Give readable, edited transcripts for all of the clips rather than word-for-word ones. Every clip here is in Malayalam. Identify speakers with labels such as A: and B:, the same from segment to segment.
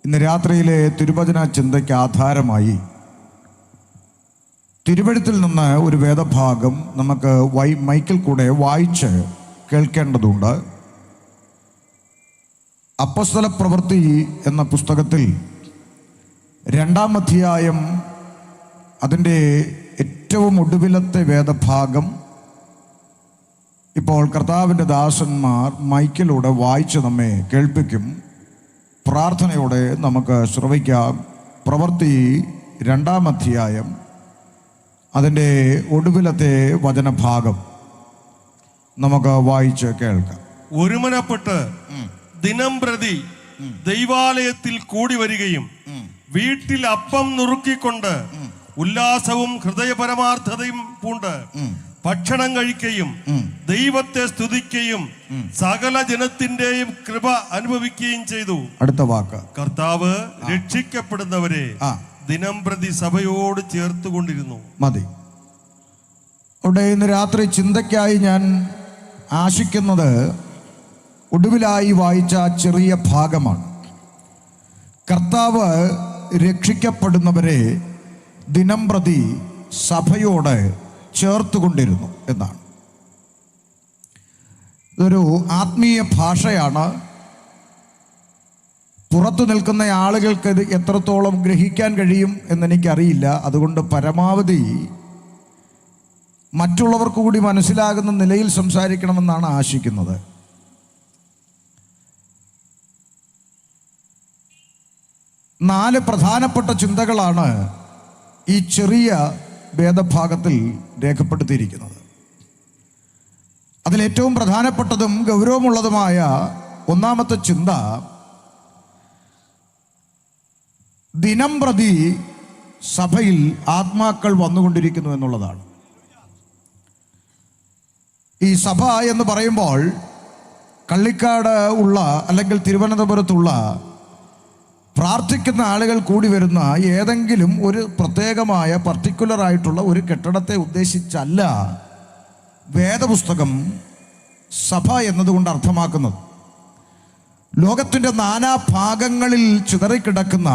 A: ഇന്ന് രാത്രിയിലെ തിരുവചന ചിന്തയ്ക്ക് ആധാരമായി തിരുവെഴുത്തിൽ നിന്ന് ഒരു വേദഭാഗം നമുക്ക് മൈക്കിൽ കൂടെ വായിച്ച് കേൾക്കേണ്ടതുണ്ട്. അപ്പോസ്തല പ്രവൃത്തി എന്ന പുസ്തകത്തിൽ 2-ാം അധ്യായം അതിൻ്റെ ഏറ്റവും ഒടുവിലത്തെ വേദഭാഗം ഇപ്പോൾ കർത്താവിൻ്റെ ദാസന്മാർ മൈക്കിലൂടെ വായിച്ച് നമ്മെ കേൾപ്പിക്കും. പ്രാർത്ഥനയോടെ നമുക്ക് ശ്രവിക്കാം. പ്രവൃത്തി 2-ാം അധ്യായം അതിൻ്റെ ഒടുവിലത്തെ വചനഭാഗം നമുക്ക് വായിച്ച് കേൾക്കാം.
B: ഒരുമനപ്പെട്ട് ദിനം പ്രതി ദൈവാലയത്തിൽ കൂടി വരികയും വീട്ടിൽ അപ്പം നുറുക്കിക്കൊണ്ട് ഉല്ലാസവും ഹൃദയപരമാർത്ഥതയും പൂണ്ട് ഭക്ഷണം കഴിക്കുകയും ദൈവത്തെ സ്തുതിക്കുകയും സകല ജനത്തിന്റെയും കൃപ അനുഭവിക്കുകയും ചെയ്തു.
A: അടുത്ത വാക്ക്,
B: കർത്താവ് രക്ഷിക്കപ്പെടുന്നവരെ ദിനം പ്രതി സഭയോട് ചേർത്തുകൊണ്ടിരുന്നു.
A: മതി. അവിടെ ഇന്ന് രാത്രി ചിന്തയ്ക്കായി ഞാൻ ആശിക്കുന്നത് ഒടുവിലായി വായിച്ച ചെറിയ ഭാഗമാണ്. കർത്താവ് രക്ഷിക്കപ്പെടുന്നവരെ ദിനം പ്രതി സഭയോട് ചേർത്തുകൊണ്ടിരുന്നു എന്നാണ്. ഇതൊരു ആത്മീയ ഭാഷയാണ്. പുറത്തു നിൽക്കുന്ന ആളുകൾക്ക് ഇത് എത്രത്തോളം ഗ്രഹിക്കാൻ കഴിയും എന്നെനിക്കറിയില്ല. അതുകൊണ്ട് പരമാവധി മറ്റുള്ളവർക്ക് കൂടി മനസ്സിലാകുന്ന നിലയിൽ സംസാരിക്കണമെന്നാണ് ആശിക്കുന്നത്. നാല് പ്രധാനപ്പെട്ട ചിന്തകളാണ് ഈ ചെറിയ വേദഭാഗത്തിൽ രേഖപ്പെടുത്തിയിരിക്കുന്നത്. അതിലേറ്റവും പ്രധാനപ്പെട്ടതും ഗൗരവമുള്ളതുമായ ഒന്നാമത്തെ ചിന്ത, ദിനം പ്രതി സഭയിൽ ആത്മാക്കൾ വന്നുകൊണ്ടിരിക്കുന്നു എന്നുള്ളതാണ്. ഈ സഭ എന്ന് പറയുമ്പോൾ കള്ളിക്കാട് ഉള്ള അല്ലെങ്കിൽ തിരുവനന്തപുരത്തുള്ള പ്രാർത്ഥിക്കുന്ന ആളുകൾ കൂടി വരുന്ന ഏതെങ്കിലും ഒരു പ്രത്യേകമായ പർട്ടിക്കുലറായിട്ടുള്ള ഒരു കെട്ടിടത്തെ ഉദ്ദേശിച്ചല്ല വേദപുസ്തകം സഭ എന്നതുകൊണ്ട് അർത്ഥമാക്കുന്നത്. ലോകത്തിൻ്റെ നാനാഭാഗങ്ങളിൽ ചിതറിക്കിടക്കുന്ന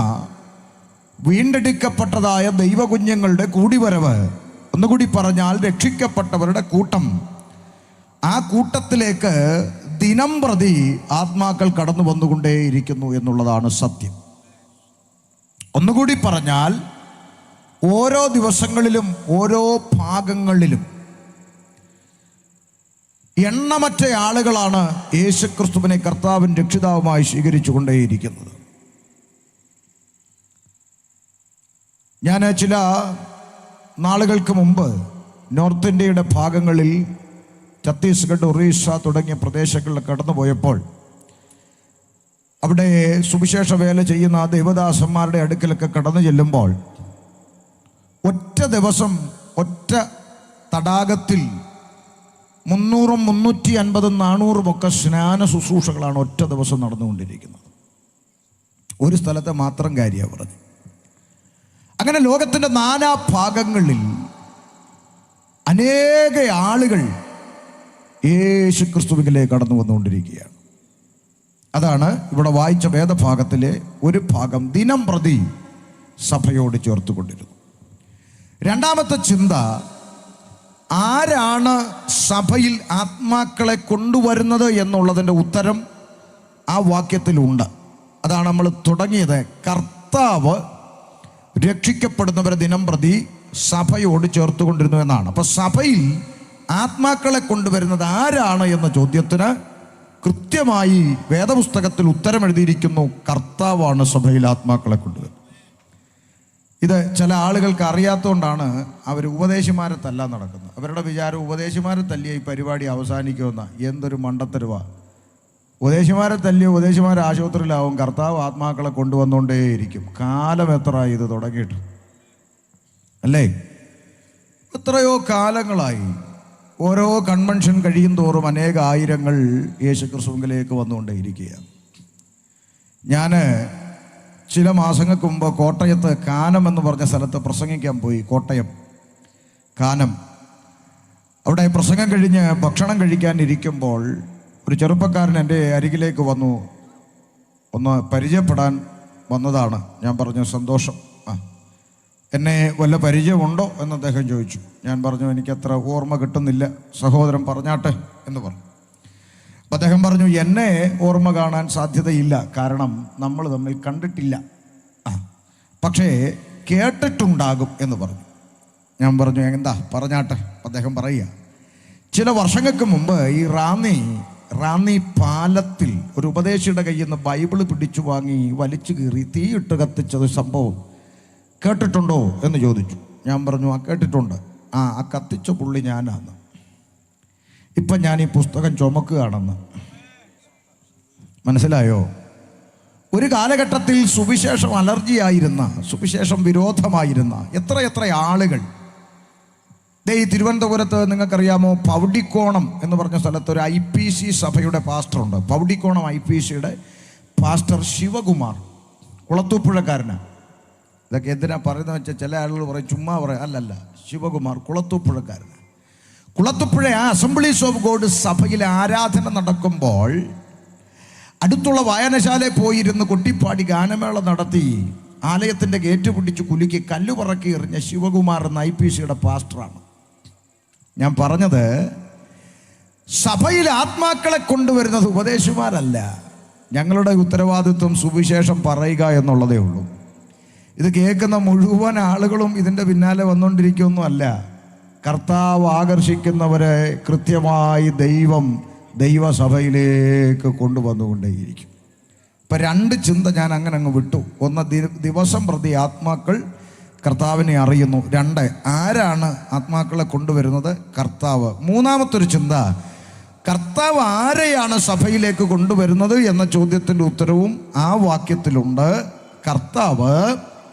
A: വീണ്ടെടുക്കപ്പെട്ടതായ ദൈവകുഞ്ഞുങ്ങളുടെ കൂടിവരവ്, ഒന്നുകൂടി പറഞ്ഞാൽ രക്ഷിക്കപ്പെട്ടവരുടെ കൂട്ടം. ആ കൂട്ടത്തിലേക്ക് ദിനം പ്രതി ആത്മാക്കൾ കടന്നു വന്നുകൊണ്ടേയിരിക്കുന്നു എന്നുള്ളതാണ് സത്യം. ഒന്നുകൂടി പറഞ്ഞാൽ ഓരോ ദിവസങ്ങളിലും ഓരോ ഭാഗങ്ങളിലും എണ്ണമറ്റ ആളുകളാണ് യേശുക്രിസ്തുവിനെ കർത്താവിൻ രക്ഷിതാവുമായി സ്വീകരിച്ചു കൊണ്ടേയിരിക്കുന്നത്. ഞാൻ ചില നാളുകൾക്ക് മുമ്പ് നോർത്ത് ഇന്ത്യയുടെ ഭാഗങ്ങളിൽ ഛത്തീസ്ഗഡ്, ഒറീസ തുടങ്ങിയ പ്രദേശങ്ങളിൽ കടന്നുപോയപ്പോൾ അവിടെ സുവിശേഷ വേല ചെയ്യുന്ന ദേവദാസന്മാരുടെ അടുക്കലൊക്കെ കടന്നു ചെല്ലുമ്പോൾ ഒറ്റ ദിവസം ഒറ്റ തടാകത്തിൽ 300, 350, 400 ഒക്കെ സ്നാന ശുശ്രൂഷകളാണ് ഒറ്റ ദിവസം നടന്നുകൊണ്ടിരിക്കുന്നത്. ഒരു സ്ഥലത്തെ മാത്രം കാര്യമാണ് പറഞ്ഞത്. അങ്ങനെ ലോകത്തിൻ്റെ നാനാഭാഗങ്ങളിൽ അനേക ആളുകൾ യേശു ക്രിസ്തുവിലേക്ക് കടന്നു വന്നുകൊണ്ടിരിക്കുകയാണ്. അതാണ് ഇവിടെ വായിച്ച വേദഭാഗത്തിലെ ഒരു ഭാഗം, ദിനം പ്രതി സഭയോട് ചേർത്തുകൊണ്ടിരുന്നു. രണ്ടാമത്തെ ചിന്ത, ആരാണ് സഭയിൽ ആത്മാക്കളെ കൊണ്ടുവരുന്നത് എന്നുള്ളതിൻ്റെ ഉത്തരം ആ വാക്യത്തിലുണ്ട്. അതാണ് നമ്മൾ തുടങ്ങിയത്. കർത്താവ് രക്ഷിക്കപ്പെടുന്നവരെ ദിനം പ്രതി സഭയോട് ചേർത്തുകൊണ്ടിരുന്നു എന്നാണ്. അപ്പോൾ സഭയിൽ ആത്മാക്കളെ കൊണ്ടുവരുന്നത് ആരാണ് എന്ന ചോദ്യത്തിന് കൃത്യമായി വേദപുസ്തകത്തിൽ ഉത്തരം എഴുതിയിരിക്കുന്നു. കർത്താവാണ് സഭയിൽ ആത്മാക്കളെ കൊണ്ടുവരുന്നത്. ഇത് ചില ആളുകൾക്ക് അറിയാത്തതുകൊണ്ടാണ് അവർ ഉപദേശിമാരെ തല്ലാൻ നടക്കുന്നത്. അവരുടെ വിചാരം ഉപദേശിമാരെ തല്ലിയ ഈ പരിപാടി അവസാനിക്കുമെന്ന. എന്തൊരു മണ്ടത്തരുവാ! ഉപദേശിമാരെ തല്ലിയ ഉപദേശിമാരെ ആശുപത്രിയിലാവും, കർത്താവ് ആത്മാക്കളെ കൊണ്ടുവന്നുകൊണ്ടേയിരിക്കും. കാലം എത്ര ഇത് തുടങ്ങിയിട്ട് അല്ലേ? എത്രയോ കാലങ്ങളായി ഓരോ കൺവെൻഷൻ കഴിയും തോറും അനേക ആയിരങ്ങൾ യേശുക്രിസ്തുവിലേക്ക് വന്നുകൊണ്ടേയിരിക്കുകയാണ്. ഞാൻ ചില മാസങ്ങൾക്ക് മുമ്പ് കോട്ടയത്ത് കാനം എന്ന് പറഞ്ഞ സ്ഥലത്ത് പ്രസംഗിക്കാൻ പോയി. കോട്ടയം കാനം. അവിടെ പ്രസംഗം കഴിഞ്ഞ് ഭക്ഷണം കഴിക്കാൻ ഇരിക്കുമ്പോൾ ഒരു ചെറുപ്പക്കാരൻ എൻ്റെ അരികിലേക്ക് വന്നു. ഒന്ന് പരിചയപ്പെടാൻ വന്നതാണ്. ഞാൻ പറഞ്ഞു സന്തോഷം. എന്നെ വല്ല പരിചയമുണ്ടോ എന്ന് അദ്ദേഹം ചോദിച്ചു. ഞാൻ പറഞ്ഞു എനിക്കത്ര ഓർമ്മ കിട്ടുന്നില്ല, സഹോദരൻ പറഞ്ഞാട്ടെ എന്ന് പറഞ്ഞു. അപ്പം അദ്ദേഹം പറഞ്ഞു എന്നെ ഓർമ്മ കാണാൻ സാധ്യതയില്ല, കാരണം നമ്മൾ തമ്മിൽ കണ്ടിട്ടില്ല, പക്ഷേ കേട്ടിട്ടുണ്ടാകും എന്ന് പറഞ്ഞു. ഞാൻ പറഞ്ഞു എന്താ പറഞ്ഞാട്ടെ. അദ്ദേഹം പറയുക, ചില വർഷങ്ങൾക്ക് മുമ്പ് ഈ റാന്നി പാലത്തിൽ ഒരു ഉപദേശിയുടെ കയ്യിൽ നിന്ന് ബൈബിള് പിടിച്ചു വാങ്ങി വലിച്ചു കീറി തീയിട്ട് കത്തിച്ചത് സംഭവം കേട്ടിട്ടുണ്ടോ എന്ന് ചോദിച്ചു. ഞാൻ പറഞ്ഞു കേട്ടിട്ടുണ്ട്. ആ കത്തിച്ച പുള്ളി ഞാനാണ്. ഇപ്പം ഞാൻ ഈ പുസ്തകം ചുമക്കുകയാണെന്ന്. മനസ്സിലായോ? ഒരു കാലഘട്ടത്തിൽ സുവിശേഷം അലർജിയായിരുന്ന, സുവിശേഷം വിരോധമായിരുന്ന എത്ര ആളുകൾ ഈ തിരുവനന്തപുരത്ത് നിങ്ങൾക്കറിയാമോ, പൗഡിക്കോണം എന്ന് പറഞ്ഞ സ്ഥലത്ത് ഒരു IPC സഭയുടെ പാസ്റ്ററുണ്ട്. പൗഡിക്കോണം IPCയുടെ പാസ്റ്റർ ശിവകുമാർ, കുളത്തൂപ്പുഴക്കാരനാണ്. ഇതൊക്കെ എന്തിനാ പറയുന്നത് വെച്ചാൽ ചില ആളുകൾ പറയും ചുമ്മാ പറയും, അല്ലല്ല, ശിവകുമാർ കുളത്തൂപ്പുഴക്കാരനാണ്. കുളത്തൂപ്പുഴ അസംബ്ലീസ് ഓഫ് ഗോഡ് സഭയിലെ ആരാധന നടക്കുമ്പോൾ അടുത്തുള്ള വായനശാലയിൽ പോയിരുന്ന് കൊട്ടിപ്പാടി ഗാനമേള നടത്തി ആലയത്തിൻ്റെ ഗേറ്റ് പിടിച്ച് കുലുക്കി കല്ല് പറക്കി എറിഞ്ഞ ശിവകുമാർ എന്ന IPCയുടെ പാസ്റ്ററാണ്. ഞാൻ പറഞ്ഞത്, സഭയിൽ ആത്മാക്കളെ കൊണ്ടുവരുന്നത് ഉപദേശിമാരല്ല. ഞങ്ങളുടെ ഉത്തരവാദിത്വം സുവിശേഷം പറയുക എന്നുള്ളതേ ഉള്ളൂ. ഇത് കേൾക്കുന്ന മുഴുവൻ ആളുകളും ഇതിൻ്റെ പിന്നാലെ വന്നുകൊണ്ടിരിക്കുകയൊന്നുമല്ല. കർത്താവ് ആകർഷിക്കുന്നവരെ കൃത്യമായി ദൈവസഭയിലേക്ക് കൊണ്ടുവന്നുകൊണ്ടേയിരിക്കും. ഇപ്പം 2 ചിന്ത ഞാൻ അങ്ങ് വിട്ടു. ഒന്ന്, ദിവസം പ്രതി ആത്മാക്കൾ കർത്താവിനെ അറിയുന്നു. 2, ആരാണ് ആത്മാക്കളെ കൊണ്ടുവരുന്നത്? കർത്താവ്. മൂന്നാമത്തൊരു ചിന്ത, കർത്താവ് ആരെയാണ് സഭയിലേക്ക് കൊണ്ടുവരുന്നത് എന്ന ചോദ്യത്തിൻ്റെ ഉത്തരവും ആ വാക്യത്തിലുണ്ട്. കർത്താവ്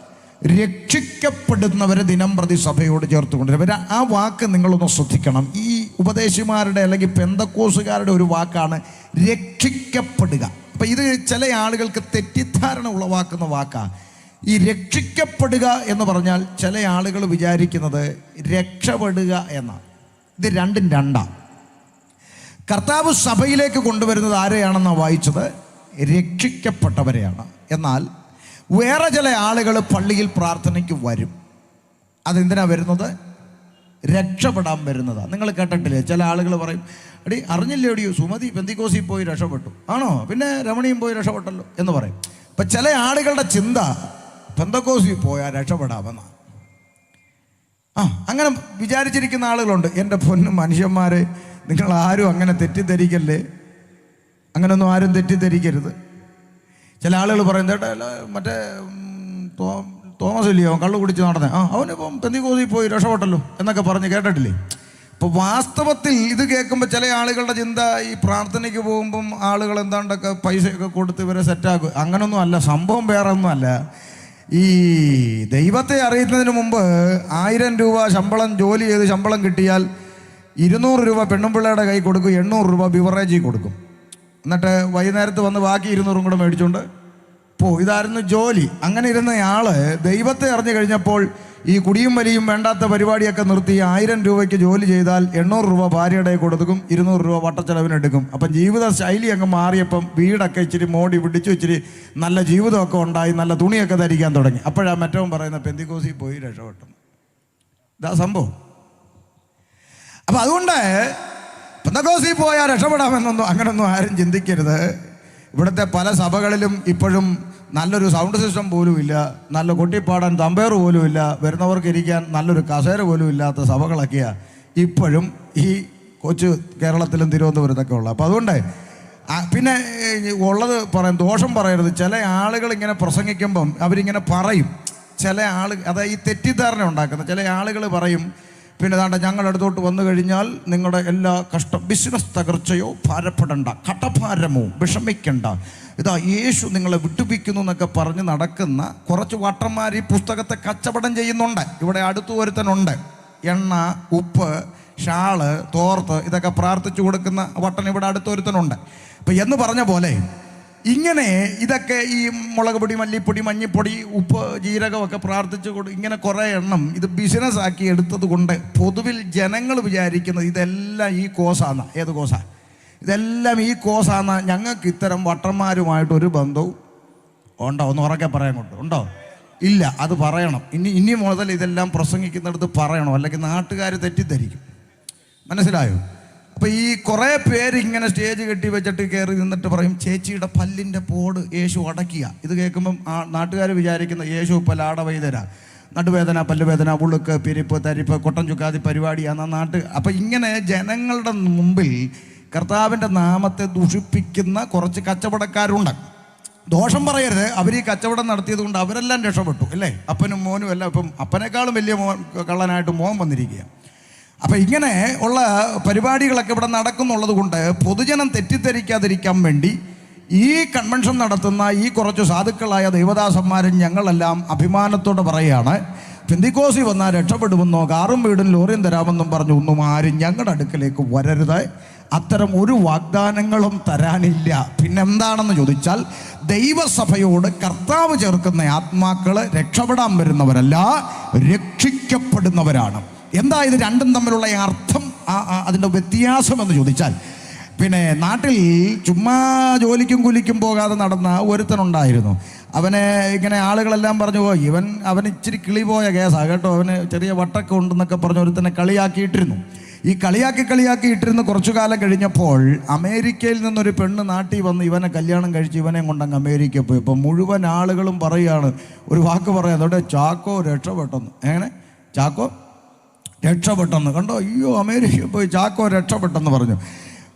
A: രക്ഷിക്കപ്പെടുന്നവരെ ദിനം പ്രതി സഭയോട് ചേർത്ത് കൊണ്ടുവരും. ആ വാക്ക് നിങ്ങളൊന്ന് ശ്രദ്ധിക്കണം. ഈ ഉപദേശിമാരുടെ അല്ലെങ്കിൽ പെന്തക്കോസുകാരുടെ ഒരു വാക്കാണ് രക്ഷിക്കപ്പെടുക. അപ്പം ഇത് ചില ആളുകൾക്ക് തെറ്റിദ്ധാരണ ഉളവാക്കുന്ന വാക്കാണ്. ഈ രക്ഷിക്കപ്പെടുക എന്ന് പറഞ്ഞാൽ ചില ആളുകൾ വിചാരിക്കുന്നത് രക്ഷപ്പെടുക എന്നാണ്. ഇത് രണ്ടും രണ്ടാണ്. കർത്താവ് സഭയിലേക്ക് കൊണ്ടുവരുന്നത് ആരെയാണെന്നാണ് വായിച്ചത്? രക്ഷിക്കപ്പെട്ടവരെയാണ്. എന്നാൽ വേറെ ചില ആളുകൾ പള്ളിയിൽ പ്രാർത്ഥനയ്ക്ക് വരും. അതെന്തിനാ വരുന്നത്? രക്ഷപ്പെടാൻ വരുന്നതാണ്. നിങ്ങൾ കേട്ടിട്ടില്ലേ? ചില ആളുകൾ പറയും, എടി അറിഞ്ഞില്ലേ എടിയോ സുമതി പെന്തിക്കോസിൽ പോയി രക്ഷപ്പെട്ടു. ആണോ? പിന്നെ രമണിയും പോയി രക്ഷപ്പെട്ടല്ലോ എന്ന് പറയും. അപ്പം ചില ആളുകളുടെ ചിന്ത പെന്തക്കോസിൽ പോയാൽ രക്ഷപ്പെടാമെന്നാണ്. അങ്ങനെ വിചാരിച്ചിരിക്കുന്ന ആളുകളുണ്ട്. എൻ്റെ പൊന്നു മനുഷ്യന്മാരെ, നിങ്ങൾ ആരും അങ്ങനെ തെറ്റിദ്ധരിക്കല്ലേ. അങ്ങനൊന്നും ആരും തെറ്റിദ്ധരിക്കരുത്. ചില ആളുകൾ പറയും ചേട്ടാ മറ്റേ തോമസ് ഇല്ലയോ കള്ളു കുടിച്ച് നടന്നേ, അവനിപ്പം പെന്തിക്കോസിൽ പോയി രക്ഷപ്പെട്ടല്ലോ എന്നൊക്കെ പറഞ്ഞ് കേട്ടിട്ടില്ലേ? ഇപ്പോൾ വാസ്തവത്തിൽ ഇത് കേൾക്കുമ്പോൾ ചില ആളുകളുടെ ചിന്ത ഈ പ്രാർത്ഥനയ്ക്ക് പോകുമ്പം ആളുകൾ എന്താണ്ടൊക്കെ പൈസയൊക്കെ കൊടുത്ത് ഇവരെ സെറ്റാക്കും. അങ്ങനൊന്നും അല്ല. സംഭവം വേറെ ഒന്നും അല്ല. ഈ ദൈവത്തെ അറിയുന്നതിന് മുമ്പ് 1000 രൂപ ശമ്പളം ജോലി ചെയ്ത് ശമ്പളം കിട്ടിയാൽ 200 രൂപ പെണ്ണുമ്പിള്ളയുടെ കൈ കൊടുക്കും, 800 രൂപ ബിവറേജിൽ കൊടുക്കും. എന്നിട്ട് വൈകുന്നേരത്ത് വന്ന് ബാക്കി 200 കൂടെ മേടിച്ചുകൊണ്ട് ഇതായിരുന്നു ജോലി. അങ്ങനെ ഇരുന്നയാൾ ദൈവത്തെ അറിഞ്ഞു കഴിഞ്ഞപ്പോൾ ഈ കുടിയും വലിയും വേണ്ടാത്ത പരിപാടിയൊക്കെ നിർത്തി 1000 രൂപയ്ക്ക് ജോലി ചെയ്താൽ 800 രൂപ ഭാര്യയുടെ കൊടുക്കും, 200 രൂപ വട്ടച്ചെലവിനെടുക്കും. അപ്പം ജീവിത ശൈലി അങ്ങ് മാറിയപ്പം വീടൊക്കെ ഇച്ചിരി മോടി പിടിച്ചു, ഇച്ചിരി നല്ല ജീവിതമൊക്കെ ഉണ്ടായി, നല്ല തുണിയൊക്കെ ധരിക്കാൻ തുടങ്ങി. അപ്പോഴാണ് മറ്റവൻ പറയുന്ന പെന്തിക്കോസിൽ പോയി രക്ഷപ്പെട്ടു. ഇതാ സംഭവം. അപ്പം അതുകൊണ്ട് പെന്തക്കോസിൽ പോയാൽ രക്ഷപ്പെടാമെന്നൊന്നും അങ്ങനൊന്നും ആരും ചിന്തിക്കരുത്. ഇവിടുത്തെ പല സഭകളിലും ഇപ്പോഴും നല്ലൊരു സൗണ്ട് സിസ്റ്റം പോലും ഇല്ല, നല്ല കൊട്ടിപ്പാടാൻ തമ്പേർ പോലും ഇല്ല, വരുന്നവർക്ക് ഇരിക്കാൻ നല്ലൊരു കസേര പോലും ഇല്ലാത്ത സഭകളൊക്കെയാണ് ഇപ്പോഴും ഈ കൊച്ചു കേരളത്തിലും തിരുവനന്തപുരത്തൊക്കെ ഉള്ളത്. അപ്പോൾ അതുകൊണ്ട് പിന്നെ ഉള്ളത് ദോഷം പറയരുത്. ചില ആളുകൾ ഇങ്ങനെ പ്രസംഗിക്കുമ്പം അവരിങ്ങനെ പറയും, ചില അതായത് ഈ തെറ്റിദ്ധാരണ ഉണ്ടാക്കുന്ന ചില ആളുകൾ പറയും, പിന്നെ താണ്ട ഞങ്ങളുടെ അടുത്തോട്ട് വന്നു കഴിഞ്ഞാൽ നിങ്ങളുടെ എല്ലാ ബിസിനസ് തകർച്ചയോ ഭാരപ്പെടണ്ട, കടഭാരമോ വിഷമിക്കണ്ട, ഇതാ യേശു നിങ്ങളെ വിട്ടുപിക്കുന്നു എന്നൊക്കെ പറഞ്ഞ് നടക്കുന്ന കുറച്ച് വട്ടന്മാർ ഈ പുസ്തകത്തെ കച്ചവടം ചെയ്യുന്നുണ്ട്. ഇവിടെ അടുത്തു ഒരുത്തനുണ്ട്. എണ്ണ, ഉപ്പ്, ഷാള്, തോർത്ത് ഇതൊക്കെ പ്രാർത്ഥിച്ചു കൊടുക്കുന്ന വട്ടൻ ഇവിടെ അടുത്തൊരുത്തനുണ്ട്. അപ്പം എന്ന് പറഞ്ഞ പോലെ ഇങ്ങനെ ഇതൊക്കെ ഈ മുളക് പൊടി, മല്ലിപ്പൊടി, മഞ്ഞപ്പൊടി, ഉപ്പ്, ജീരകമൊക്കെ പ്രാർത്ഥിച്ചു ഇങ്ങനെ കുറേ എണ്ണം ഇത് ബിസിനസ്സാക്കി എടുത്തത് കൊണ്ട് പൊതുവിൽ ജനങ്ങൾ വിചാരിക്കുന്നത് ഇതെല്ലാം ഈ കോസാണ്. ഏത് കോസാ? ഇതെല്ലാം ഈ കോസാണ്. ഞങ്ങൾക്ക് ഇത്തരം വട്ടന്മാരുമായിട്ടൊരു ബന്ധവും ഉണ്ടോ? ഒന്ന് ഉറക്കെ പറയാൻ കൊണ്ട് ഉണ്ടോ? ഇല്ല, അത് പറയണം. ഇനി മുതൽ ഇതെല്ലാം പ്രസംഗിക്കുന്നിടത്ത് പറയണം, അല്ലെങ്കിൽ നാട്ടുകാർ തെറ്റിദ്ധരിക്കും. മനസ്സിലായോ? അപ്പോൾ ഈ കുറേ പേര് ഇങ്ങനെ സ്റ്റേജ് കെട്ടി വെച്ചിട്ട് കയറി നിന്നിട്ട് പറയും ചേച്ചിയുടെ പല്ലിൻ്റെ പോട് യേശു അടക്കിയ. ഇത് കേൾക്കുമ്പം നാട്ടുകാർ വിചാരിക്കുന്ന യേശു ഇപ്പോൾ ലാടവൈദ്യര, നടുവേദന, പല്ലുവേദന, ഉളുക്ക്, പിരിപ്പ്, തരിപ്പ്, കൊട്ടൻ ചുക്കാതി പരിപാടിയാണ് അപ്പം ഇങ്ങനെ ജനങ്ങളുടെ മുമ്പിൽ കർത്താവിൻ്റെ നാമത്തെ ദുഷിപ്പിക്കുന്ന കുറച്ച് കച്ചവടക്കാരുണ്ട്. ദോഷം പറയരുത്, അവർ ഈ കച്ചവടം നടത്തിയത് കൊണ്ട് അവരെല്ലാം രക്ഷപ്പെട്ടു അല്ലേ? അപ്പനും മോനും എല്ലാം. ഇപ്പം അപ്പനേക്കാളും വലിയ കള്ളനായിട്ട് മോൻ വന്നിരിക്കുക. അപ്പം ഇങ്ങനെ ഉള്ള പരിപാടികളൊക്കെ ഇവിടെ നടക്കുന്നുള്ളത് കൊണ്ട് പൊതുജനം തെറ്റിദ്ധരിക്കാതിരിക്കാൻ വേണ്ടി ഈ കൺവെൻഷൻ നടത്തുന്ന ഈ കുറച്ച് സാധുക്കളായ ദൈവദാസന്മാരും ഞങ്ങളെല്ലാം അഭിമാനത്തോടെ പറയുകയാണ്, പെന്തിക്കോസി വന്നാൽ രക്ഷപ്പെടുമെന്നോ കാറും വീടും ലോറിയും തരാമെന്നും പറഞ്ഞു ഒന്നും ആരും ഞങ്ങളുടെ അടുക്കലേക്ക് വരരുത്. അത്തരം ഒരു വാഗ്ദാനങ്ങളും തരാനില്ല. പിന്നെന്താണെന്ന് ചോദിച്ചാൽ, ദൈവസഭയോട് കർത്താവ് ചേർക്കുന്ന ആത്മാക്കൾ രക്ഷപ്പെടാൻ വരുന്നവരല്ല, രക്ഷിക്കപ്പെടുന്നവരാണ്. എന്താ ഇത് രണ്ടും തമ്മിലുള്ള അർത്ഥം, അതിൻ്റെ വ്യത്യാസം എന്ന് ചോദിച്ചാൽ, പിന്നെ നാട്ടിൽ ചുമ്മാ ജോലിക്കും കൂലിക്കും പോകാതെ നടന്ന ഒരുത്തനുണ്ടായിരുന്നു. അവനെ ഇങ്ങനെ ആളുകളെല്ലാം പറഞ്ഞു, അവൻ ഇച്ചിരി കിളി പോയ കേസാണ് കേട്ടോ, അവന് ചെറിയ വട്ടൊക്കെ ഉണ്ടെന്നൊക്കെ പറഞ്ഞ് ഒരുത്തനെ കളിയാക്കിയിട്ടിരുന്നു. ഈ കളിയാക്കിയിട്ടിരുന്ന് കുറച്ചു കാലം കഴിഞ്ഞപ്പോൾ അമേരിക്കയിൽ നിന്നൊരു പെണ്ണ് നാട്ടിൽ വന്ന് ഇവനെ കല്യാണം കഴിച്ച് ഇവനെ കൊണ്ടങ്ങ് അമേരിക്ക പോയി. ഇപ്പം മുഴുവൻ ആളുകളും പറയുകയാണ്, ഒരു വാക്ക് പറയാം, അതോടെ ചാക്കോ രക്ഷപ്പെട്ടെന്ന്. എങ്ങനെ ചാക്കോ രക്ഷപ്പെട്ടെന്ന് കണ്ടോ? അയ്യോ, അമേരിക്കയിൽ പോയി ചാക്കോ രക്ഷപ്പെട്ടെന്ന് പറഞ്ഞു.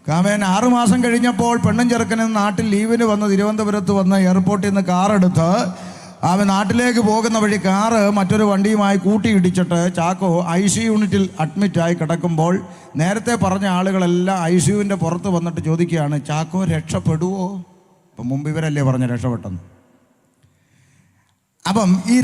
A: കാമേൻ 6 മാസം കഴിഞ്ഞപ്പോൾ പെണ്ണും ചെറുക്കനും നാട്ടിൽ ലീവിന് വന്ന് തിരുവനന്തപുരത്ത് വന്ന് എയർപോർട്ടിൽ നിന്ന് കാറെടുത്ത് അവൻ നാട്ടിലേക്ക് പോകുന്ന വഴി കാറ് മറ്റൊരു വണ്ടിയുമായി കൂട്ടിയിടിച്ചിട്ട് ചാക്കോ ICU യൂണിറ്റിൽ അഡ്മിറ്റായി കിടക്കുമ്പോൾ നേരത്തെ പറഞ്ഞ ആളുകളെല്ലാം ICUവിൻ്റെ പുറത്ത് വന്നിട്ട് ചോദിക്കുകയാണ്, ചാക്കോ രക്ഷപ്പെടുവോ? അപ്പം മുമ്പ് ഇവരല്ലേ പറഞ്ഞ രക്ഷപ്പെട്ടെന്ന്. അപ്പം ഈ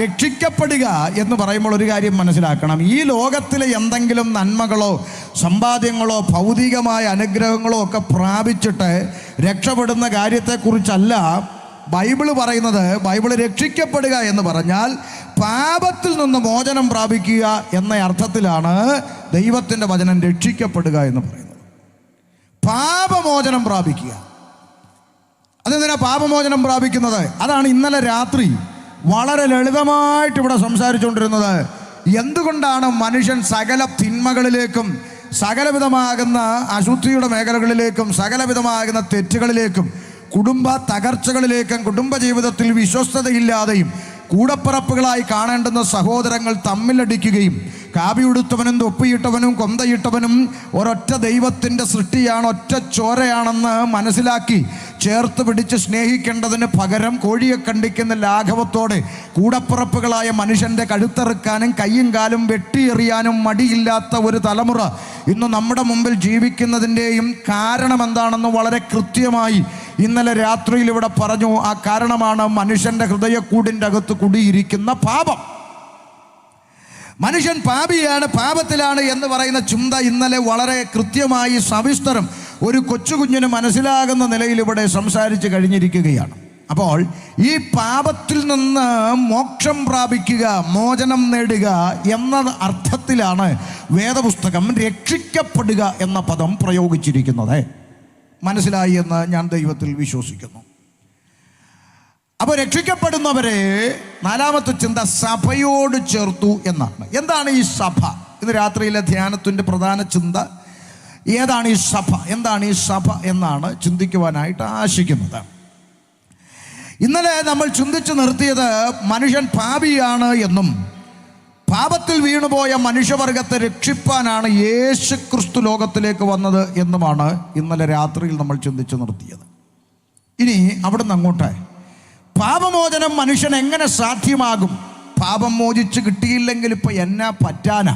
A: രക്ഷിക്കപ്പെടുക എന്ന് പറയുമ്പോൾ ഒരു കാര്യം മനസ്സിലാക്കണം. ഈ ലോകത്തിലെ എന്തെങ്കിലും നന്മകളോ സമ്പാദ്യങ്ങളോ ഭൗതികമായ അനുഗ്രഹങ്ങളോ ഒക്കെ പ്രാപിച്ചിട്ട് രക്ഷപ്പെടുന്ന കാര്യത്തെക്കുറിച്ചല്ല ബൈബിള് പറയുന്നത്. ബൈബിള് രക്ഷിക്കപ്പെടുക എന്ന് പറഞ്ഞാൽ പാപത്തിൽ നിന്ന് മോചനം പ്രാപിക്കുക എന്ന അർത്ഥത്തിലാണ് ദൈവത്തിൻ്റെ വചനം രക്ഷിക്കപ്പെടുക എന്ന് പറയുന്നത്. പാപമോചനം പ്രാപിക്കുക. അതെന്തിനാ പാപമോചനം പ്രാപിക്കുന്നത്? അതാണ് ഇന്നലെ രാത്രി വളരെ ലളിതമായിട്ട് ഇവിടെ സംസാരിച്ചുകൊണ്ടിരുന്നത്. എന്തുകൊണ്ടാണ് മനുഷ്യൻ സകല തിന്മകളിലേക്കും സകലവിധമാകുന്ന അശുദ്ധിയുടെ മേഖലകളിലേക്കും സകലവിധമാകുന്ന തെറ്റുകളിലേക്കും കുടുംബ തകർച്ചകളിലേക്കും കുടുംബജീവിതത്തിൽ വിശ്വസ്തതയില്ലാതെയും കൂടപ്പിറപ്പുകളായി കാണേണ്ടുന്ന സഹോദരങ്ങൾ തമ്മിലടിക്കുകയും കാബിയുടുത്തവനും തൊപ്പിയിട്ടവനും കൊന്തയിട്ടവനും ഒരൊറ്റ ദൈവത്തിൻ്റെ സൃഷ്ടിയാണ്, ഒറ്റ ചോരയാണെന്ന് മനസ്സിലാക്കി ചേർത്ത് പിടിച്ച് സ്നേഹിക്കേണ്ടതിന് പകരം കോഴിയെ കണ്ടിക്കുന്ന ലാഘവത്തോടെ കൂടപ്പിറപ്പുകളായ മനുഷ്യൻ്റെ കഴുത്തെറുക്കാനും കയ്യും കാലും വെട്ടിയെറിയാനും മടിയില്ലാത്ത ഒരു തലമുറ ഇന്ന് നമ്മുടെ മുമ്പിൽ ജീവിക്കുന്നതിൻ്റെയും കാരണം എന്താണെന്ന് വളരെ കൃത്യമായി ഇന്നലെ രാത്രിയിൽ ഇവിടെ പറഞ്ഞു. ആ കാരണമാണ് മനുഷ്യൻ്റെ ഹൃദയക്കൂടിൻ്റെ അകത്ത് കുടിയിരിക്കുന്ന പാപം. മനുഷ്യൻ പാപിയാണ്, പാപത്തിലാണ് എന്ന് പറയുന്ന ചിന്ത ഇന്നലെ വളരെ കൃത്യമായി സവിസ്തരം ഒരു കൊച്ചുകുഞ്ഞിന് മനസ്സിലാകുന്ന നിലയിൽ ഇവിടെ സംസാരിച്ച് കഴിഞ്ഞിരിക്കുകയാണ്. അപ്പോൾ ഈ പാപത്തിൽ നിന്ന് മോക്ഷം പ്രാപിക്കുക, മോചനം നേടുക എന്ന അർത്ഥത്തിലാണ് വേദപുസ്തകം രക്ഷിക്കപ്പെടുക എന്ന പദം പ്രയോഗിച്ചിരിക്കുന്നത്. മനസ്സിലായി എന്ന് ഞാൻ ദൈവത്തിൽ വിശ്വസിക്കുന്നു. അപ്പോൾ രക്ഷിക്കപ്പെടുന്നവരെ നാലാമത്തെ ചിന്ത സഭയോട് ചേർത്തു എന്നാണ്. എന്താണ് ഈ സഭ? ഇന്ന് രാത്രിയിലെ ധ്യാനത്തിൻ്റെ പ്രധാന ചിന്ത ഏതാണ്? ഈ സഭ എന്താണ്? ഈ സഭ എന്നാണ് ചിന്തിക്കുവാനായിട്ട് ആശിക്കുന്നത്. ഇന്നലെ നമ്മൾ ചിന്തിച്ചു നിർത്തിയത് മനുഷ്യൻ പാപിയാണ് എന്നും പാപത്തിൽ വീണുപോയ മനുഷ്യവർഗത്തെ രക്ഷിപ്പാനാണ് യേശുക്രിസ്തു ലോകത്തിലേക്ക് വന്നത് എന്നുമാണ് ഇന്നലെ രാത്രിയിൽ നമ്മൾ ചിന്തിച്ചു നിർത്തിയത്. ഇനി അവിടുന്ന് അങ്ങോട്ട് പാപമോചനം മനുഷ്യൻ എങ്ങനെ സാധ്യമാകും? പാപം മോചിച്ച് കിട്ടിയില്ലെങ്കിൽ ഇപ്പോൾ എന്നാ പറ്റാനാ?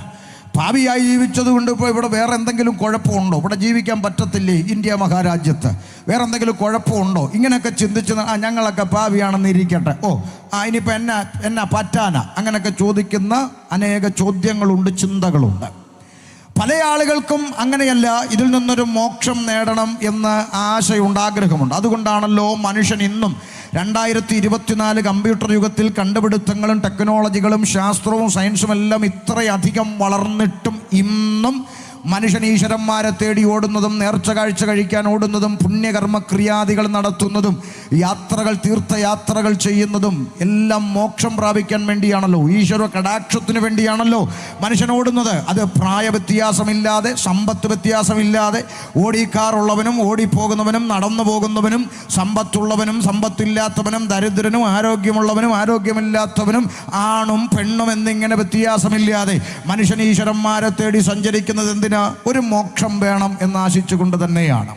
A: പാപിയായി ജീവിച്ചത് കൊണ്ട് ഇപ്പോൾ ഇവിടെ വേറെ എന്തെങ്കിലും കുഴപ്പമുണ്ടോ? ഇവിടെ ജീവിക്കാൻ പറ്റത്തില്ലേ ഇന്ത്യ മഹാരാജ്യത്ത്? വേറെ എന്തെങ്കിലും കുഴപ്പമുണ്ടോ? ഇങ്ങനെയൊക്കെ ചിന്തിച്ച് ഞങ്ങളൊക്കെ പാപിയാണെന്ന് ഇരിക്കട്ടെ, ഇനിയിപ്പോൾ എന്നാ പറ്റാനാ? അങ്ങനെയൊക്കെ ചോദിക്കുന്ന അനേക ചോദ്യങ്ങളുണ്ട്, ചിന്തകളുണ്ട്. പല ആളുകൾക്കും അങ്ങനെയല്ല, ഇതിൽ നിന്നൊരു മോക്ഷം നേടണം എന്ന് ആശയുണ്ട്, ആഗ്രഹമുണ്ട്. അതുകൊണ്ടാണല്ലോ മനുഷ്യൻ ഇന്നും 2024 കമ്പ്യൂട്ടർ യുഗത്തിൽ കണ്ടുപിടുത്തങ്ങളും ടെക്നോളജികളും ശാസ്ത്രവും സയൻസും എല്ലാം ഇത്രയധികം വളർന്നിട്ടും ഇന്നും മനുഷ്യൻ ഈശ്വരന്മാരെ തേടി ഓടുന്നതും നേർച്ച കാഴ്ച കഴിക്കാൻ ഓടുന്നതും പുണ്യകർമ്മ ക്രിയാദികൾ നടത്തുന്നതും യാത്രകൾ തീർത്ഥയാത്രകൾ ചെയ്യുന്നതും എല്ലാം മോക്ഷം പ്രാപിക്കാൻ വേണ്ടിയാണല്ലോ, ഈശ്വര കടാക്ഷത്തിന് വേണ്ടിയാണല്ലോ മനുഷ്യൻ ഓടുന്നത്. അത് പ്രായ വ്യത്യാസമില്ലാതെ, സമ്പത്ത് വ്യത്യാസമില്ലാതെ, ഓടിക്കാറുള്ളവനും ഓടിപ്പോകുന്നവനും നടന്നു പോകുന്നവനും സമ്പത്തുള്ളവനും സമ്പത്തില്ലാത്തവനും ദരിദ്രനും ആരോഗ്യമുള്ളവനും ആരോഗ്യമില്ലാത്തവനും ആണും പെണ്ണും എന്നിങ്ങനെ വ്യത്യാസമില്ലാതെ മനുഷ്യൻ ഈശ്വരന്മാരെ തേടി സഞ്ചരിക്കുന്നത് എന്തിനാ? ഒരു മോക്ഷം വേണം എന്നാശിച്ചുകൊണ്ട് തന്നെയാണ്.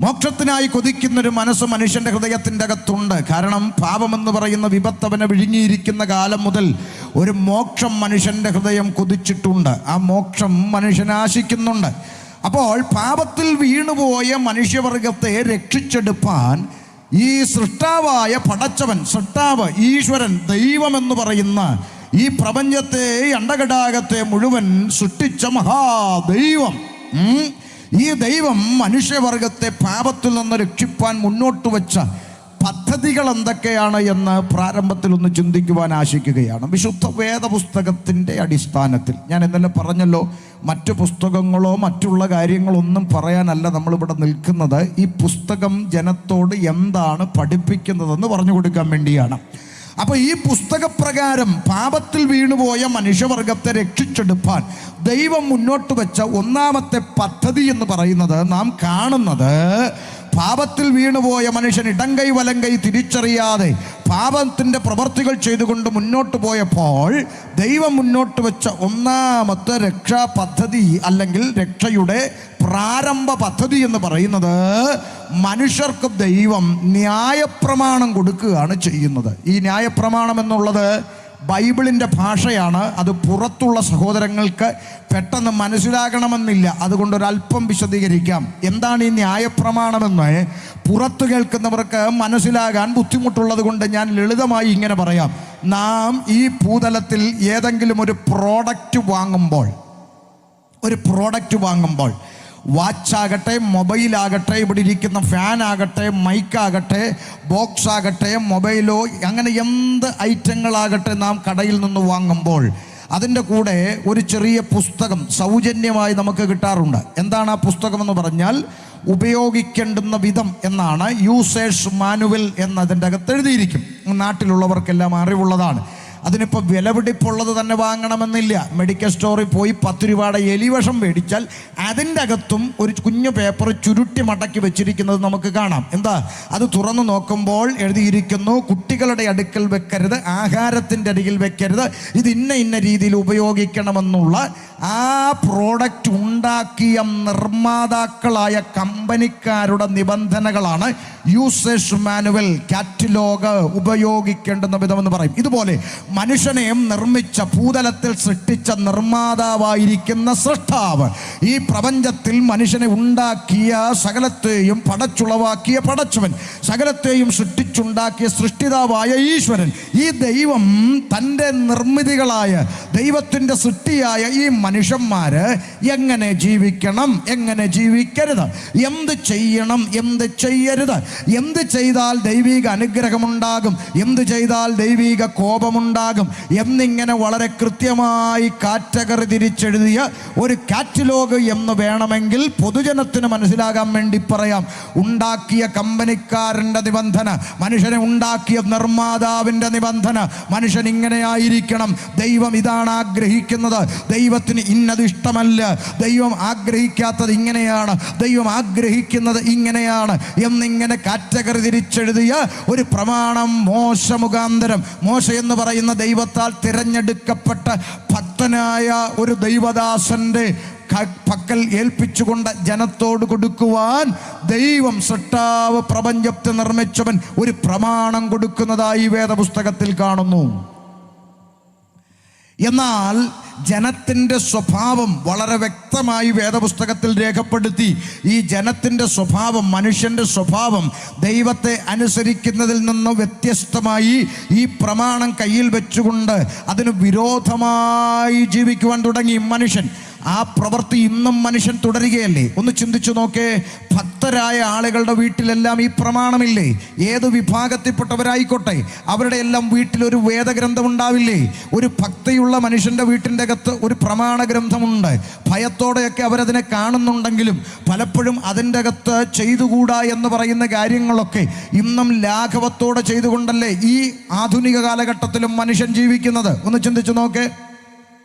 A: മോക്ഷത്തിനായി കൊതിക്കുന്നൊരു മനസ്സ് മനുഷ്യൻ്റെ ഹൃദയത്തിൻ്റെ അകത്തുണ്ട്. കാരണം പാപമെന്ന് പറയുന്ന വിപത്തവനെ വിഴുങ്ങിയിരിക്കുന്ന കാലം മുതൽ ഒരു മോക്ഷം മനുഷ്യൻ്റെ ഹൃദയം കൊതിച്ചിട്ടുണ്ട്. ആ മോക്ഷം മനുഷ്യൻ ആശിക്കുന്നുണ്ട്. അപ്പോൾ പാപത്തിൽ വീണുപോയ മനുഷ്യവർഗത്തെ രക്ഷിച്ചെടുപ്പാൻ ഈ സൃഷ്ടാവായ പടച്ചവൻ, സൃഷ്ടാവ് ഈശ്വരൻ, ദൈവമെന്ന് പറയുന്ന ഈ പ്രപഞ്ചത്തെ, അണ്ടഘടാകത്തെ മുഴുവൻ സൃഷ്ടിച്ച മഹാദൈവം, ഈ ദൈവം മനുഷ്യവർഗത്തെ പാപത്തിൽ നിന്ന് രക്ഷിപ്പാൻ മുന്നോട്ട് വെച്ച പദ്ധതികൾ എന്തൊക്കെയാണ് എന്ന് പ്രാരംഭത്തിൽ ഒന്ന് ചിന്തിക്കുവാൻ ആശിക്കുകയാണ്. വിശുദ്ധ വേദപുസ്തകത്തിൻ്റെ അടിസ്ഥാനത്തിൽ ഞാൻ ഇന്നലെ പറഞ്ഞല്ലോ, മറ്റു പുസ്തകങ്ങളോ മറ്റുള്ള കാര്യങ്ങളൊന്നും പറയാനല്ല നമ്മളിവിടെ നിൽക്കുന്നത്. ഈ പുസ്തകം ജനത്തോട് എന്താണ് പഠിപ്പിക്കുന്നതെന്ന് പറഞ്ഞു കൊടുക്കാൻ വേണ്ടിയാണ്. അപ്പോൾ ഈ പുസ്തകപ്രകാരം പാപത്തിൽ വീണുപോയ മനുഷ്യവർഗത്തെ രക്ഷിച്ചെടുപ്പാൻ ദൈവം മുന്നോട്ട് വെച്ച ഒന്നാമത്തെ പദ്ധതി എന്ന് പറയുന്നത്, നാം കാണുന്നത് പാപത്തിൽ വീണുപോയ മനുഷ്യൻ ഇടങ്കൈ വലങ്കൈ തിരിച്ചറിയാതെ പാപത്തിൻ്റെ പ്രവർത്തികൾ ചെയ്തുകൊണ്ട് മുന്നോട്ട് പോയപ്പോൾ ദൈവം മുന്നോട്ട് വെച്ച ഒന്നാമത്തെ രക്ഷാ പദ്ധതി അല്ലെങ്കിൽ രക്ഷയുടെ പ്രാരംഭ പദ്ധതി എന്ന് പറയുന്നത്, മനുഷ്യർക്ക് ദൈവം ന്യായപ്രമാണം കൊടുക്കുകയാണ് ചെയ്യുന്നത്. ഈ ന്യായപ്രമാണം എന്നുള്ളത് ബൈബിളിൻ്റെ ഭാഷയാണ്. അത് പുറത്തുള്ള സഹോദരങ്ങൾക്ക് പെട്ടെന്ന് മനസ്സിലാകണമെന്നില്ല. അതുകൊണ്ടൊരല്പം വിശദീകരിക്കാം. എന്താണ് ഈ ന്യായപ്രമാണമെന്ന് പുറത്തു കേൾക്കുന്നവർക്ക് മനസ്സിലാകാൻ ബുദ്ധിമുട്ടുള്ളത് കൊണ്ട് ഞാൻ ലളിതമായി ഇങ്ങനെ പറയാം. നാം ഈ ഭൂതലത്തിൽ ഏതെങ്കിലും ഒരു പ്രോഡക്റ്റ് വാങ്ങുമ്പോൾ വാച്ചാകട്ടെ, മൊബൈലാകട്ടെ, ഇവിടെ ഇരിക്കുന്ന ഫാനാകട്ടെ, മൈക്കാകട്ടെ, ബോക്സ് ആകട്ടെ, മൊബൈലോ, അങ്ങനെ എന്ത് ഐറ്റങ്ങളാകട്ടെ നാം കടയിൽ നിന്ന് വാങ്ങുമ്പോൾ അതിൻ്റെ കൂടെ ഒരു ചെറിയ പുസ്തകം സൗജന്യമായി നമുക്ക് കിട്ടാറുണ്ട്. എന്താണ് ആ പുസ്തകം എന്ന് പറഞ്ഞാൽ, ഉപയോഗിക്കേണ്ടുന്ന വിധം എന്നാണ്. യൂസേഴ്സ് മാനുവൽ എന്നതിൻ്റെ അകത്ത് എഴുതിയിരിക്കും. നാട്ടിലുള്ളവർക്കെല്ലാം അറിവുള്ളതാണ്. അതിനിപ്പോൾ വിലപിടിപ്പുള്ളത് തന്നെ വാങ്ങണമെന്നില്ല. മെഡിക്കൽ സ്റ്റോറിൽ പോയി 10 രൂപയുടെ എലിവഷം മേടിച്ചാൽ അതിൻ്റെ അകത്തും ഒരു കുഞ്ഞു പേപ്പർ ചുരുട്ടി മടക്കി വെച്ചിരിക്കുന്നത് നമുക്ക് കാണാം. എന്താ? അത് തുറന്നു നോക്കുമ്പോൾ എഴുതിയിരിക്കുന്നു, കുട്ടികളുടെ അടുക്കൽ വെക്കരുത്, ആഹാരത്തിൻ്റെ അരികിൽ വെക്കരുത്, ഇത് ഇന്ന രീതിയിൽ ഉപയോഗിക്കണമെന്നുള്ള ആ പ്രോഡക്റ്റ് ഉണ്ടാക്കിയ നിർമ്മാതാക്കളായ കമ്പനിക്കാരുടെ നിബന്ധനകളാണ് യൂസേഴ്സ് മാനുവൽ, കാറ്റലോഗ്, ഉപയോഗിക്കേണ്ടുന്ന വിധമെന്ന് പറയും. ഇതുപോലെ മനുഷ്യനെയും നിർമ്മിച്ച, ഭൂതലത്തിൽ സൃഷ്ടിച്ച നിർമ്മാതാവായിരിക്കുന്ന സൃഷ്ടാവ്, ഈ പ്രപഞ്ചത്തിൽ മനുഷ്യനെ ഉണ്ടാക്കിയ, സകലത്തെയും പടച്ചുളവാക്കിയ പടച്ചവൻ, സകലത്തെയും സൃഷ്ടിച്ചുണ്ടാക്കിയ സൃഷ്ടിതാവായ ഈശ്വരൻ, ഈ ദൈവം തൻ്റെ നിർമ്മിതികളായ ദൈവത്തിൻ്റെ സൃഷ്ടിയായ ഈ മനുഷ്യന്മാര് എങ്ങനെ ജീവിക്കണം, എങ്ങനെ ജീവിക്കരുത്, എന്ത് ചെയ്യണം, എന്ത് ചെയ്യരുത്, എന്ത് ചെയ്താൽ ദൈവിക അനുഗ്രഹമുണ്ടാകും, എന്ത് ചെയ്താൽ ദൈവിക കോപമുണ്ടാകും എന്നിങ്ങനെ വളരെ കൃത്യമായി കാറ്റഗറി തിരിച്ചെഴുതിയ ഒരു കാറ്റലോഗ് എന്ന് വേണമെങ്കിൽ പൊതുജനത്തിന് മനസ്സിലാകാൻ വേണ്ടി പറയാം. ഉണ്ടാക്കിയ കമ്പനിക്കാരൻ്റെ നിബന്ധന, മനുഷ്യനെ ഉണ്ടാക്കിയ നിർമ്മാതാവിൻ്റെ നിബന്ധന, മനുഷ്യൻ ഇങ്ങനെയായിരിക്കണം, ദൈവം ഇതാണ് ആഗ്രഹിക്കുന്നത്, ദൈവത്തിന് ഇന്നത് ഇഷ്ടമല്ല, ദൈവം ആഗ്രഹിക്കാത്തത് ഇങ്ങനെയാണ്, ദൈവം ആഗ്രഹിക്കുന്നത് ഇങ്ങനെയാണ് എന്നിങ്ങനെ കാറ്റഗറി തിരിച്ചെഴുതിയ ഒരു പ്രമാണം മോശ മുഖാന്തരം, മോശ എന്ന് പറയുന്ന ദൈവത്താൽ തിരഞ്ഞെടുക്കപ്പെട്ട ഭക്തനായ ഒരു ദൈവദാസന്റെ പക്കൽ ഏൽപ്പിച്ചുകൊണ്ട് ജനത്തോട് കൊടുക്കുവാൻ ദൈവം സൃഷ്ടാവ് പ്രപഞ്ചത്തെ നിർമ്മിച്ചവൻ ഒരു പ്രമാണം കൊടുക്കുന്നതായി വേദപുസ്തകത്തിൽ കാണുന്നു. എന്നാൽ ജനത്തിൻ്റെ സ്വഭാവം വളരെ വ്യക്തമായി വേദപുസ്തകത്തിൽ രേഖപ്പെടുത്തി. ഈ ജനത്തിൻ്റെ സ്വഭാവം, മനുഷ്യൻ്റെ സ്വഭാവം ദൈവത്തെ അനുസരിക്കുന്നതിൽ നിന്ന് വ്യത്യസ്തമായി ഈ പ്രമാണം കയ്യിൽ വെച്ചുകൊണ്ട് അതിന് വിരോധമായി ജീവിക്കുവാൻ തുടങ്ങി മനുഷ്യൻ. ആ പ്രവൃത്തി ഇന്നും മനുഷ്യൻ തുടരുകയല്ലേ? ഒന്ന് ചിന്തിച്ചു നോക്കേ. ഭക്തരായ ആളുകളുടെ വീട്ടിലെല്ലാം ഈ പ്രമാണമില്ലേ? ഏത് വിഭാഗത്തിൽപ്പെട്ടവരായിക്കോട്ടെ, അവരുടെ എല്ലാം വീട്ടിലൊരു വേദഗ്രന്ഥം ഉണ്ടാവില്ലേ? ഒരു ഭക്തിയുള്ള മനുഷ്യൻ്റെ വീട്ടിൻ്റെ അകത്ത് ഒരു പ്രമാണ ഗ്രന്ഥമുണ്ട്. ഭയത്തോടെയൊക്കെ അവരതിനെ കാണുന്നുണ്ടെങ്കിലും പലപ്പോഴും അതിൻ്റെ അകത്ത് ചെയ്തുകൂടാ എന്ന് പറയുന്ന കാര്യങ്ങളൊക്കെ ഇന്നും ലാഘവത്തോടെ ചെയ്തുകൊണ്ടല്ലേ ഈ ആധുനിക കാലഘട്ടത്തിലും മനുഷ്യൻ ജീവിക്കുന്നത്? ഒന്ന് ചിന്തിച്ചു നോക്കേ.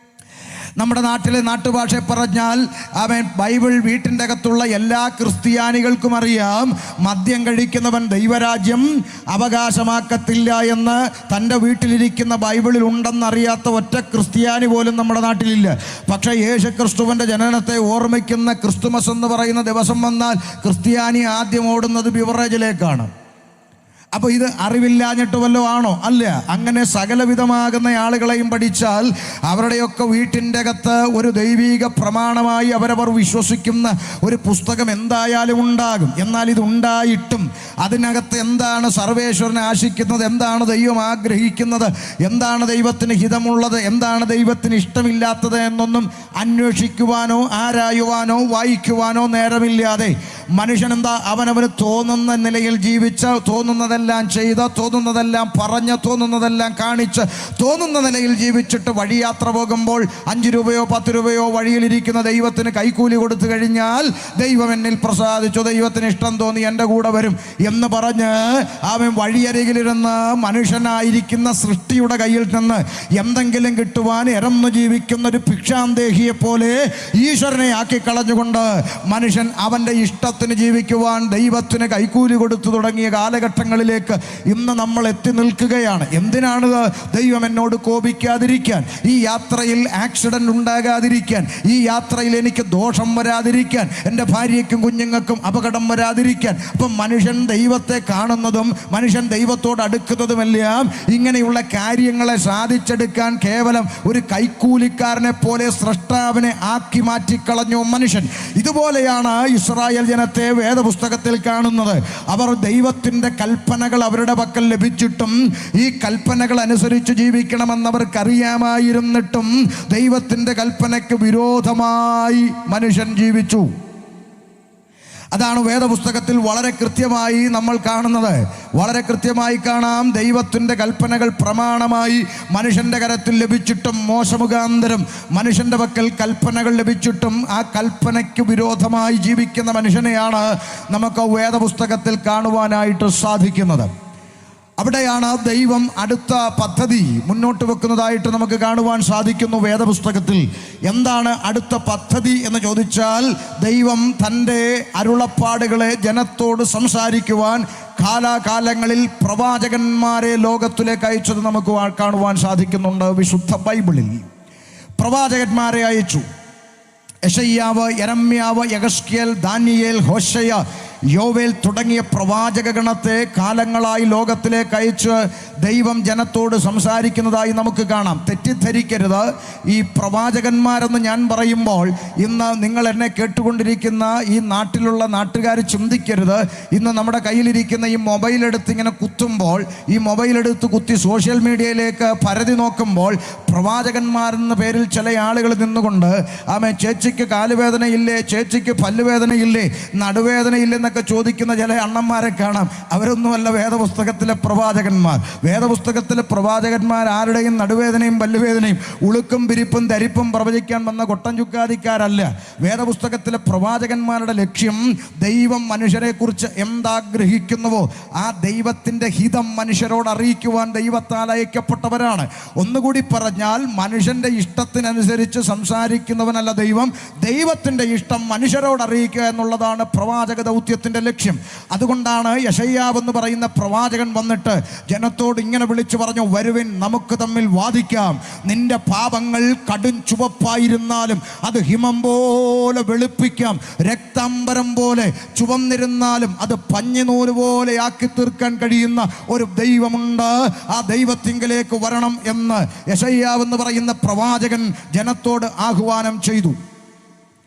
A: നമ്മുടെ നാട്ടിലെ നാട്ടുഭാഷ പറഞ്ഞാൽ ബൈബിൾ വീട്ടിൻ്റെ അകത്തുള്ള എല്ലാ ക്രിസ്ത്യാനികൾക്കും അറിയാം, മദ്യം കഴിക്കുന്നവൻ ദൈവരാജ്യം അവകാശമാക്കത്തില്ല എന്ന് തൻ്റെ വീട്ടിലിരിക്കുന്ന ബൈബിളിൽ ഉണ്ടെന്നറിയാത്ത ഒറ്റ ക്രിസ്ത്യാനി പോലും നമ്മുടെ നാട്ടിലില്ല. പക്ഷേ യേശു ക്രിസ്തുവിൻ്റെ ജനനത്തെ ഓർമ്മിക്കുന്ന ക്രിസ്തുമസ് എന്ന് പറയുന്ന ദിവസം വന്നാൽ ക്രിസ്ത്യാനി ആദ്യം ഓടുന്നത് ബിവറേജിലേക്കാണ്. അപ്പോൾ ഇത് അറിവില്ലാഞ്ഞിട്ട് വല്ലോ ആണോ? അല്ല. അങ്ങനെ സകലവിധമാകുന്ന ആളുകളെയും പഠിച്ചാൽ അവരുടെയൊക്കെ വീട്ടിൻ്റെ അകത്ത് ഒരു ദൈവീക പ്രമാണമായി അവരവർ വിശ്വസിക്കുന്ന ഒരു പുസ്തകം എന്തായാലും ഉണ്ടാകും. എന്നാൽ ഇതുണ്ടായിട്ടും അതിനകത്ത് എന്താണ് സർവേശ്വരനെ ആശിക്കുന്നത്, എന്താണ് ദൈവം ആഗ്രഹിക്കുന്നത്, എന്താണ് ദൈവത്തിന് ഹിതമുള്ളത്, എന്താണ് ദൈവത്തിന് ഇഷ്ടമില്ലാത്തത് എന്നൊന്നും അന്വേഷിക്കുവാനോ ആരായുവാനോ വായിക്കുവാനോ നേരമില്ലാതെ മനുഷ്യൻ എന്താ അവനവന് തോന്നുന്ന നിലയിൽ ജീവിച്ച്, തോന്നുന്നതെല്ലാം ചെയ്ത്, തോന്നുന്നതെല്ലാം പറഞ്ഞ്, തോന്നുന്നതെല്ലാം കാണിച്ച്, തോന്നുന്ന നിലയിൽ ജീവിച്ചിട്ട് വഴിയാത്ര പോകുമ്പോൾ 5 രൂപയോ 10 രൂപയോ വഴിയിലിരിക്കുന്ന ദൈവത്തിന് കൈക്കൂലി കൊടുത്തു കഴിഞ്ഞാൽ ദൈവം എന്നിൽ പ്രസാദിച്ചു, ദൈവത്തിന് ഇഷ്ടം തോന്നി, എൻ്റെ കൂടെ വരും എന്ന് പറഞ്ഞ് അവൻ വഴിയരികിലിരുന്ന് മനുഷ്യനായിരിക്കുന്ന സൃഷ്ടിയുടെ കയ്യിൽ നിന്ന് എന്തെങ്കിലും കിട്ടുവാൻ ഇറന്നു ജീവിക്കുന്ന ഒരു ഭിക്ഷാന്തേഹിയെ പോലെ ഈശ്വരനെ ആക്കി കളഞ്ഞുകൊണ്ട് മനുഷ്യൻ അവൻ്റെ ഇഷ്ടത്തിന് ജീവിക്കുവാൻ ദൈവത്തിന് കൈക്കൂലി കൊടുത്തു തുടങ്ങിയ കാലഘട്ടങ്ങളിൽ ഇന്ന് നമ്മൾ എത്തി നിൽക്കുകയാണ്. എന്തിനാണ്? ദൈവം എന്നോട് കോപിക്കാതിരിക്കാൻ, ഈ യാത്രയിൽ ആക്സിഡന്റ് ഉണ്ടാകാതിരിക്കാൻ, ഈ യാത്രയിൽ എനിക്ക് ദോഷം വരാതിരിക്കാൻ, എൻ്റെ ഭാര്യയ്ക്കും കുഞ്ഞുങ്ങൾക്കും അപകടം വരാതിരിക്കാൻ. അപ്പം മനുഷ്യൻ ദൈവത്തെ കാണുന്നതും മനുഷ്യൻ ദൈവത്തോട് അടുക്കുന്നതുമെല്ലാം ഇങ്ങനെയുള്ള കാര്യങ്ങളെ സാധിച്ചെടുക്കാൻ കേവലം ഒരു കൈക്കൂലിക്കാരനെ പോലെ സ്രഷ്ടാവിനെ ആക്കി മാറ്റിക്കളഞ്ഞു മനുഷ്യൻ. ഇതുപോലെയാണ് ഇസ്രായേൽ ജനത്തെ വേദപുസ്തകത്തിൽ കാണുന്നത്. അവർ ദൈവത്തിൻ്റെ കൽപ്പനകൾ അവരുടെ പക്കൽ ലഭിച്ചിട്ടും ഈ കൽപ്പനകൾ അനുസരിച്ച് ജീവിക്കണമെന്നവർക്കറിയാമായിരുന്നിട്ടും ദൈവത്തിൻ്റെ കൽപ്പനയ്ക്ക് വിരോധമായി മനുഷ്യൻ ജീവിച്ചു. അതാണ് വേദപുസ്തകത്തിൽ വളരെ കൃത്യമായി നമ്മൾ കാണുന്നത്. വളരെ കൃത്യമായി കാണാം, ദൈവത്തിൻ്റെ കൽപ്പനകൾ പ്രമാണമായി മനുഷ്യൻ്റെ കരത്തിൽ ലഭിച്ചിട്ടും മോശ മുഖാന്തരം മനുഷ്യൻ്റെ പക്കൽ കൽപ്പനകൾ ലഭിച്ചിട്ടും ആ കൽപ്പനയ്ക്ക് വിരോധമായി ജീവിക്കുന്ന മനുഷ്യനെയാണ് നമുക്ക് വേദപുസ്തകത്തിൽ കാണുവാനായിട്ട് സാധിക്കുന്നത്. അവിടെയാണ് ദൈവം അടുത്ത പദ്ധതി മുന്നോട്ട് വെക്കുന്നതായിട്ട് നമുക്ക് കാണുവാൻ സാധിക്കുന്നു വേദപുസ്തകത്തിൽ. എന്താണ് അടുത്ത പദ്ധതി എന്ന് ചോദിച്ചാൽ, ദൈവം തൻ്റെ അരുളപ്പാടുകളെ ജനത്തോട് സംസാരിക്കുവാൻ കാലാകാലങ്ങളിൽ പ്രവാചകന്മാരെ ലോകത്തിലേക്ക് അയച്ചത് നമുക്ക് കാണുവാൻ സാധിക്കുന്നുണ്ട്. വിശുദ്ധ ബൈബിളിൽ പ്രവാചകന്മാരെ അയച്ചു. യെശയ്യാവ്, യെരമ്യാവ്, യെഹെസ്കേൽ, ദാനിയേൽ, ഹോശയ്യ, യോവേൽ തുടങ്ങിയ പ്രവാചക ഗണത്തെ കാലങ്ങളായി ലോകത്തിലേക്ക് അയച്ച് ദൈവം ജനത്തോട് സംസാരിക്കുന്നതായി നമുക്ക് കാണാം. തെറ്റിദ്ധരിക്കരുത്. ഈ പ്രവാചകന്മാരെന്ന് ഞാൻ പറയുമ്പോൾ ഇന്ന് നിങ്ങൾ എന്നെ കേട്ടുകൊണ്ടിരിക്കുന്ന ഈ നാട്ടിലുള്ള നാട്ടുകാർ ചിന്തിക്കരുത്, ഇന്ന് നമ്മുടെ കയ്യിലിരിക്കുന്ന ഈ മൊബൈൽ എടുത്ത് ഇങ്ങനെ കുത്തുമ്പോൾ, ഈ മൊബൈൽ എടുത്ത് കുത്തി സോഷ്യൽ മീഡിയയിലേക്ക് പരതി നോക്കുമ്പോൾ പ്രവാചകന്മാരെന്ന പേരിൽ ചില ആളുകൾ നിന്നുകൊണ്ട് ചേച്ചിക്ക് കാലുവേദനയില്ലേ, ചേച്ചിക്ക് പല്ലുവേദനയില്ലേ, നടുവേദനയില്ലെന്ന് എന്നൊക്കെ ചോദിക്കുന്ന ചില അണ്ണന്മാരെ കാണാം. അവരൊന്നുമല്ല വേദപുസ്തകത്തിലെ പ്രവാചകന്മാർ. വേദപുസ്തകത്തിലെ പ്രവാചകന്മാർ ആരുടെയും നടുവേദനയും പല്ലുവേദനയും ഉളുക്കും പിരിപ്പും ധരിപ്പും പ്രവചിക്കാൻ വന്ന കൊട്ടൻ ചുക്കാതിക്കാരല്ല. വേദപുസ്തകത്തിലെ പ്രവാചകന്മാരുടെ ലക്ഷ്യം ദൈവം മനുഷ്യരെക്കുറിച്ച് എന്താഗ്രഹിക്കുന്നുവോ ആ ദൈവത്തിൻ്റെ ഹിതം മനുഷ്യരോട് അറിയിക്കുവാൻ ദൈവത്താൽ അയക്കപ്പെട്ടവരാണ്. ഒന്നുകൂടി പറഞ്ഞാൽ, മനുഷ്യൻ്റെ ഇഷ്ടത്തിനനുസരിച്ച് സംസാരിക്കുന്നവനല്ല ദൈവം, ദൈവത്തിൻ്റെ ഇഷ്ടം മനുഷ്യരോട് അറിയിക്കുക എന്നുള്ളതാണ് പ്രവാചക ദൗത്യത്തിൻ്റെ ലക്ഷ്യം. അതുകൊണ്ടാണ് യെശയ്യാവ് എന്ന് പറയുന്ന പ്രവാചകൻ വന്നിട്ട് ജനത്തോട് ഇങ്ങനെ വിളിച്ചു പറഞ്ഞു, വരുവിൻ, നമുക്ക് തമ്മിൽ വാദിക്കാം. നിന്റെ പാപങ്ങൾ കടും ചുവപ്പായിരുന്നാലും അത് ഹിമം പോലെ വെളുപ്പിക്കാം, രക്താംബരം പോലെ ചുവന്നിരുന്നാലും അത് പഞ്ഞിനൂല് പോലെ ആക്കി തീർക്കാൻ കഴിയുന്ന ഒരു ദൈവമുണ്ട്. ആ ദൈവത്തിങ്കലേക്ക് വരണം എന്ന് യെശയ്യാവ് എന്ന് പറയുന്ന പ്രവാചകൻ ജനത്തോട് ആഹ്വാനം ചെയ്തു.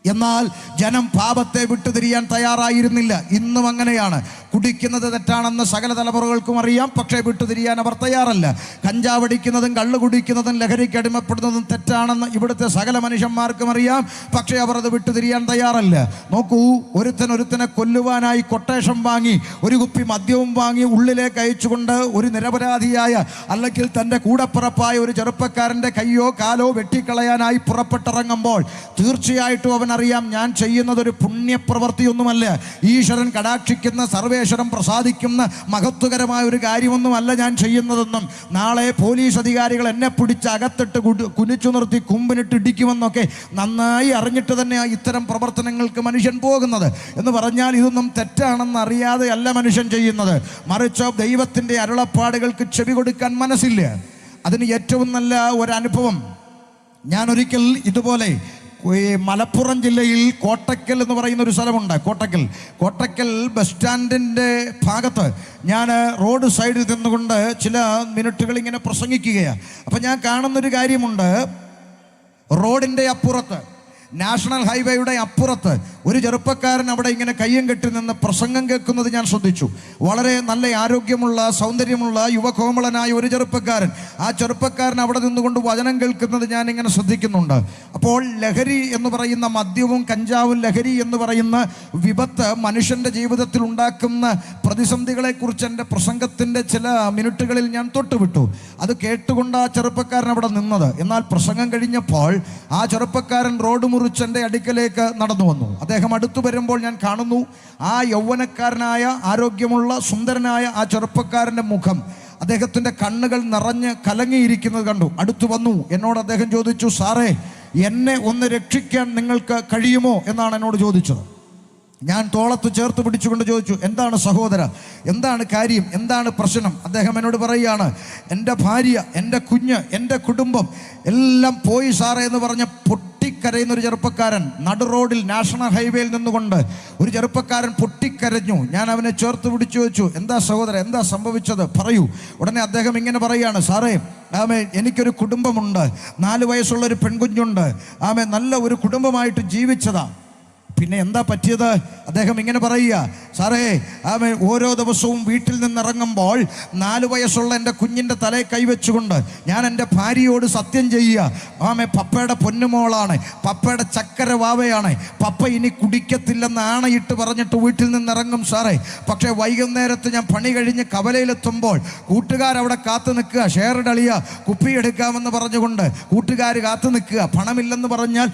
A: എന്നാൽ ജനം പാപത്തെ വിട്ടുതിരിയാൻ തയ്യാറായിരുന്നില്ല. ഇന്നും അങ്ങനെയാണ്. കുടിക്കുന്നത് തെറ്റാണെന്ന് സകല തലമുറകൾക്കും അറിയാം. പക്ഷേ വിട്ടുതിരിയാൻ അവർ തയ്യാറല്ല. കഞ്ചാവടിക്കുന്നതും കള്ളു കുടിക്കുന്നതും ലഹരിക്ക് അടിമപ്പെടുന്നതും തെറ്റാണെന്ന് ഇവിടുത്തെ സകല മനുഷ്യന്മാർക്കും അറിയാം. പക്ഷേ അവർ അത് വിട്ടുതിരിയാൻ തയ്യാറല്ല. നോക്കൂ, ഒരുത്തനെ കൊല്ലുവാനായി കൊട്ടേഷൻ വാങ്ങി ഒരു കുപ്പി മദ്യവും വാങ്ങി ഉള്ളിലേക്ക് അയച്ചുകൊണ്ട് ഒരു നിരപരാധിയായ അല്ലെങ്കിൽ തൻ്റെ കൂടപ്പിറപ്പായ ഒരു ചെറുപ്പക്കാരൻ്റെ കയ്യോ കാലോ വെട്ടിക്കളയാനായി പുറപ്പെട്ടിറങ്ങുമ്പോൾ തീർച്ചയായിട്ടും അവനറിയാം, ഞാൻ ചെയ്യുന്നത് ഒരു പുണ്യപ്രവൃത്തിയൊന്നുമല്ല, ഈശ്വരൻ കടാക്ഷിക്കുന്ന സർവേശ്വരൻ പ്രസാദിക്കുന്ന മഹത്വകരമായ ഒരു കാര്യമൊന്നുമല്ല ഞാൻ ചെയ്യുന്നതെന്നും നാളെ പോലീസ് അധികാരികൾ എന്നെ പിടിച്ച് അകത്തിട്ട് കുനിച്ചു നിർത്തി കുമ്പിനിട്ട് ഇടിക്കുമെന്നൊക്കെ നന്നായി അറിഞ്ഞിട്ട് തന്നെയാണ് ഇത്തരം പ്രവർത്തനങ്ങൾക്ക് മനുഷ്യൻ പോകുന്നത്. എന്ന് പറഞ്ഞാൽ ഇതൊന്നും തെറ്റാണെന്ന് അറിയാതെ അല്ല മനുഷ്യൻ ചെയ്യുന്നത്. മറിച്ച് ദൈവത്തിൻ്റെ അരുളപ്പാടുകൾക്ക് ചെവി കൊടുക്കാൻ മനസ്സില്ല. അതിന് ഏറ്റവും നല്ല ഒരനുഭവം, ഞാൻ ഒരിക്കൽ ഇതുപോലെ മലപ്പുറം ജില്ലയിൽ കോട്ടക്കൽ എന്ന് പറയുന്ന ഒരു സ്ഥലമുണ്ട്. കോട്ടക്കൽ ബസ് സ്റ്റാൻഡിൻ്റെ ഭാഗത്ത് ഞാൻ റോഡ് സൈഡിൽ നിന്നുകൊണ്ട് ചില മിനിറ്റുകൾ ഇങ്ങനെ പ്രസംഗിക്കുകയാണ്. അപ്പം ഞാൻ കാണുന്നൊരു കാര്യമുണ്ട്, റോഡിൻ്റെ അപ്പുറത്ത്, നാഷണൽ ഹൈവേയുടെ അപ്പുറത്ത് ഒരു ചെറുപ്പക്കാരൻ അവിടെ ഇങ്ങനെ കയ്യും കെട്ടി നിന്ന് പ്രസംഗം കേൾക്കുന്നത് ഞാൻ ശ്രദ്ധിച്ചു. വളരെ നല്ല ആരോഗ്യമുള്ള സൗന്ദര്യമുള്ള യുവകോമളനായ ഒരു ചെറുപ്പക്കാരൻ. ആ ചെറുപ്പക്കാരൻ അവിടെ നിന്നുകൊണ്ട് വചനം കേൾക്കുന്നത് ഞാൻ ഇങ്ങനെ ശ്രദ്ധിക്കുന്നുണ്ട്. അപ്പോൾ ലഹരി എന്ന് പറയുന്ന മദ്യവും കഞ്ചാവും, ലഹരി എന്ന് പറയുന്ന വിപത്ത് മനുഷ്യൻ്റെ ജീവിതത്തിൽ ഉണ്ടാക്കുന്ന പ്രതിസന്ധികളെക്കുറിച്ച് എൻ്റെ പ്രസംഗത്തിൻ്റെ ചില മിനിറ്റുകളിൽ ഞാൻ തൊട്ടുവിട്ടു. അത് കേട്ടുകൊണ്ട് ആ ചെറുപ്പക്കാരൻ അവിടെ നിന്നത്. എന്നാൽ പ്രസംഗം കഴിഞ്ഞപ്പോൾ ആ ചെറുപ്പക്കാരൻ റോഡ് മുറിച്ചെൻ്റെ അടുക്കലേക്ക് നടന്നു വന്നു. അദ്ദേഹം അടുത്തു വരുമ്പോൾ ഞാൻ കാണുന്നു, ആ യൗവനക്കാരനായ ആരോഗ്യമുള്ള സുന്ദരനായ ആ ചെറുപ്പക്കാരൻ്റെ മുഖം, അദ്ദേഹത്തിൻ്റെ കണ്ണുകൾ നിറഞ്ഞ് കലങ്ങിയിരിക്കുന്നത് കണ്ടു. അടുത്തു വന്നു. എന്നോട് അദ്ദേഹം ചോദിച്ചു, സാറേ, എന്നെ ഒന്ന് രക്ഷിക്കാൻ നിങ്ങൾക്ക് കഴിയുമോ എന്നാണ് എന്നോട് ചോദിച്ചത്. ഞാൻ തോളത്ത് ചേർത്ത് പിടിച്ചുകൊണ്ട് ചോദിച്ചു, എന്താണ് സഹോദര, എന്താണ് കാര്യം, എന്താണ് പ്രശ്നം? അദ്ദേഹം എന്നോട് പറയുകയാണ്, എൻ്റെ ഭാര്യ, എൻ്റെ കുഞ്ഞ്, എൻ്റെ കുടുംബം എല്ലാം പോയി സാറേ എന്ന് പറഞ്ഞ് പൊട്ടിക്കരയുന്ന ഒരു ചെറുപ്പക്കാരൻ. നടു റോഡിൽ നാഷണൽ ഹൈവേയിൽ നിന്നുകൊണ്ട് ഒരു ചെറുപ്പക്കാരൻ പൊട്ടിക്കരഞ്ഞു. ഞാൻ അവനെ ചേർത്ത് പിടിച്ചു ചോദിച്ചു, എന്താ സഹോദര, എന്താ സംഭവിച്ചത്, പറയൂ. ഉടനെ അദ്ദേഹം ഇങ്ങനെ പറയുകയാണ്, സാറേ, എനിക്കൊരു കുടുംബമുണ്ട്, 4 വയസ്സുള്ളൊരു പെൺകുഞ്ഞുണ്ട്, നല്ല ഒരു കുടുംബമായിട്ട് ജീവിച്ചതാ. പിന്നെ എന്താ പറ്റിയത്? അദ്ദേഹം ഇങ്ങനെ പറയുക, സാറേ, ഓരോ ദിവസവും വീട്ടിൽ നിന്നിറങ്ങുമ്പോൾ 4 വയസ്സുള്ള എൻ്റെ കുഞ്ഞിൻ്റെ തലയിൽ കൈവച്ചുകൊണ്ട് ഞാൻ എൻ്റെ ഭാര്യയോട് സത്യം ചെയ്യുക, പപ്പയുടെ പൊന്നുമോളാണ്, പപ്പയുടെ ചക്കര വാവയാണ്, പപ്പ ഇനി കുടിക്കത്തില്ലെന്ന് ആണയിട്ട് പറഞ്ഞിട്ട് വീട്ടിൽ നിന്നിറങ്ങും സാറേ. പക്ഷേ വൈകുന്നേരത്ത് ഞാൻ പണി കഴിഞ്ഞ് കവലയിലെത്തുമ്പോൾ കൂട്ടുകാരവിടെ കാത്തു നിൽക്കുക, ഷെയർ ഡളിയ കുപ്പി എടുക്കാമെന്ന് പറഞ്ഞുകൊണ്ട് കൂട്ടുകാർ കാത്തു നിൽക്കുക. പണമില്ലെന്ന് പറഞ്ഞാൽ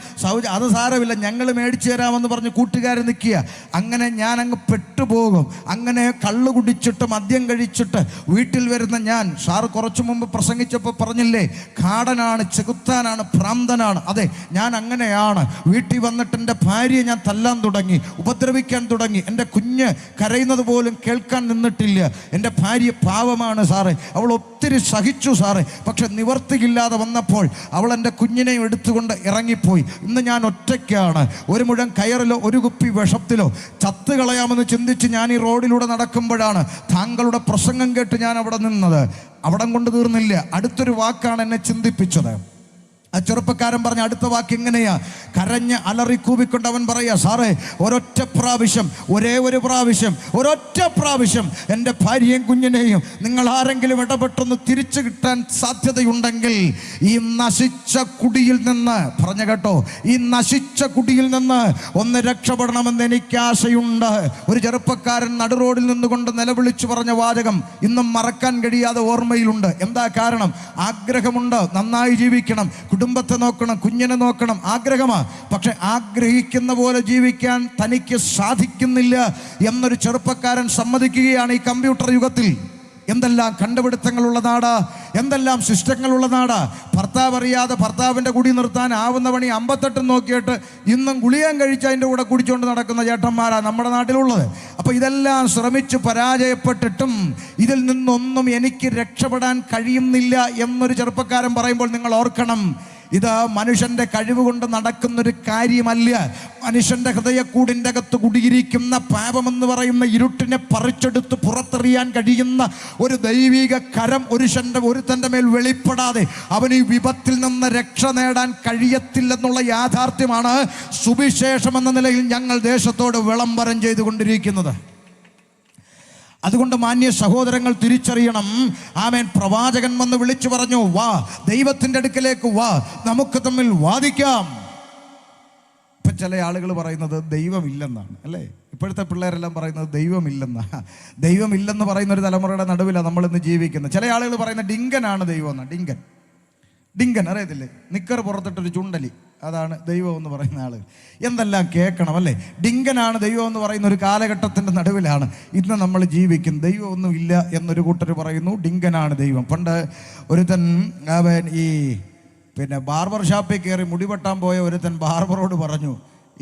A: അത് സാരമില്ല, ഞങ്ങൾ മേടിച്ചു തരാമെന്ന് പറഞ്ഞ് കൂട്ടുകാർ നിൽക്കുക. അങ്ങനെ ഞാൻ അങ്ങ് പെട്ടുപോകും. അങ്ങനെ കള്ളു കുടിച്ചിട്ട് മദ്യം കഴിച്ചിട്ട് വീട്ടിൽ വരുന്ന ഞാൻ, സാറ് കുറച്ചു മുമ്പ് പ്രസംഗിച്ചപ്പോൾ പറഞ്ഞില്ലേ, കാടനാണ്, ചെകുത്താനാണ്, ഭ്രാന്തനാണ്. അതെ, ഞാൻ അങ്ങനെയാണ്. വീട്ടിൽ വന്നിട്ട് എൻ്റെ ഭാര്യയെ ഞാൻ തല്ലാൻ തുടങ്ങി, ഉപദ്രവിക്കാൻ തുടങ്ങി. എൻ്റെ കുഞ്ഞ് കരയുന്നത് പോലും കേൾക്കാൻ നിന്നിട്ടില്ല. എൻ്റെ ഭാര്യ പാവമാണ് സാറേ, അവൾ ഒത്തിരി സഹിച്ചു സാറേ. പക്ഷെ നിവർത്തിയില്ലാതെ വന്നപ്പോൾ അവൾ എൻ്റെ കുഞ്ഞിനെയും എടുത്തുകൊണ്ട് ഇറങ്ങിപ്പോയി. ഇന്ന് ഞാൻ ഒറ്റയ്ക്കാണ്. ഒരു മുഴം കയറിലോ ഒരു കുപ്പി വിഷത്തിലോ ചത്ത് കളയാമെന്ന് ചിന്തിച്ച് ഞാൻ ഈ റോഡിലൂടെ നടക്കുമ്പോഴാണ് താങ്കളുടെ പ്രസംഗം കേട്ട് ഞാൻ അവിടെ നിന്നത്. അവിടം കൊണ്ട് തീർന്നില്ല, അടുത്തൊരു വാക്കാണ് എന്നെ ചിന്തിപ്പിച്ചത്. ആ ചെറുപ്പക്കാരൻ പറഞ്ഞ അടുത്ത വാക്ക് എങ്ങനെയാ? കരഞ്ഞ് അലറി കൂവിക്കൊണ്ട് അവൻ പറയാ, സാറേ, ഒരൊറ്റ പ്രാവശ്യം, ഒരൊറ്റ പ്രാവശ്യം എൻ്റെ ഭാര്യയും കുഞ്ഞിനെയും നിങ്ങൾ ആരെങ്കിലും ഇടപെട്ടൊന്ന് തിരിച്ചു കിട്ടാൻ സാധ്യതയുണ്ടെങ്കിൽ ഈ നശിച്ച കുടിയിൽ നിന്ന്, പറഞ്ഞ കേട്ടോ, ഈ നശിച്ച കുടിയിൽ നിന്ന് ഒന്ന് രക്ഷപ്പെടണമെന്ന് എനിക്ക് ആശയുണ്ട്. ഒരു ചെറുപ്പക്കാരൻ നടുറോഡിൽ നിന്നുകൊണ്ട് നിലവിളിച്ചു പറഞ്ഞ വാചകം ഇന്നും മറക്കാൻ കഴിയാതെ ഓർമ്മയിലുണ്ട്. എന്താ കാരണം? ആഗ്രഹമുണ്ട്, നന്നായി ജീവിക്കണം, കുടുംബത്തെ നോക്കണം, കുഞ്ഞിനെ നോക്കണം, ആഗ്രഹമാണ്. പക്ഷെ ആഗ്രഹിക്കുന്ന പോലെ ജീവിക്കാൻ തനിക്ക് സാധിക്കുന്നില്ല എന്നൊരു ചെറുപ്പക്കാരൻ സമ്മതിക്കുകയാണ്. ഈ കമ്പ്യൂട്ടർ യുഗത്തിൽ എന്തെല്ലാം കണ്ടുപിടുത്തങ്ങളുള്ള നാടാ, എന്തെല്ലാം സിസ്റ്റങ്ങളുള്ള നാടാ. ഭർത്താവ് അറിയാതെ ഭർത്താവിൻ്റെ കുടി നിർത്താൻ ആവുന്ന പണി 58 നോക്കിയിട്ട് ഇന്നും ഗുളിയാൻ കഴിച്ച് അതിൻ്റെ കൂടെ കുടിച്ചുകൊണ്ട് നടക്കുന്ന ചേട്ടന്മാരാ നമ്മുടെ നാട്ടിലുള്ളത്. അപ്പോൾ ഇതെല്ലാം ശ്രമിച്ച് പരാജയപ്പെട്ടിട്ടും ഇതിൽ നിന്നൊന്നും എനിക്ക് രക്ഷപ്പെടാൻ കഴിയുന്നില്ല എന്നൊരു ചെറുപ്പക്കാരൻ പറയുമ്പോൾ നിങ്ങൾ ഓർക്കണം, ഇത് മനുഷ്യൻ്റെ കഴിവ് കൊണ്ട് നടക്കുന്നൊരു കാര്യമല്ല. മനുഷ്യൻ്റെ ഹൃദയക്കൂടിൻ്റെ അകത്ത് കുടിയിരിക്കുന്ന പാപമെന്ന് പറയുന്ന ഇരുട്ടിനെ പറിച്ചെടുത്ത് പുറത്തെറിയാൻ കഴിയുന്ന ഒരു ദൈവിക കരം ഒരുത്തൻ്റെ മേൽ വെളിപ്പെടാതെ അവന് ഈ വിപത്തിൽ നിന്ന് രക്ഷ നേടാൻ കഴിയത്തില്ലെന്നുള്ള യാഥാർത്ഥ്യമാണ് സുവിശേഷം എന്ന നിലയിൽ ഞങ്ങൾ ദേശത്തോട് വിളംബരം ചെയ്തുകൊണ്ടിരിക്കുന്നത്. അതുകൊണ്ട് മാന്യ സഹോദരങ്ങൾ തിരിച്ചറിയണം. ആമേൻ. പ്രവാചകൻ വന്ന് വിളിച്ചു പറഞ്ഞു, വാ ദൈവത്തിൻ്റെ അടുക്കലേക്ക് വാ, നമുക്ക് തമ്മിൽ വാദിക്കാം. ഇപ്പം ചില ആളുകൾ പറയുന്നത് ദൈവമില്ലെന്നാണ്, അല്ലേ? ഇപ്പോഴത്തെ പിള്ളേരെല്ലാം പറയുന്നത് ദൈവമില്ലെന്നാണ്. ദൈവമില്ലെന്ന് പറയുന്ന ഒരു തലമുറയുടെ നടുവിലാണ് നമ്മളിന്ന് ജീവിക്കുന്നത്. ചില ആളുകൾ പറയുന്നത് ഡിങ്കനാണ് ദൈവം എന്നാണ്. ഡിങ്കൻ അറിയത്തില്ലേ? നിക്കർ പുറത്തിട്ടൊരു ചുണ്ടലി, അതാണ് ദൈവം എന്ന് പറയുന്ന ആളുകൾ. എന്തെല്ലാം കേൾക്കണം, അല്ലേ? ഡിങ്കനാണ് ദൈവം എന്ന് പറയുന്ന ഒരു കാലഘട്ടത്തിൻ്റെ നടുവിലാണ് ഇന്ന് നമ്മൾ ജീവിക്കുന്നത്. ദൈവമൊന്നും ഇല്ല എന്നൊരു കൂട്ടർ പറയുന്നു, ഡിങ്കനാണ് ദൈവം. പണ്ട് ഒരുത്തൻ അവൻ ഈ ബാർബർ ഷാപ്പിൽ കയറി മുടി വെട്ടാൻ പോയ ഒരുത്തൻ ബാർബറോട് പറഞ്ഞു,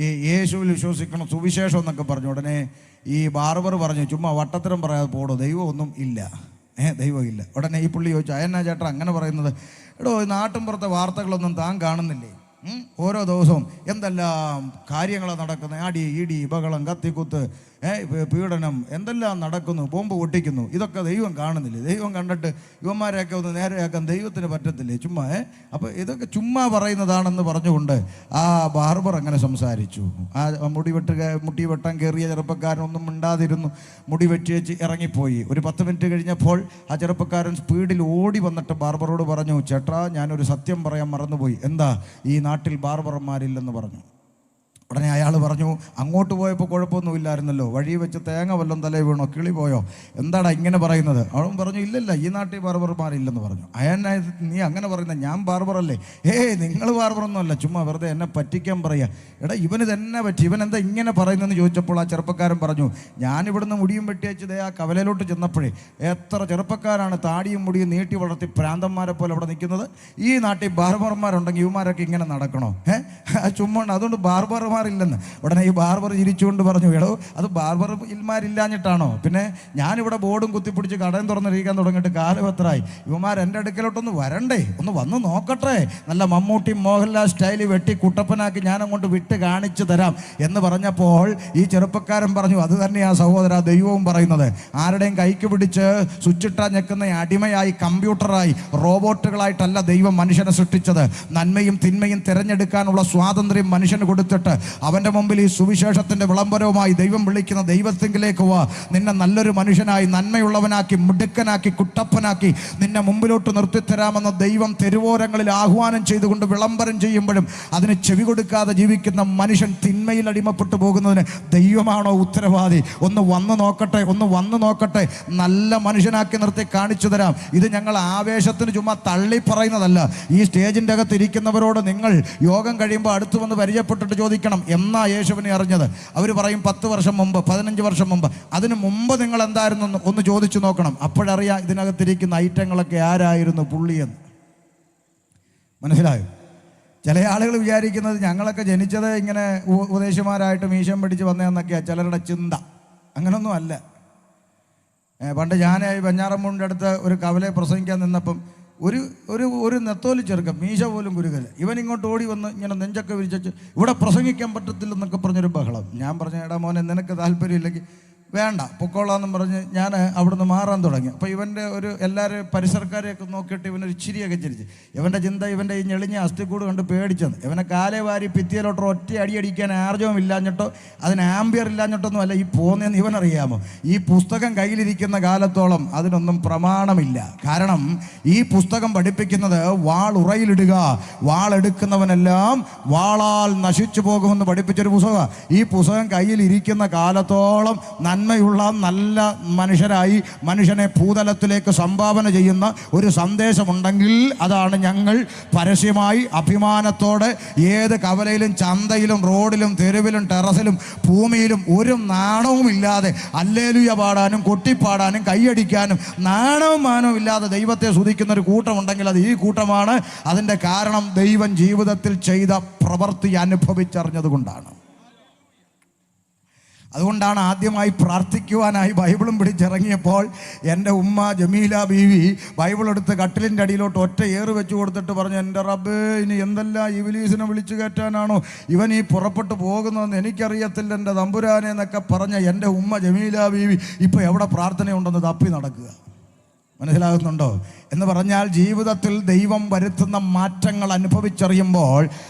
A: ഈ യേശുവിൽ വിശ്വസിക്കണം, സുവിശേഷം എന്നൊക്കെ പറഞ്ഞു. ഉടനെ ഈ ബാർബർ പറഞ്ഞു, ചുമ്മാ വട്ടത്തരം പറയാതെ പോടോ, ദൈവമൊന്നും ഇല്ല, ദൈവമില്ല. ഉടനെ ഈ പുള്ളി ചോദിച്ചു, അയന്നാ ചേട്ടാ അങ്ങനെ പറയുന്നത്? എടോ, നാട്ടിൻപുറത്തെ വാർത്തകളൊന്നും താൻ കാണുന്നില്ലേ? ഓരോ ദിവസവും എന്തെല്ലാം കാര്യങ്ങളാണ് നടക്കുന്നത്. അടി ഇടി ബഹളം കത്തിക്കുത്ത് പീഡനം എന്തെല്ലാം നടക്കുന്നു, ബോംബ് പൊട്ടിക്കുന്നു. ഇതൊക്കെ ദൈവം കാണുന്നില്ലേ? ദൈവം കണ്ടിട്ട് ഇവന്മാരെയൊക്കെ ഒന്ന് നേരെയാക്കാൻ ദൈവത്തിന് പറ്റത്തില്ലേ? ചുമ്മാ അപ്പോൾ ഇതൊക്കെ ചുമ്മാ പറയുന്നതാണെന്ന് പറഞ്ഞുകൊണ്ട് ആ ബാർബർ അങ്ങനെ സംസാരിച്ചു. ആ മുടി വെട്ടാൻ കയറിയ ചെറുപ്പക്കാരനൊന്നും മിണ്ടാതിരുന്നു, മുടി വെച്ച് ഇറങ്ങിപ്പോയി. ഒരു 10 മിനിറ്റ് കഴിഞ്ഞപ്പോൾ ആ ചെറുപ്പക്കാരൻ സ്പീഡിൽ ഓടി വന്നിട്ട് ബാർബറോട് പറഞ്ഞു, ചേട്ടാ ഞാനൊരു സത്യം പറയാൻ മറന്നുപോയി, എന്താ ഈ നാട്ടിൽ ബാർബർമാരില്ലെന്ന് പറഞ്ഞു. ഉടനെ അയാൾ പറഞ്ഞു, അങ്ങോട്ട് പോയപ്പോൾ കുഴപ്പമൊന്നുമില്ലായിരുന്നല്ലോ, വഴി വെച്ച് തേങ്ങ വല്ലതും തലയിൽ വീണോ, കിളി പോയോ, എന്താടാ ഇങ്ങനെ പറയുന്നത്? അവൻ പറഞ്ഞു, ഇല്ലല്ല ഈ നാട്ടിൽ ബാർബർമാരില്ലെന്ന് പറഞ്ഞു. അയാൾ, നീ അങ്ങനെ പറയുന്നത്, ഞാൻ ബാർബറല്ലേ? നിങ്ങൾ ബാർബറൊന്നുമല്ല, ചുമ്മാ വെറുതെ എന്നെ പറ്റിക്കാൻ പറയുക. എടാ ഇവന് തന്നെ പറ്റി, ഇവൻ എന്താ ഇങ്ങനെ പറയുന്നതെന്ന് ചോദിച്ചപ്പോൾ ആ ചെറുപ്പക്കാരൻ പറഞ്ഞു, ഞാനിവിടുന്ന് മുടിയും വെട്ടിയച്ച് ആ കവലയിലോട്ട് ചെന്നപ്പോഴേ എത്ര ചെറുപ്പക്കാരാണ് താടിയും മുടിയും നീട്ടി വളർത്തി പ്രാന്തന്മാരെ പോലെ അവിടെ നിൽക്കുന്നത്. ഈ നാട്ടിൽ ബാർബർമാരുണ്ടെങ്കിൽ ഇവന്മാരൊക്കെ ഇങ്ങനെ നടക്കണോ? ചുമ്മാ അതുകൊണ്ട് ബാർബർമാർ ഇല്ലെന്ന്. ഉടനെ ഈ ബാർബർ ചിരിച്ചുകൊണ്ട് പറഞ്ഞു, എടോ അത് ബാർബർ ഇൽമാരില്ലാഞ്ഞിട്ടാണോ? പിന്നെ ഞാനിവിടെ ബോർഡും കുത്തിപ്പിടിച്ച് കടയും തുറന്നിരിക്കാൻ തുടങ്ങിയിട്ട് കാലപത്രായി, ഇവന്മാർ എൻ്റെ അടുക്കലോട്ടൊന്ന് വരണ്ടേ, ഒന്ന് വന്ന് നോക്കട്ടെ, നല്ല മമ്മൂട്ടി മോഹൻലാൽ സ്റ്റൈല് വെട്ടി കുട്ടപ്പനാക്കി ഞാൻ അങ്ങോട്ട് വിട്ട് കാണിച്ചു തരാം എന്ന് പറഞ്ഞപ്പോൾ ഈ ചെറുപ്പക്കാരൻ പറഞ്ഞു, അത് തന്നെയാ സഹോദര ദൈവവും പറയുന്നത്. ആരുടെയും കൈക്ക് പിടിച്ച് സ്വിച്ചിട്ടാ ഞെക്കുന്ന അടിമയായി കമ്പ്യൂട്ടറായി റോബോട്ടുകളായിട്ടല്ല ദൈവം മനുഷ്യനെ സൃഷ്ടിച്ചത്. നന്മയും തിന്മയും തിരഞ്ഞെടുക്കാനുള്ള സ്വാതന്ത്ര്യം മനുഷ്യന് കൊടുത്തിട്ട് അവൻ്റെ മുമ്പിൽ ഈ സുവിശേഷത്തിൻ്റെ വിളംബരവുമായി ദൈവം വിളിക്കുന്ന ദൈവത്തിങ്കിലേക്ക് വാ, നിന്നെ നല്ലൊരു മനുഷ്യനായി നന്മയുള്ളവനാക്കി മിടുക്കനാക്കി കുട്ടപ്പനാക്കി നിന്നെ മുമ്പിലോട്ട് നിർത്തിത്തരാമെന്ന് ദൈവം തെരുവോരങ്ങളിൽ ആഹ്വാനം ചെയ്തുകൊണ്ട് വിളംബരം ചെയ്യുമ്പോഴും അതിന് ചെവി കൊടുക്കാതെ ജീവിക്കുന്ന മനുഷ്യൻ തിന്മയിൽ അടിമപ്പെട്ടു പോകുന്നതിന് ദൈവമാണോ ഉത്തരവാദി? ഒന്ന് വന്ന് നോക്കട്ടെ, നല്ല മനുഷ്യനാക്കി നിർത്തി കാണിച്ചു തരാം. ഇത് ഞങ്ങൾ ആവേശത്തിന് ചുമ്മാ തള്ളി പറയുന്നതല്ല. ഈ സ്റ്റേജിൻ്റെ അകത്ത് ഇരിക്കുന്നവരോട് നിങ്ങൾ യോഗം കഴിയുമ്പോൾ അടുത്ത് വന്ന് പരിചയപ്പെട്ടിട്ട് ചോദിക്കണം, എന്നാ യേശുവിനെ അറിഞ്ഞത്? അവർ പറയും 10 വർഷം മുമ്പ്, 15 വർഷം മുമ്പ്. അതിന് മുമ്പ് നിങ്ങൾ എന്തായിരുന്നു ഒന്ന് ചോദിച്ചു നോക്കണം. അപ്പോഴറിയാം ഇതിനകത്തിരിക്കുന്ന ഐറ്റങ്ങളൊക്കെ ആരായിരുന്നു പുള്ളിയെന്ന്. മനസ്സിലായോ? ചില ആളുകൾ വിചാരിക്കുന്നത് ഞങ്ങളൊക്കെ ജനിച്ചത് ഇങ്ങനെ ഉപദേശമാരായിട്ട് മീശം പിടിച്ച് വന്നതെന്നൊക്കെയാണ് ചിലരുടെ ചിന്ത. അങ്ങനൊന്നും അല്ല. പണ്ട് ഞാൻ വെഞ്ഞാറമ്മൂടിൻ്റെ അടുത്ത് ഒരു കവലയെ പ്രസംഗിക്കാൻ നിന്നപ്പം ഒരു നെത്തോലി ചെറുക്കം, മീശ പോലും കുരുകല്ല, ഇവൻ ഇങ്ങോട്ട് ഓടി വന്ന് ഇങ്ങനെ നെഞ്ചൊക്കെ വിരിച്ചു ഇവിടെ പ്രസംഗിക്കാൻ പറ്റത്തില്ലെന്നൊക്കെ പറഞ്ഞൊരു ബഹളം. ഞാൻ പറഞ്ഞു, എടാ മോനെ നിനക്ക് താല്പര്യമില്ലെങ്കിൽ വേണ്ട പൊക്കോളാന്നും പറഞ്ഞ് ഞാൻ അവിടുന്ന് മാറാൻ തുടങ്ങി. അപ്പോൾ ഇവൻ്റെ എല്ലാവരും പരിസരക്കാരെയൊക്കെ നോക്കിയിട്ട് ഇവനൊരു ചിരിയൊക്കെ ചിരിച്ച്. ഇവൻ്റെ ചിന്ത ഇവൻ്റെ ഈ ഞെളിഞ്ഞ അസ്ഥിക്കൂട് കണ്ട് പേടിച്ചെന്ന്. ഇവനെ കാലേ വാരി ഭിത്തിയിലോട്ടോ ഒറ്റ അടിക്കാൻ ആർജവം ഇല്ലാഞ്ഞിട്ടോ അതിന് ആംബിയർ ഇല്ലാഞ്ഞിട്ടൊന്നും അല്ല ഈ പോകുന്നതെന്ന് ഇവനറിയാമോ? ഈ പുസ്തകം കയ്യിലിരിക്കുന്ന കാലത്തോളം അതിനൊന്നും പ്രമാണമില്ല. കാരണം ഈ പുസ്തകം പഠിപ്പിക്കുന്നത് വാളുറയിലിടുക, വാളെടുക്കുന്നവനെല്ലാം വാളാൽ നശിച്ചു പോകുമെന്ന് പഠിപ്പിച്ചൊരു പുസ്തകമാണ്. ഈ പുസ്തകം കയ്യിലിരിക്കുന്ന കാലത്തോളം നന്മയുള്ള നല്ല മനുഷ്യരായി മനുഷ്യനെ ഭൂതലത്തിലേക്ക് സംഭാവന ചെയ്യുന്ന ഒരു സന്ദേശമുണ്ടെങ്കിൽ അതാണ് ഞങ്ങൾ പരസ്യമായി അഭിമാനത്തോടെ ഏത് കവലയിലും ചന്തയിലും റോഡിലും തെരുവിലും ടെറസിലും ഭൂമിയിലും ഒരു നാണവും ഇല്ലാതെ ഹല്ലേലൂയ പാടാനും കൊട്ടിപ്പാടാനും കൈയടിക്കാനും നാണവും മാനവും ഇല്ലാതെ ദൈവത്തെ സ്തുതിക്കുന്ന ഒരു കൂട്ടമുണ്ടെങ്കിൽ അത് ഈ കൂട്ടമാണ്. അതിൻ്റെ കാരണം ദൈവം ജീവിതത്തിൽ ചെയ്ത പ്രവൃത്തി അനുഭവിച്ചറിഞ്ഞതുകൊണ്ടാണ്. അതുകൊണ്ടാണ് ആദ്യമായി പ്രാർത്ഥിക്കുവാനായി ബൈബിളും പിടിച്ചിറങ്ങിയപ്പോൾ എൻ്റെ ഉമ്മ ജമീല ബീവി ബൈബിൾ എടുത്ത് കട്ടിലിൻ്റെ അടിയിലോട്ട് ഒറ്റ ഏറ് വെച്ച് കൊടുത്തിട്ട് പറഞ്ഞു, എൻ്റെ റബ്ബേ ഇനി എന്തെല്ലാം ഇബ്ലീസിനെ വിളിച്ചു കയറ്റാനാണോ ഇവൻ ഈ പുറപ്പെട്ടു പോകുന്നതെന്ന് എനിക്കറിയത്തില്ല എൻ്റെ തമ്പുരാനെ എന്നൊക്കെ പറഞ്ഞ എൻ്റെ ഉമ്മ ജമീല ബീവി ഇപ്പോൾ എവിടെ പ്രാർത്ഥനയുണ്ടെന്ന് തപ്പി നടക്കുക. മനസ്സിലാകുന്നുണ്ടോ? എന്ന് പറഞ്ഞാൽ ജീവിതത്തിൽ ദൈവം വരുത്തുന്ന മാറ്റങ്ങൾ അനുഭവിച്ചറിയുമ്പോൾ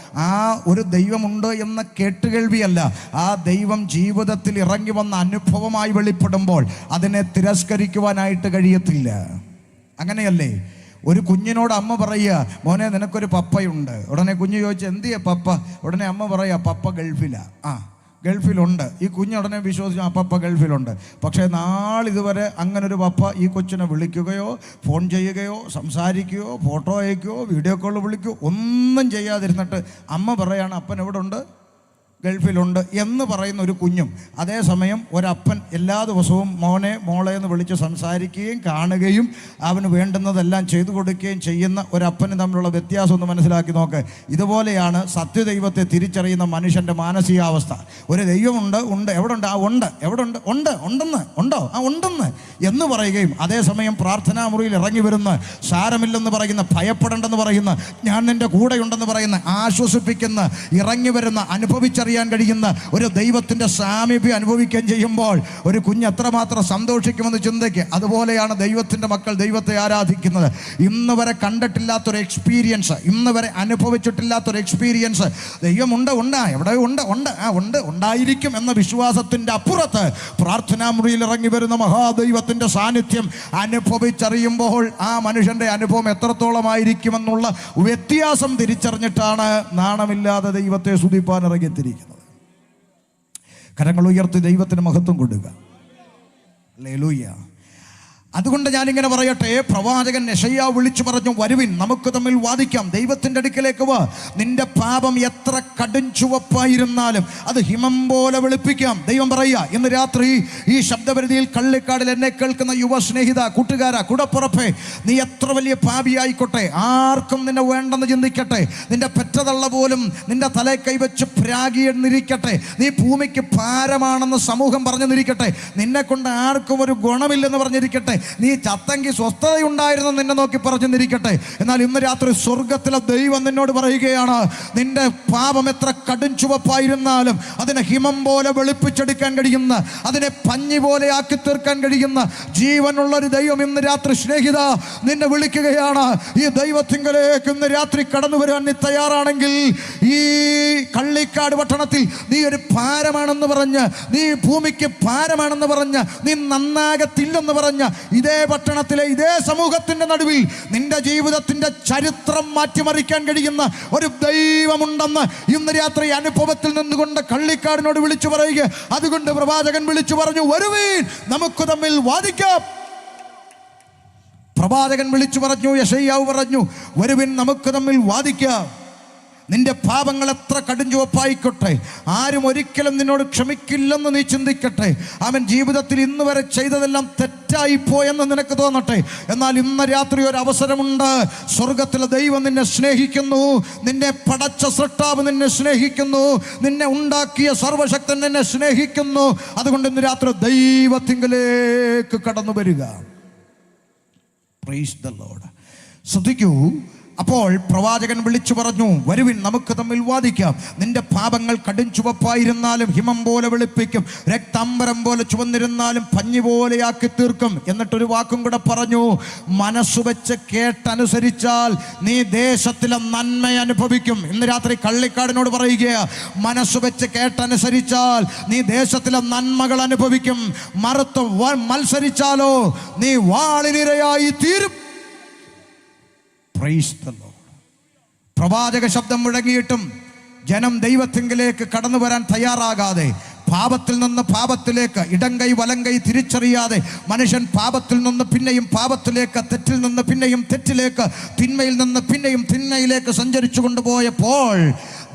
A: ആ ഒരു ദൈവമുണ്ട് എന്ന കേട്ടുകേൾവിയല്ല, ആ ദൈവം ജീവിതത്തിൽ ഇറങ്ങി വന്ന അനുഭവമായി വെളിപ്പെടുമ്പോൾ അതിനെ തിരസ്കരിക്കുവാനായിട്ട് കഴിയത്തില്ല. അങ്ങനെയല്ലേ? ഒരു കുഞ്ഞിനോട് അമ്മ പറയുക, മോനെ നിനക്കൊരു പപ്പയുണ്ട്. ഉടനെ കുഞ്ഞ് ചോദിച്ചു എന്തിയാ പപ്പ? ഉടനെ അമ്മ പറയുക, പപ്പ ഗൾഫിലാണ്. ഗൾഫിലുണ്ട്. ഈ കുഞ്ഞുടനെ വിശ്വസിച്ചു, ആ പപ്പ ഗൾഫിലുണ്ട്. പക്ഷേ നാളിതുവരെ അങ്ങനൊരു പപ്പ ഈ കൊച്ചിനെ വിളിക്കുകയോ ഫോൺ ചെയ്യുകയോ സംസാരിക്കുകയോ ഫോട്ടോ അയക്കുകയോ വീഡിയോ കോൾ വിളിക്കുകയോ ഒന്നും ചെയ്യാതിരുന്നിട്ട് അമ്മ പറയാണ് അപ്പൻ എവിടെ ഉണ്ട്? ഗൾഫിലുണ്ട് എന്ന് പറയുന്ന ഒരു കുഞ്ഞും, അതേസമയം ഒരപ്പൻ എല്ലാ ദിവസവും മോനെ മോളെ എന്ന് വിളിച്ച് സംസാരിക്കുകയും കാണുകയും അവന് വേണ്ടുന്നതെല്ലാം ചെയ്തു കൊടുക്കുകയും ചെയ്യുന്ന ഒരപ്പനും തമ്മിലുള്ള വ്യത്യാസം ഒന്ന് മനസ്സിലാക്കി നോക്ക്. ഇതുപോലെയാണ് സത്യദൈവത്തെ തിരിച്ചറിയുന്ന മനുഷ്യൻ്റെ മാനസികാവസ്ഥ. ഒരു ദൈവമുണ്ട്, ഉണ്ട്, എവിടെ ഉണ്ട്? എവിടെ ഉണ്ട്? ഉണ്ടെന്ന്, ഉണ്ടോ? ഉണ്ടെന്ന് എന്ന് പറയുകയും അതേസമയം പ്രാർത്ഥനാ മുറിയിൽ ഇറങ്ങി വരുന്ന, സാരമില്ലെന്ന് പറയുന്ന, ഭയപ്പെടേണ്ടെന്ന് പറയുന്ന, ഞാൻ നിൻ്റെ കൂടെയുണ്ടെന്ന് പറയുന്ന, ആശ്വസിപ്പിക്കുന്ന, ഇറങ്ങി വരുന്ന, അനുഭവിച്ചറിയാൻ കഴിയുന്ന ഒരു ദൈവത്തിൻ്റെ സാമീപ്യം അനുഭവിക്കുകയും ചെയ്യുമ്പോൾ ഒരു കുഞ്ഞ് എത്രമാത്രം സന്തോഷിക്കുമെന്ന് ചിന്തയ്ക്ക്. അതുപോലെയാണ് ദൈവത്തിൻ്റെ മക്കൾ ദൈവത്തെ ആരാധിക്കുന്നത്. ഇന്ന് വരെ കണ്ടിട്ടില്ലാത്തൊരു എക്സ്പീരിയൻസ്, ഇന്ന് വരെ അനുഭവിച്ചിട്ടില്ലാത്തൊരു എക്സ്പീരിയൻസ്. ദൈവമുണ്ട്, എവിടെ ഉണ്ട്, ഉണ്ടായിരിക്കും എന്ന വിശ്വാസത്തിൻ്റെ അപ്പുറത്ത് പ്രാർത്ഥനാ മുറിയിൽ ഇറങ്ങി വരുന്ന മഹാദൈവത്തിൻ്റെ സാന്നിധ്യം അനുഭവിച്ചറിയുമ്പോൾ ആ മനുഷ്യൻ്റെ അനുഭവം എത്രത്തോളമായിരിക്കുമെന്നുള്ള വ്യത്യാസം തിരിച്ചറിഞ്ഞിട്ടാണ് നാണമില്ലാതെ ദൈവത്തെ സ്തുതിപ്പാൻ ഇറങ്ങിത്തിരിക്കുന്നത്. കരങ്ങൾ ഉയർത്തി ദൈവത്തിന് മഹത്വം കൊടുക്കുക. ഹല്ലേലൂയ. അതുകൊണ്ട് ഞാനിങ്ങനെ പറയട്ടെ, പ്രവാചകൻ യെശയ്യാവ് വിളിച്ചു പറഞ്ഞു, വരുവിൻ നമുക്ക് തമ്മിൽ വാദിക്കാം, ദൈവത്തിൻ്റെ അടുക്കലേക്ക് വാ. നിന്റെ പാപം എത്ര കടും ചുവപ്പായിരുന്നാലും അത് ഹിമം പോലെ വെളുപ്പിക്കാം. ദൈവം പറയുക, ഇന്ന് രാത്രി ഈ ശബ്ദപരിധിയിൽ കള്ളിക്കാടിൽ എന്നെ കേൾക്കുന്ന യുവ സ്നേഹിത, കൂട്ടുകാരാ, കുടപ്പുറപ്പേ, നീ എത്ര വലിയ പാപിയായിക്കോട്ടെ, ആർക്കും നിന്നെ വേണ്ടെന്ന് ചിന്തിക്കട്ടെ, നിന്റെ പെറ്റതള്ള പോലും നിന്റെ തലേ കൈവച്ച് പ്രാഗിയെന്നിരിക്കട്ടെ, നീ ഭൂമിക്ക് ഭാരമാണെന്ന് സമൂഹം പറഞ്ഞു നിരിക്കട്ടെ, നിന്നെ കൊണ്ട് ആർക്കും ഒരു ഗുണമില്ലെന്ന് പറഞ്ഞിരിക്കട്ടെ, നീ ചത്തെങ്കിൽ സ്വസ്ഥതയുണ്ടായിരുന്നു നിന്നെ നോക്കി പറഞ്ഞിരിക്കട്ടെ, എന്നാൽ ഇന്ന് രാത്രി സ്വർഗത്തിലെ ദൈവം നിന്നോട് പറയുകയാണ്, നിന്റെ പാപം എത്ര കടും ചുവപ്പായിരുന്നാലും അതിനെ ഹിമം പോലെ വെളുപ്പിച്ചെടുക്കാൻ കഴിയുന്ന, അതിനെ പഞ്ഞി പോലെ ആക്കി തീർക്കാൻ കഴിയുന്ന ജീവനുള്ളൊരു ദൈവം ഇന്ന് രാത്രി സ്നേഹിത നിന്നെ വിളിക്കുകയാണ്. ഈ ദൈവത്തിങ്കലേക്ക് ഇന്ന് രാത്രി കടന്നു വരാൻ നീ തയ്യാറാണെങ്കിൽ, ഈ കള്ളിക്കാട് പട്ടണത്തിൽ നീ ഒരു ഭാരമാണെന്ന് പറഞ്ഞ്, നീ ഭൂമിക്ക് ഭാരമാണെന്ന് പറഞ്ഞ്, നീ നന്നാകത്തില്ലെന്ന് പറഞ്ഞ്, ഇതേ പട്ടണത്തിലെ ഇതേ സമൂഹത്തിന്റെ നടുവിൽ നിന്റെ ജീവിതത്തിന്റെ ചരിത്രം മാറ്റിമറിക്കാൻ കഴിയുന്ന ഒരു ദൈവമുണ്ടെന്ന് ഇന്ന് രാത്രി അനുഭവത്തിൽ നിന്നുകൊണ്ട് കള്ളിക്കാടിനോട് വിളിച്ചു പറയുക. അതുകൊണ്ട് പ്രവാചകൻ വിളിച്ചു പറഞ്ഞു, വരുവീൻ നമുക്ക് തമ്മിൽ വാദിക്കാം. പ്രവാചകൻ വിളിച്ചു പറഞ്ഞു, യെശയ്യാവ് പറഞ്ഞു, വരുവിൻ നമുക്ക് തമ്മിൽ വാദിക്കാം. നിന്റെ പാപങ്ങൾ എത്ര കടുംചുവപ്പായിക്കോട്ടെ, ആരും ഒരിക്കലും നിന്നോട് ക്ഷമിക്കില്ലെന്ന് നീ ചിന്തിക്കട്ടെ, അവൻ ജീവിതത്തിൽ ഇന്ന് വരെ ചെയ്തതെല്ലാം തെറ്റായിപ്പോയെന്ന് നിനക്ക് തോന്നട്ടെ, എന്നാൽ ഇന്ന് രാത്രി ഒരു അവസരമുണ്ട്. സ്വർഗത്തിലെ ദൈവം നിന്നെ സ്നേഹിക്കുന്നു, നിന്നെ പടച്ച സൃഷ്ടാവ് നിന്നെ സ്നേഹിക്കുന്നു, നിന്നെ ഉണ്ടാക്കിയ സർവശക്തൻ നിന്നെ സ്നേഹിക്കുന്നു. അതുകൊണ്ട് ഇന്ന് രാത്രി ദൈവത്തിങ്കലേക്ക് കടന്നു വരിക. Praise the Lord. ശ്രദ്ധിക്കൂ. അപ്പോൾ പ്രവാചകൻ വിളിച്ചു പറഞ്ഞു, വരുവിൻ നമുക്ക് തമ്മിൽ വാദിക്കാം. നിന്റെ പാപങ്ങൾ കടും ചുവപ്പായിരുന്നാലും ഹിമം പോലെ വെളുപ്പിക്കും, രക്താംബരം പോലെ ചുവന്നിരുന്നാലും പഞ്ഞി പോലെയാക്കി തീർക്കും. എന്നിട്ടൊരു വാക്കും കൂടെ പറഞ്ഞു, മനസ്സു വെച്ച് കേട്ടനുസരിച്ചാൽ നീ ദേശത്തിലെ നന്മ അനുഭവിക്കും. ഇന്ന് രാത്രി കള്ളിക്കാടിനോട് പറയുക, മനസ്സു വെച്ച് കേട്ടനുസരിച്ചാൽ നീ ദേശത്തിലെ നന്മകൾ അനുഭവിക്കും. മറുത്ത് മത്സരിച്ചാലോ നീ വാളിനിരയായി തീരും. പ്രവാചക ശബ്ദം മുഴങ്ങിയിട്ടും ജനം ദൈവത്തിങ്കിലേക്ക് കടന്നു വരാൻ തയ്യാറാകാതെ, പാപത്തിൽ നിന്ന് പാപത്തിലേക്ക്, ഇടം കൈ വലം കൈ തിരിച്ചറിയാതെ മനുഷ്യൻ പാപത്തിൽ നിന്ന് പിന്നെയും പാപത്തിലേക്ക്, തെറ്റിൽ നിന്ന് പിന്നെയും തെറ്റിലേക്ക്, തിന്മയിൽ നിന്ന് പിന്നെയും തിന്മയിലേക്ക് സഞ്ചരിച്ചു കൊണ്ടുപോയപ്പോൾ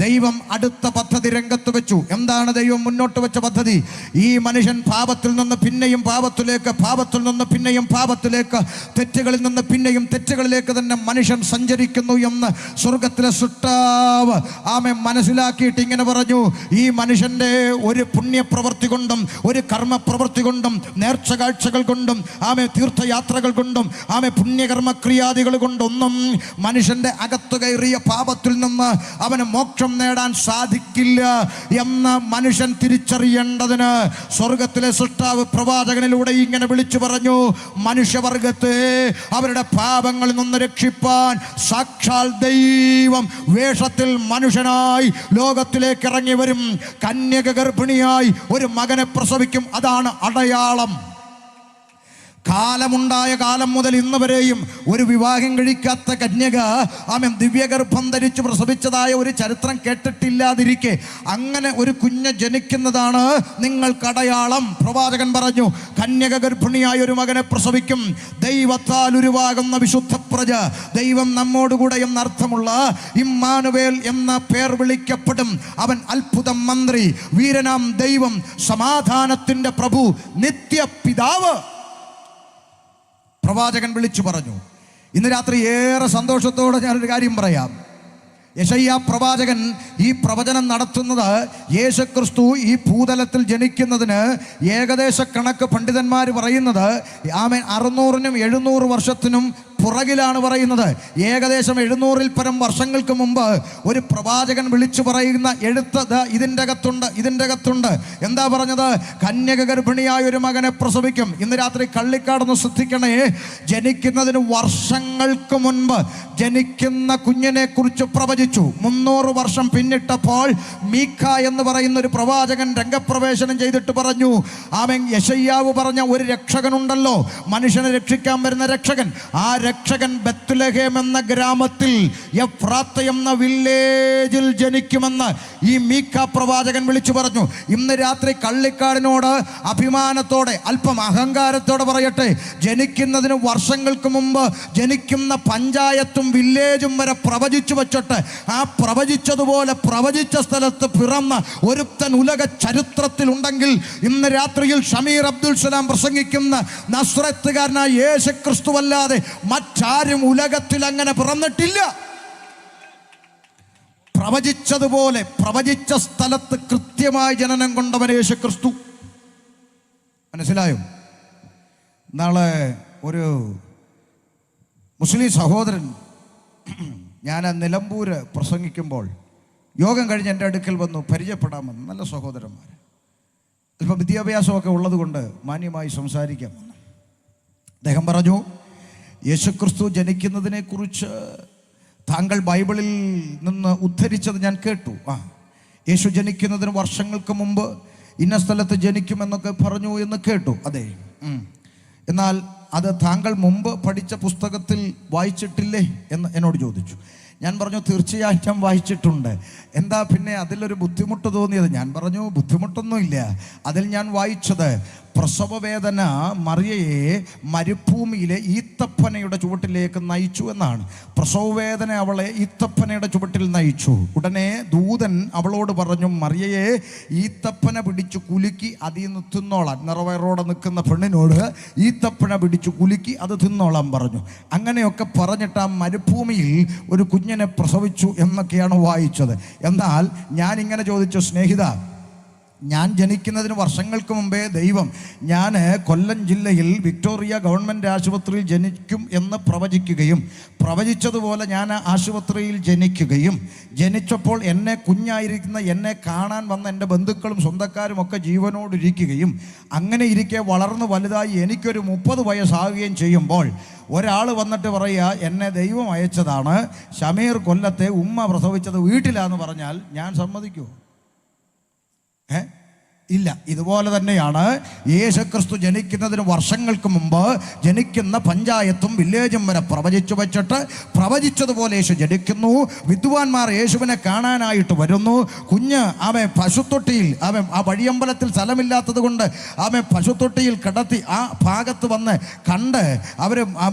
A: ദൈവം അടുത്ത പദ്ധതി രംഗത്ത് വെച്ചു. എന്താണ് ദൈവം മുന്നോട്ട് വെച്ച പദ്ധതി? ഈ മനുഷ്യൻ പാപത്തിൽ നിന്ന് പിന്നെയും പാപത്തിലേക്ക്, പാപത്തിൽ നിന്ന് പിന്നെയും പാപത്തിലേക്ക്, തെറ്റുകളിൽ നിന്ന് പിന്നെയും തെറ്റുകളിലേക്ക് തന്നെ മനുഷ്യൻ സഞ്ചരിക്കുന്നു എന്ന് സ്വർഗത്തിലെ സൃഷ്ടാവ് ആമേ മനസ്സിലാക്കിയിട്ട് ഇങ്ങനെ പറഞ്ഞു, ഈ മനുഷ്യൻ്റെ ഒരു പുണ്യപ്രവൃത്തി കൊണ്ടും ഒരു കർമ്മപ്രവൃത്തി കൊണ്ടും നേർച്ച കാഴ്ചകൾ കൊണ്ടും ആമേ തീർത്ഥയാത്രകൾ കൊണ്ടും ആമേ പുണ്യകർമ്മക്രിയാദികൾ കൊണ്ടൊന്നും മനുഷ്യൻ്റെ അകത്തു കയറിയ പാപത്തിൽ നിന്ന് അവന് മോക്ഷ മോക്ഷം നേടാൻ സാധിക്കില്ല എന്ന് മനുഷ്യൻ തിരിച്ചറിയേണ്ടതിന് സ്വർഗത്തിലെ സൃഷ്ടാവ് പ്രവാചകനിലൂടെ ഇങ്ങനെ വിളിച്ചു പറഞ്ഞു, മനുഷ്യവർഗത്തെ അവരുടെ പാപങ്ങളിൽ നിന്ന് രക്ഷിപ്പാൻ സാക്ഷാൽ ദൈവം വേഷത്തിൽ മനുഷ്യനായി ലോകത്തിലേക്ക് ഇറങ്ങി വരും. കന്യക ഗർഭിണിയായി ഒരു മകനെ പ്രസവിക്കും. അതാണ് അടയാളം. കാലമുണ്ടായ കാലം മുതൽ ഇന്ന് വരെയും ഒരു വിവാഹം കഴിക്കാത്ത കന്യക ദിവ്യഗർഭം ധരിച്ച് പ്രസവിച്ചതായ ഒരു ചരിത്രം കേട്ടിട്ടില്ലാതിരിക്കെ അങ്ങനെ ഒരു കുഞ്ഞ് ജനിക്കുന്നതാണ് നിങ്ങൾക്കടയാളം. പ്രവാചകൻ പറഞ്ഞു, കന്യക ഗർഭിണിയായ ഒരു മകനെ പ്രസവിക്കും. ദൈവത്താൽ ഉരുവാകുന്ന വിശുദ്ധ പ്രജ, ദൈവം നമ്മോടുകൂടെ എന്നർത്ഥമുള്ള ഇമ്മാനുവേൽ എന്ന പേർ വിളിക്കപ്പെടും. അവൻ അത്ഭുത മന്ത്രി, വീരനാം ദൈവം, സമാധാനത്തിന്റെ പ്രഭു, നിത്യപിതാവ്. പ്രവാചകൻ വിളിച്ചു പറഞ്ഞു. ഇന്ന് രാത്രി ഏറെ സന്തോഷത്തോടെ ഞാനൊരു കാര്യം പറയാം. യെശയ്യാ പ്രവാചകൻ ഈ പ്രവചനം നടത്തുന്നത് യേശുക്രിസ്തു ഈ ഭൂതലത്തിൽ ജനിക്കുന്നതിന് ഏകദേശ കണക്ക് പണ്ഡിതന്മാർ പറയുന്നത് 600-നും 700 വർഷത്തിനും പുറകിലാണ് പറയുന്നത്. ഏകദേശം 700-ൽ പരം വർഷങ്ങൾക്ക് മുമ്പ് ഒരു പ്രവാചകൻ വിളിച്ചു പറയുന്ന എഴുത്ത് ഇതിൻ്റെ അകത്തുണ്ട്. എന്താ പറഞ്ഞത്? കന്യക ഗർഭിണിയായ ഒരു മകനെ പ്രസവിക്കും. ഇന്ന് രാത്രി കള്ളിക്കാടൊന്ന് ശ്രദ്ധിക്കണേ. ജനിക്കുന്നതിന് വർഷങ്ങൾക്ക് മുൻപ് ജനിക്കുന്ന കുഞ്ഞിനെ കുറിച്ച് പ്രവചിച്ചു. 300 വർഷം പിന്നിട്ടപ്പോൾ മീഖ എന്ന് പറയുന്ന ഒരു പ്രവാചകൻ രംഗപ്രവേശനം ചെയ്തിട്ട് പറഞ്ഞു, അവൻ യെശയ്യാവ് പറഞ്ഞ ഒരു രക്ഷകനുണ്ടല്ലോ, മനുഷ്യനെ രക്ഷിക്കാൻ വരുന്ന രക്ഷകൻ. ആ രക്ഷകൻ ബത്ലഹേം എന്ന ഗ്രാമത്തിൽ എഫ്രാത്ത എന്ന വില്ലേജിൽ ജനിക്കുമെന്ന് ഈ മീഖ പ്രവാചകൻ വിളിച്ചു പറഞ്ഞു. ഇന്ന് രാത്രി കള്ളിക്കാടിനോട് അഭിമാനത്തോടെ അല്പം അഹങ്കാരത്തോടെ പറയട്ടെ, ജനിക്കുന്നതിന് വർഷങ്ങൾക്ക് മുമ്പ് ജനിക്കുന്ന പഞ്ചായത്തും വില്ലേജും വരെ പ്രവചിച്ചു വച്ചിട്ട് ആ പ്രവചിച്ചതുപോലെ പ്രവചിച്ച സ്ഥലത്ത് പിറന്ന ഒരുത്തൻ ഉലക ചരിത്രത്തിൽ ഉണ്ടെങ്കിൽ ഇന്ന് രാത്രിയിൽ ഷമീർ അബ്ദുൽ സലാം പ്രസംഗിക്കുന്ന നസ്രത്തുകാരനായ യേശുക്രിസ്തുവല്ലാതെ മറ്റാരും ഉലകത്തിൽ അങ്ങനെ പിറന്നിട്ടില്ല. പ്രവചിച്ചതുപോലെ പ്രവചിച്ച സ്ഥലത്ത് കൃത്യമായി ജനനം കൊണ്ടവൻ യേശുക്രിസ്തു. മനസ്സിലായോ? നാളെ ഒരു മുസ്ലിം സഹോദരൻ, ഞാൻ നിലമ്പൂര് പ്രസംഗിക്കുമ്പോൾ യോഗം കഴിഞ്ഞ് എൻ്റെ അടുക്കൽ വന്നു പരിചയപ്പെടാമെന്ന്. നല്ല സഹോദരന്മാർ, അല്പം വിദ്യാഭ്യാസമൊക്കെ ഉള്ളത് കൊണ്ട് മാന്യമായി സംസാരിക്കാമെന്ന്. അദ്ദേഹം പറഞ്ഞു, യേശുക്രിസ്തു ജനിക്കുന്നതിനെക്കുറിച്ച് താങ്കൾ ബൈബിളിൽ നിന്ന് ഉദ്ധരിച്ചത് ഞാൻ കേട്ടു. യേശു ജനിക്കുന്നതിന് വർഷങ്ങൾക്ക് മുമ്പ് ഇന്ന സ്ഥലത്ത് ജനിക്കുമെന്നൊക്കെ പറഞ്ഞു എന്ന് കേട്ടു. അതെ, എന്നാൽ അത് താങ്കൾ മുമ്പ് പഠിച്ച പുസ്തകത്തിൽ വായിച്ചിട്ടില്ലേ എന്ന് എന്നോട് ചോദിച്ചു. ഞാൻ പറഞ്ഞു, തീർച്ചയായിട്ടും വായിച്ചിട്ടുണ്ട്. എന്താ പിന്നെ അതിലൊരു ബുദ്ധിമുട്ട് തോന്നിയത്? ഞാൻ പറഞ്ഞു, ബുദ്ധിമുട്ടൊന്നുമില്ല. അതിൽ ഞാൻ വായിച്ചത് പ്രസവവേദന മറിയയെ മരുഭൂമിയിലെ ഈത്തപ്പനയുടെ ചുവട്ടിലേക്ക് നയിച്ചു എന്നാണ്. പ്രസവവേദന അവളെ ഈത്തപ്പനയുടെ ചുവട്ടിൽ നയിച്ചു. ഉടനെ ദൂതൻ അവളോട് പറഞ്ഞു, മറിയയെ ഈത്തപ്പന പിടിച്ചു കുലുക്കി അതിൽ നിന്ന് തിന്നോളാൻ. നിറവയറോടെ നിൽക്കുന്ന പെണ്ണിനോട് ഈത്തപ്പന പിടിച്ചു കുലുക്കി അത് തിന്നോളാൻ പറഞ്ഞു. അങ്ങനെയൊക്കെ പറഞ്ഞിട്ട് ആ മരുഭൂമിയിൽ ഒരു കുഞ്ഞിനെ പ്രസവിച്ചു എന്നൊക്കെയാണ് വായിച്ചത്. എന്നാൽ ഞാൻ ഇങ്ങനെ ചോദിച്ചു, സ്നേഹിത, ഞാൻ ജനിക്കുന്നതിന് വർഷങ്ങൾക്ക് മുമ്പേ ദൈവം ഞാൻ കൊല്ലം ജില്ലയിൽ വിക്ടോറിയ ഗവൺമെൻറ് ആശുപത്രിയിൽ ജനിക്കും എന്ന് പ്രവചിക്കുകയും പ്രവചിച്ചതുപോലെ ഞാൻ ആശുപത്രിയിൽ ജനിക്കുകയും ജനിച്ചപ്പോൾ എന്നെ കുഞ്ഞായിരിക്കുന്ന എന്നെ കാണാൻ വന്ന എൻ്റെ ബന്ധുക്കളും സ്വന്തക്കാരും ഒക്കെ ജീവനോടിരിക്കുകയും അങ്ങനെ ഇരിക്കെ വളർന്ന് വലുതായി എനിക്കൊരു 30 വയസ്സാകുകയും ചെയ്യുമ്പോൾ ഒരാൾ വന്നിട്ട് പറയുക, എന്നെ ദൈവം അയച്ചതാണ്, ഷമീർ കൊല്ലത്തെ ഉമ്മ പ്രസവിച്ചത് വീട്ടിലാന്ന് പറഞ്ഞാൽ ഞാൻ സമ്മതിക്കുമോ? ഇല്ല. ഇതുപോലെ തന്നെയാണ് യേശുക്രിസ്തു ജനിക്കുന്നതിന് വർഷങ്ങൾക്ക് മുമ്പ് ജനിക്കുന്ന പഞ്ചായത്തും വില്ലേജും വരെ പ്രവചിച്ചു വച്ചിട്ട് പ്രവചിച്ചതുപോലെ യേശു ജനിക്കുന്നു. വിദ്വാൻമാർ യേശുവിനെ കാണാനായിട്ട് വരുന്നു. കുഞ്ഞ് അവൻ പശുത്തൊട്ടിയിൽ, അവൻ ആ വഴിയമ്പലത്തിൽ സ്ഥലമില്ലാത്തത് കൊണ്ട് അവൻ പശുത്തൊട്ടിയിൽ കിടത്തി ആ ഭാഗത്ത് വന്ന് കണ്ട് അവർ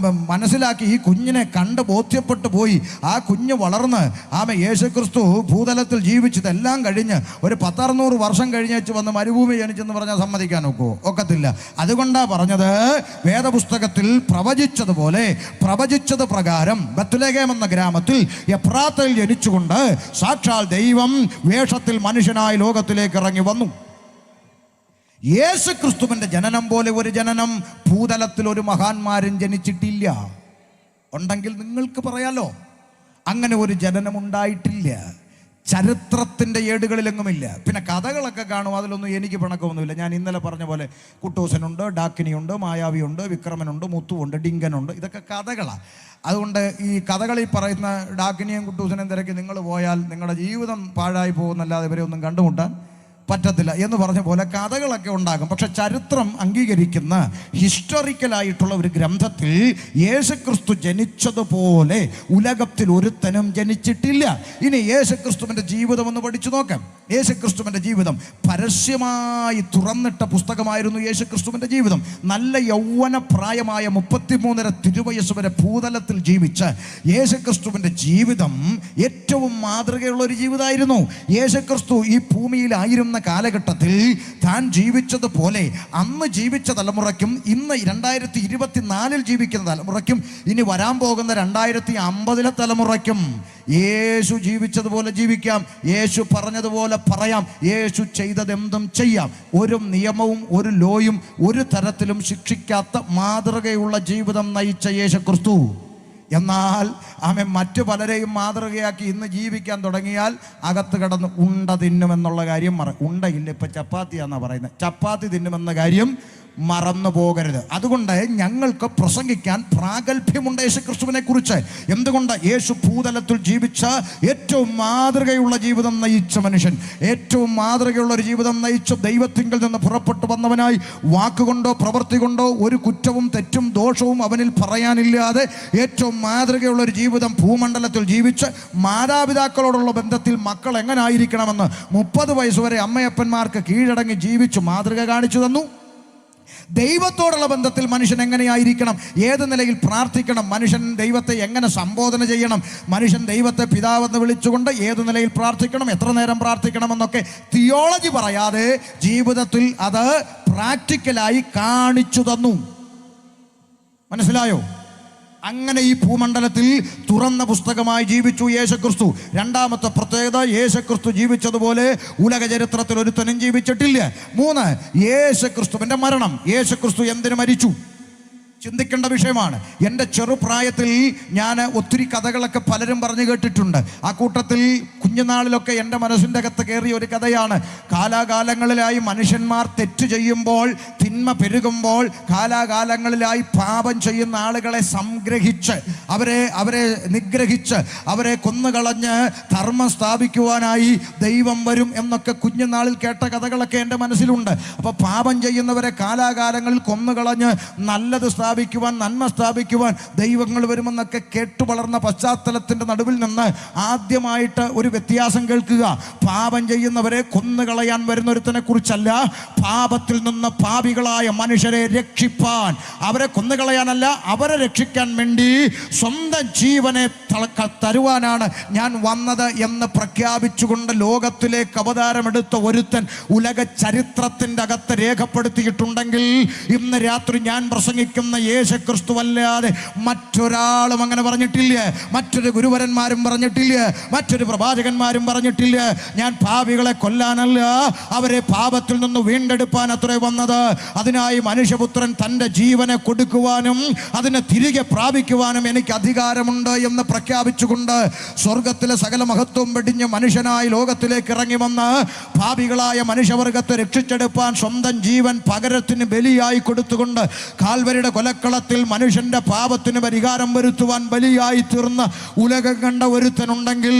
A: മനസ്സിലാക്കി. ഈ കുഞ്ഞിനെ കണ്ട് ബോധ്യപ്പെട്ടു പോയി. ആ കുഞ്ഞ് വളർന്ന് യേശുക്രിസ്തു ഭൂതലത്തിൽ ജീവിച്ചതെല്ലാം കഴിഞ്ഞ് ഒരു 10-600 വർഷം കഴിഞ്ഞേച്ച് വന്ന് മരുഭൂമി ജനിച്ചെന്ന് പറഞ്ഞാൽ സമ്മതിക്കാൻ ഒക്കത്തില്ല. അതുകൊണ്ടാണ് പറഞ്ഞത്, വേദപുസ്തകത്തിൽ പ്രവചിച്ചതുപോലെ പ്രവചിച്ചത് പ്രകാരം ബത്ലഹേം എന്ന ഗ്രാമത്തിൽ എഫ്രാത്തയിൽ ജനിച്ചുകൊണ്ട് സാക്ഷാൽ ദൈവം വേഷത്തിൽ മനുഷ്യനായി ലോകത്തിലേക്ക് ഇറങ്ങി വന്നു. യേശുക്രിസ്തുവിന്റെ ജനനം പോലെ ഒരു ജനനം ഭൂതലത്തിൽ ഒരു മഹാന്മാരും ജനിച്ചിട്ടില്ല. ഉണ്ടെങ്കിൽ നിങ്ങൾക്ക് പറയാലോ, അങ്ങനെ ഒരു ജനനം ഉണ്ടായിട്ടില്ല. ചരിത്രത്തിൻ്റെ ഏടുകളിലെങ്ങുമില്ല. പിന്നെ കഥകളൊക്കെ കാണും, അതിലൊന്നും എനിക്ക് പിണക്കമൊന്നുമില്ല. ഞാൻ ഇന്നലെ പറഞ്ഞ പോലെ കുട്ടൂസനുണ്ട്, ഡാക്കിനിയുണ്ട്, മായാവിയുണ്ട്, വിക്രമനുണ്ട്, മുത്തുവുണ്ട്, ഡിങ്കനുണ്ട്, ഇതൊക്കെ കഥകളാണ്. അതുകൊണ്ട് ഈ കഥകളിൽ പറയുന്ന ഡാക്കിനിയും കുട്ടൂസനും തിരക്കി നിങ്ങൾ പോയാൽ നിങ്ങളുടെ ജീവിതം പാഴായി പോകുന്നല്ലാതെ ഇവരെ ഒന്നും കണ്ടുമുട്ടാൻ പറ്റത്തില്ല എന്ന് പറഞ്ഞ പോലെ കഥകളൊക്കെ ഉണ്ടാകും. പക്ഷെ ചരിത്രം അംഗീകരിക്കുന്ന ഹിസ്റ്റോറിക്കലായിട്ടുള്ള ഒരു ഗ്രന്ഥത്തിൽ യേശുക്രിസ്തു ജനിച്ചതുപോലെ ഉലകത്തിൽ ഒരുത്തനും ജനിച്ചിട്ടില്ല. ഇനി യേശുക്രിസ്തുവിൻ്റെ ജീവിതം ഒന്ന് പഠിച്ചു നോക്കാം. യേശുക്രിസ്തുവിൻ്റെ ജീവിതം പരസ്യമായി തുറന്നിട്ട പുസ്തകമായിരുന്നു യേശുക്രിസ്തുവിൻ്റെ ജീവിതം. നല്ല യൗവന പ്രായമായ 33 തിരുവയസ്സ് വരെ ഭൂതലത്തിൽ ജീവിച്ച യേശുക്രിസ്തുവിൻ്റെ ജീവിതം ഏറ്റവും മാതൃകയുള്ള ഒരു ജീവിതമായിരുന്നു. യേശുക്രിസ്തു ഈ ഭൂമിയിലായിരുന്ന കാലഘട്ടത്തിൽ താൻ ജീവിച്ചതുപോലെ അന്ന് ജീവിച്ച തലമുറയ്ക്കും ഇന്ന് 2024 ജീവിക്കുന്ന തലമുറയ്ക്കും ഇനി വരാൻ പോകുന്ന 2050 തലമുറയ്ക്കും യേശു ജീവിച്ചതുപോലെ ജീവിക്കാം, യേശു പറഞ്ഞതുപോലെ പറയാം, യേശു ചെയ്തതെന്തും ചെയ്യാം. ഒരു നിയമവും ഒരു ലോയും ഒരു തരത്തിലും ശിക്ഷിക്കാത്ത മാതൃകയുള്ള ജീവിതം നയിച്ച യേശുക്രിസ്തു. എന്നാൽ ആമേൻ മറ്റു പലരെയും മാതൃകയാക്കി ഇന്ന് ജീവിക്കാൻ തുടങ്ങിയാൽ അകത്ത് കിടന്ന് ഉണ്ട തിന്നുമെന്നുള്ള കാര്യം ഉണ്ടയില്ല, ഇപ്പം ചപ്പാത്തിയാണെന്നാണ് പറയുന്നത്. ചപ്പാത്തി തിന്നുമെന്ന കാര്യം മറന്നു പോകരുത്. അതുകൊണ്ട് ഞങ്ങൾക്ക് പ്രസംഗിക്കാൻ പ്രാഗൽഭ്യമുണ്ട് യേശുക്രിസ്തുവിനെ കുറിച്ച്. എന്തുകൊണ്ട്? യേശു ഭൂതലത്തിൽ ജീവിച്ച ഏറ്റവും മാതൃകയുള്ള ജീവിതം നയിച്ച മനുഷ്യൻ, ഏറ്റവും മാതൃകയുള്ള ഒരു ജീവിതം നയിച്ച ദൈവത്തിങ്കിൽ നിന്ന് പുറപ്പെട്ടു വന്നവനായി വാക്കുകൊണ്ടോ പ്രവൃത്തി കൊണ്ടോ ഒരു കുറ്റവും തെറ്റും ദോഷവും അവനിൽ പറയാനില്ലാതെ ഏറ്റവും മാതൃകയുള്ള ഒരു ജീവിതം ഭൂമണ്ഡലത്തിൽ ജീവിച്ച് മാതാപിതാക്കളോടുള്ള ബന്ധത്തിൽ മക്കൾ എങ്ങനായിരിക്കണമെന്ന് 30 വയസ്സ് വരെ അമ്മയപ്പന്മാർക്ക് കീഴടങ്ങി ജീവിച്ചു മാതൃക കാണിച്ചു തന്നു. ദൈവത്തോടുള്ള ബന്ധത്തിൽ മനുഷ്യൻ എങ്ങനെയായിരിക്കണം, ഏത് നിലയിൽ പ്രാർത്ഥിക്കണം, മനുഷ്യൻ ദൈവത്തെ എങ്ങനെ സംബോധന ചെയ്യണം, മനുഷ്യൻ ദൈവത്തെ പിതാവെന്ന് വിളിച്ചുകൊണ്ട് ഏത് നിലയിൽ പ്രാർത്ഥിക്കണം, എത്ര നേരം പ്രാർത്ഥിക്കണമെന്നൊക്കെ തിയോളജി പറയാതെ ജീവിതത്തിൽ അത് പ്രാക്ടിക്കലായി കാണിച്ചു തന്നു. മനസ്സിലായോ? അങ്ങനെ ഈ ഭൂമണ്ഡലത്തിൽ തുറന്ന പുസ്തകമായി ജീവിച്ചു യേശുക്രിസ്തു. രണ്ടാമത്തെ പ്രത്യേകത, യേശുക്രിസ്തു ജീവിച്ചതുപോലെ ഉലക ചരിത്രത്തിൽ ഒരുത്തനും ജീവിച്ചിട്ടില്ല. 3, യേശുക്രിസ്തുവിൻ്റെ മരണം. യേശുക്രിസ്തു എന്തിനു മരിച്ചു? ചിന്തിക്കേണ്ട വിഷയമാണ്. എൻ്റെ ചെറുപ്രായത്തിൽ ഞാൻ ഒത്തിരി കഥകളൊക്കെ പലരും പറഞ്ഞു കേട്ടിട്ടുണ്ട്. ആ കൂട്ടത്തിൽ കുഞ്ഞുനാളിലൊക്കെ എൻ്റെ മനസ്സിൻ്റെ അകത്ത് കയറിയ ഒരു കഥയാണ്. കാലാകാലങ്ങളിലായി മനുഷ്യന്മാർ തെറ്റ് ചെയ്യുമ്പോൾ, തിന്മ പെരുകുമ്പോൾ, കാലാകാലങ്ങളിലായി പാപം ചെയ്യുന്ന ആളുകളെ സംഗ്രഹിച്ച് അവരെ നിഗ്രഹിച്ച് അവരെ കൊന്നുകളഞ്ഞ് ധർമ്മം സ്ഥാപിക്കുവാനായി ദൈവം വരും എന്നൊക്കെ കുഞ്ഞുനാളിൽ കേട്ട കഥകളൊക്കെ എൻ്റെ മനസ്സിലുണ്ട്. അപ്പോൾ പാപം ചെയ്യുന്നവരെ കാലാകാലങ്ങളിൽ കൊന്നുകളഞ്ഞ് നല്ലത് സ്ഥാപിക്കുവാൻ, നന്മ സ്ഥാപിക്കുവാൻ ദൈവങ്ങൾ വരുമെന്നൊക്കെ കേട്ടു വളർന്ന പശ്ചാത്തലത്തിൻ്റെ നടുവിൽ നിന്ന് ആദ്യമായിട്ട് ഒരു വ്യത്യാസം കേൾക്കുക. പാപം ചെയ്യുന്നവരെ കൊന്നുകളയാൻ വരുന്നൊരുത്തനെ കുറിച്ചല്ല, പാപത്തിൽ നിന്ന് പാപികളായ മനുഷ്യരെ രക്ഷിപ്പാൻ, അവരെ കൊന്നുകളയാനല്ല, അവരെ രക്ഷിക്കാൻ വേണ്ടി സ്വന്തം ജീവനെ തരുവാനാണ് ഞാൻ വന്നത് എന്ന് പ്രഖ്യാപിച്ചുകൊണ്ട് ലോകത്തിലേക്ക് അവതാരമെടുത്ത ഒരുത്തൻ ഉലക ചരിത്രത്തിൻ്റെ അകത്ത് രേഖപ്പെടുത്തിയിട്ടുണ്ടെങ്കിൽ ഇന്ന് രാത്രി ഞാൻ പ്രസംഗിക്കുന്ന യേശുക്രിസ്തു അല്ലാതെ മറ്റൊരാളും അങ്ങനെ പറഞ്ഞിട്ടില്ല, മറ്റൊരു ഗുരുവരന്മാരും പറഞ്ഞിട്ടില്ല, മറ്റൊരു പ്രവാചകന്മാരും പറഞ്ഞിട്ടില്ല. ഞാൻ പാപികളെ കൊല്ലാനല്ല, അവരെ പാപത്തിൽ നിന്ന് വീണ്ടെടുപ്പാൻ അത്രേ വന്നത്. അതിനായി മനുഷ്യപുത്രൻ തൻ്റെ ജീവനെ കൊടുക്കുവാനും അതിനെ തിരികെ പ്രാപിക്കുവാനും എനിക്ക് അധികാരമുണ്ട് എന്ന് പ്രഖ്യാപിച്ചുകൊണ്ട് സ്വർഗത്തിലെ സകല മഹത്വം വെടിഞ്ഞ് മനുഷ്യനായി ലോകത്തിലേക്ക് ഇറങ്ങി വന്ന് പാപികളായ മനുഷ്യവർഗത്തെ രക്ഷിച്ചെടുപ്പാൻ സ്വന്തം ജീവൻ പകരത്തിന് ബലിയായി കൊടുത്തുകൊണ്ട് കാൽവരിയുടെ കൊലക്കളത്തിൽ മനുഷ്യന്റെ പാപത്തിന് പരിഹാരം വരുത്തുവാൻ ബലിയായി തീർന്ന ഉലകം കണ്ട ഒരുത്തനുണ്ടെങ്കിൽ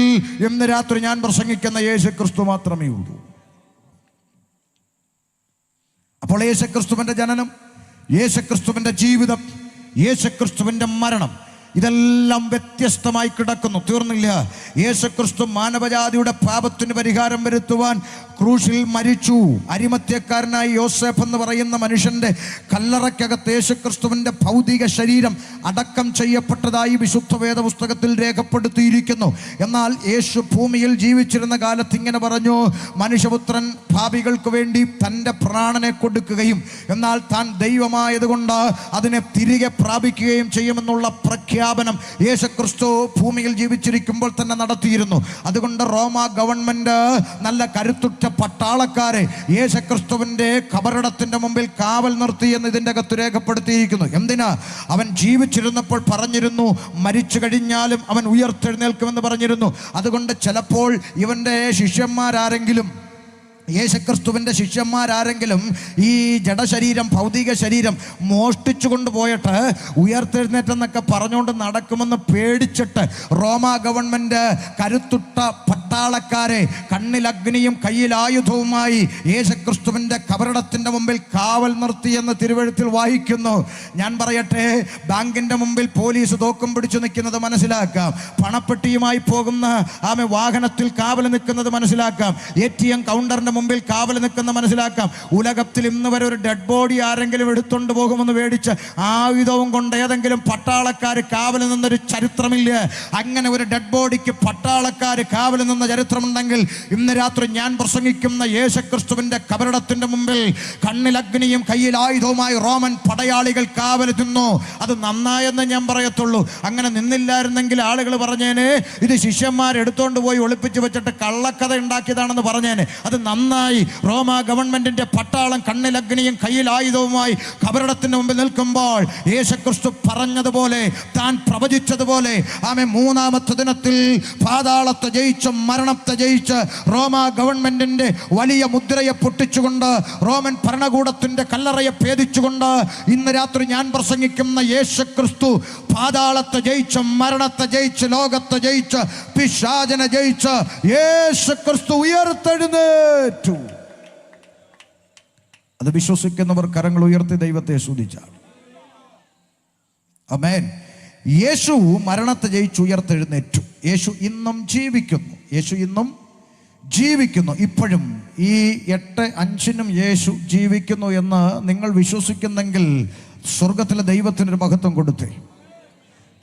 A: ഇന്ന് രാത്രി ഞാൻ പ്രസംഗിക്കുന്ന യേശുക്രിസ്തു മാത്രമേ ഉള്ളൂ. അപ്പോൾ യേശുക്രിസ്തുവിന്റെ ജനനം, യേശുക്രിസ്തുവിന്റെ ജീവിതം, യേശുക്രിസ്തുവിന്റെ മരണം, ഇതെല്ലാം വ്യത്യസ്തമായി കിടക്കുന്നു. തീർന്നില്ല. യേശുക്രിസ്തു മാനവജാതിയുടെ പാപത്തിന് പരിഹാരം വരുത്തുവാൻ ക്രൂശിൽ മരിച്ചു. അരിമത്യക്കാരനായ യോസേഫ് എന്ന് പറയുന്ന മനുഷ്യന്റെ കല്ലറയ്ക്കകത്ത് യേശുക്രിസ്തുവിന്റെ ഭൗതിക ശരീരം അടക്കം ചെയ്യപ്പെട്ടതായി വിശുദ്ധ വേദപുസ്തകത്തിൽ രേഖപ്പെടുത്തിയിരിക്കുന്നു. എന്നാൽ യേശു ഭൂമിയിൽ ജീവിച്ചിരുന്ന കാലത്ത് ഇങ്ങനെ പറഞ്ഞു, മനുഷ്യപുത്രൻ പാപികൾക്ക് വേണ്ടി തൻ്റെ പ്രാണനെ കൊടുക്കുകയും എന്നാൽ താൻ ദൈവമായതുകൊണ്ട് അതിനെ തിരികെ പ്രാപിക്കുകയും ചെയ്യുമെന്നുള്ള പ്രഖ്യാപനം പ്രഖ്യാപനം യേശുക്രിസ്തു ഭൂമിയിൽ ജീവിച്ചിരിക്കുമ്പോൾ തന്നെ നടത്തിയിരുന്നു. അതുകൊണ്ട് റോമ ഗവൺമെന്റ് നല്ല കരുത്തുറ്റ പട്ടാളക്കാരെ യേശുക്രിസ്തുവിന്റെ ഖബറിടത്തിന്റെ മുമ്പിൽ കാവൽ നിർത്തി എന്ന് ഇതിൻ്റെ അകത്ത് രേഖപ്പെടുത്തിയിരിക്കുന്നു. എന്തിനാ? അവൻ ജീവിച്ചിരുന്നപ്പോൾ പറഞ്ഞിരുന്നു മരിച്ചു കഴിഞ്ഞാലും അവൻ ഉയർത്തെഴുന്നേൽക്കുമെന്ന് പറഞ്ഞിരുന്നു. അതുകൊണ്ട് ചിലപ്പോൾ ഇവൻ്റെ ശിഷ്യന്മാരാരെങ്കിലും, യേശുക്രിസ്തുവിൻ്റെ ശിഷ്യന്മാരാരെങ്കിലും ഈ ജഡശരീരം, ഭൗതിക ശരീരം മോഷ്ടിച്ചു കൊണ്ടുപോയിട്ട് ഉയർത്തെഴുന്നേറ്റെന്നൊക്കെ പറഞ്ഞുകൊണ്ട് നടക്കുമെന്ന് പേടിച്ചിട്ട് റോമ ഗവൺമെൻറ് കരുത്തുട്ട പട്ടാളക്കാരെ കണ്ണിലഗ്നിയും കയ്യിലായുധവുമായി യേശുക്രിസ്തുവിൻ്റെ ഖബറിടത്തിൻ്റെ മുമ്പിൽ കാവൽ നിർത്തിയെന്ന് തിരുവെഴുത്തിൽ വായിക്കുന്നു. ഞാൻ പറയട്ടെ, ബാങ്കിൻ്റെ മുമ്പിൽ പോലീസ് തോക്കും പിടിച്ചു നിൽക്കുന്നത് മനസ്സിലാക്കാം, പണപ്പെട്ടിയുമായി പോകുന്ന വാഹനത്തിൽ കാവൽ നിൽക്കുന്നത് മനസ്സിലാക്കാം, ATM കൗണ്ടറിൻ്റെ മുമ്പിൽ കാവൽ നിൽക്കുന്ന മനസ്സിലാക്കാം. ഉലകത്തിൽ ഇന്ന് വരെ ഒരു ഡെഡ് ബോഡി ആരെങ്കിലും എടുത്തുകൊണ്ട് പോകുമെന്ന് പേടിച്ച് ആയുധവും കൊണ്ട് ഏതെങ്കിലും പട്ടാളക്കാർ കാവൽ നിന്നൊരു ചരിത്രമില്ല. അങ്ങനെ ഒരു ഡെഡ് ബോഡിക്ക് പട്ടാളക്കാർ കാവൽ നിന്ന ചരിത്രമുണ്ടെങ്കിൽ ഇന്ന് രാത്രി ഞാൻ പ്രസംഗിക്കുന്ന യേശുക്രിസ്തുവിന്റെ ഖബറിടത്തിന്റെ മുമ്പിൽ കണ്ണിലഗ്നിയും കയ്യിൽ ആയുധവുമായി റോമൻ പടയാളികൾ കാവൽ നിന്നു. അത് നന്നായെന്ന് ഞാൻ പറയത്തുള്ളൂ. അങ്ങനെ നിന്നില്ലായിരുന്നെങ്കിൽ ആളുകൾ പറഞ്ഞേനെ ഇത് ശിഷ്യന്മാരെടുത്തോണ്ട് പോയി ഒളിപ്പിച്ച് വെച്ചിട്ട് കള്ളക്കഥ ഉണ്ടാക്കിയതാണെന്ന് പറഞ്ഞേനെ. അത് നന്നായി. റോമ ഗവൺമെന്റിന്റെ പട്ടാളം കണ്ണിലഗ്നിയും കയ്യിൽ ആയുധവുമായി ഖബറിടത്തിന് മുമ്പിൽ നിൽക്കുമ്പോൾ യേശുക്രിസ്തു പറഞ്ഞതുപോലെ, താൻ പ്രവചിച്ചതുപോലെ മൂന്നാമത്തെ ദിനത്തിൽ പാതാളത്തെ ജയിച്ച് മരണത്തെ ജയിച്ച് റോമ ഗവൺമെന്റിന്റെ വലിയ മുദ്രയെ പൊട്ടിച്ചുകൊണ്ട്, റോമൻ ഭരണകൂടത്തിന്റെ കല്ലറയെ ഭേദിച്ചുകൊണ്ട് ഇന്ന് രാത്രി ഞാൻ പ്രസംഗിക്കുന്ന യേശുക്രിസ്തു പാതാളത്തെ ജയിച്ച്, മരണത്തെ ജയിച്ച്, ലോകത്തെ ജയിച്ച്, പിശാചിനെ ജയിച്ച് യേശുക്രിസ്തു ഉയർത്തെഴുന്നേറ്റു. അത് വിശ്വസിക്കുന്നവർ കരങ്ങൾ ഉയർത്തി ദൈവത്തെ സ്തുതിച്ചാണ്. ആമേൻ. യേശു മരണത്തെ ജയിച്ച് ഉയർത്തെഴുന്നേറ്റു. യേശു ഇന്നും ജീവിക്കുന്നു. യേശു ഇന്നും ജീവിക്കുന്നു. ഇപ്പോഴും ഈ 8:5 യേശു ജീവിക്കുന്നു എന്ന് നിങ്ങൾ വിശ്വസിക്കുന്നെങ്കിൽ സ്വർഗത്തിലെ ദൈവത്തിനൊരു മഹത്വം കൊടുത്തേ.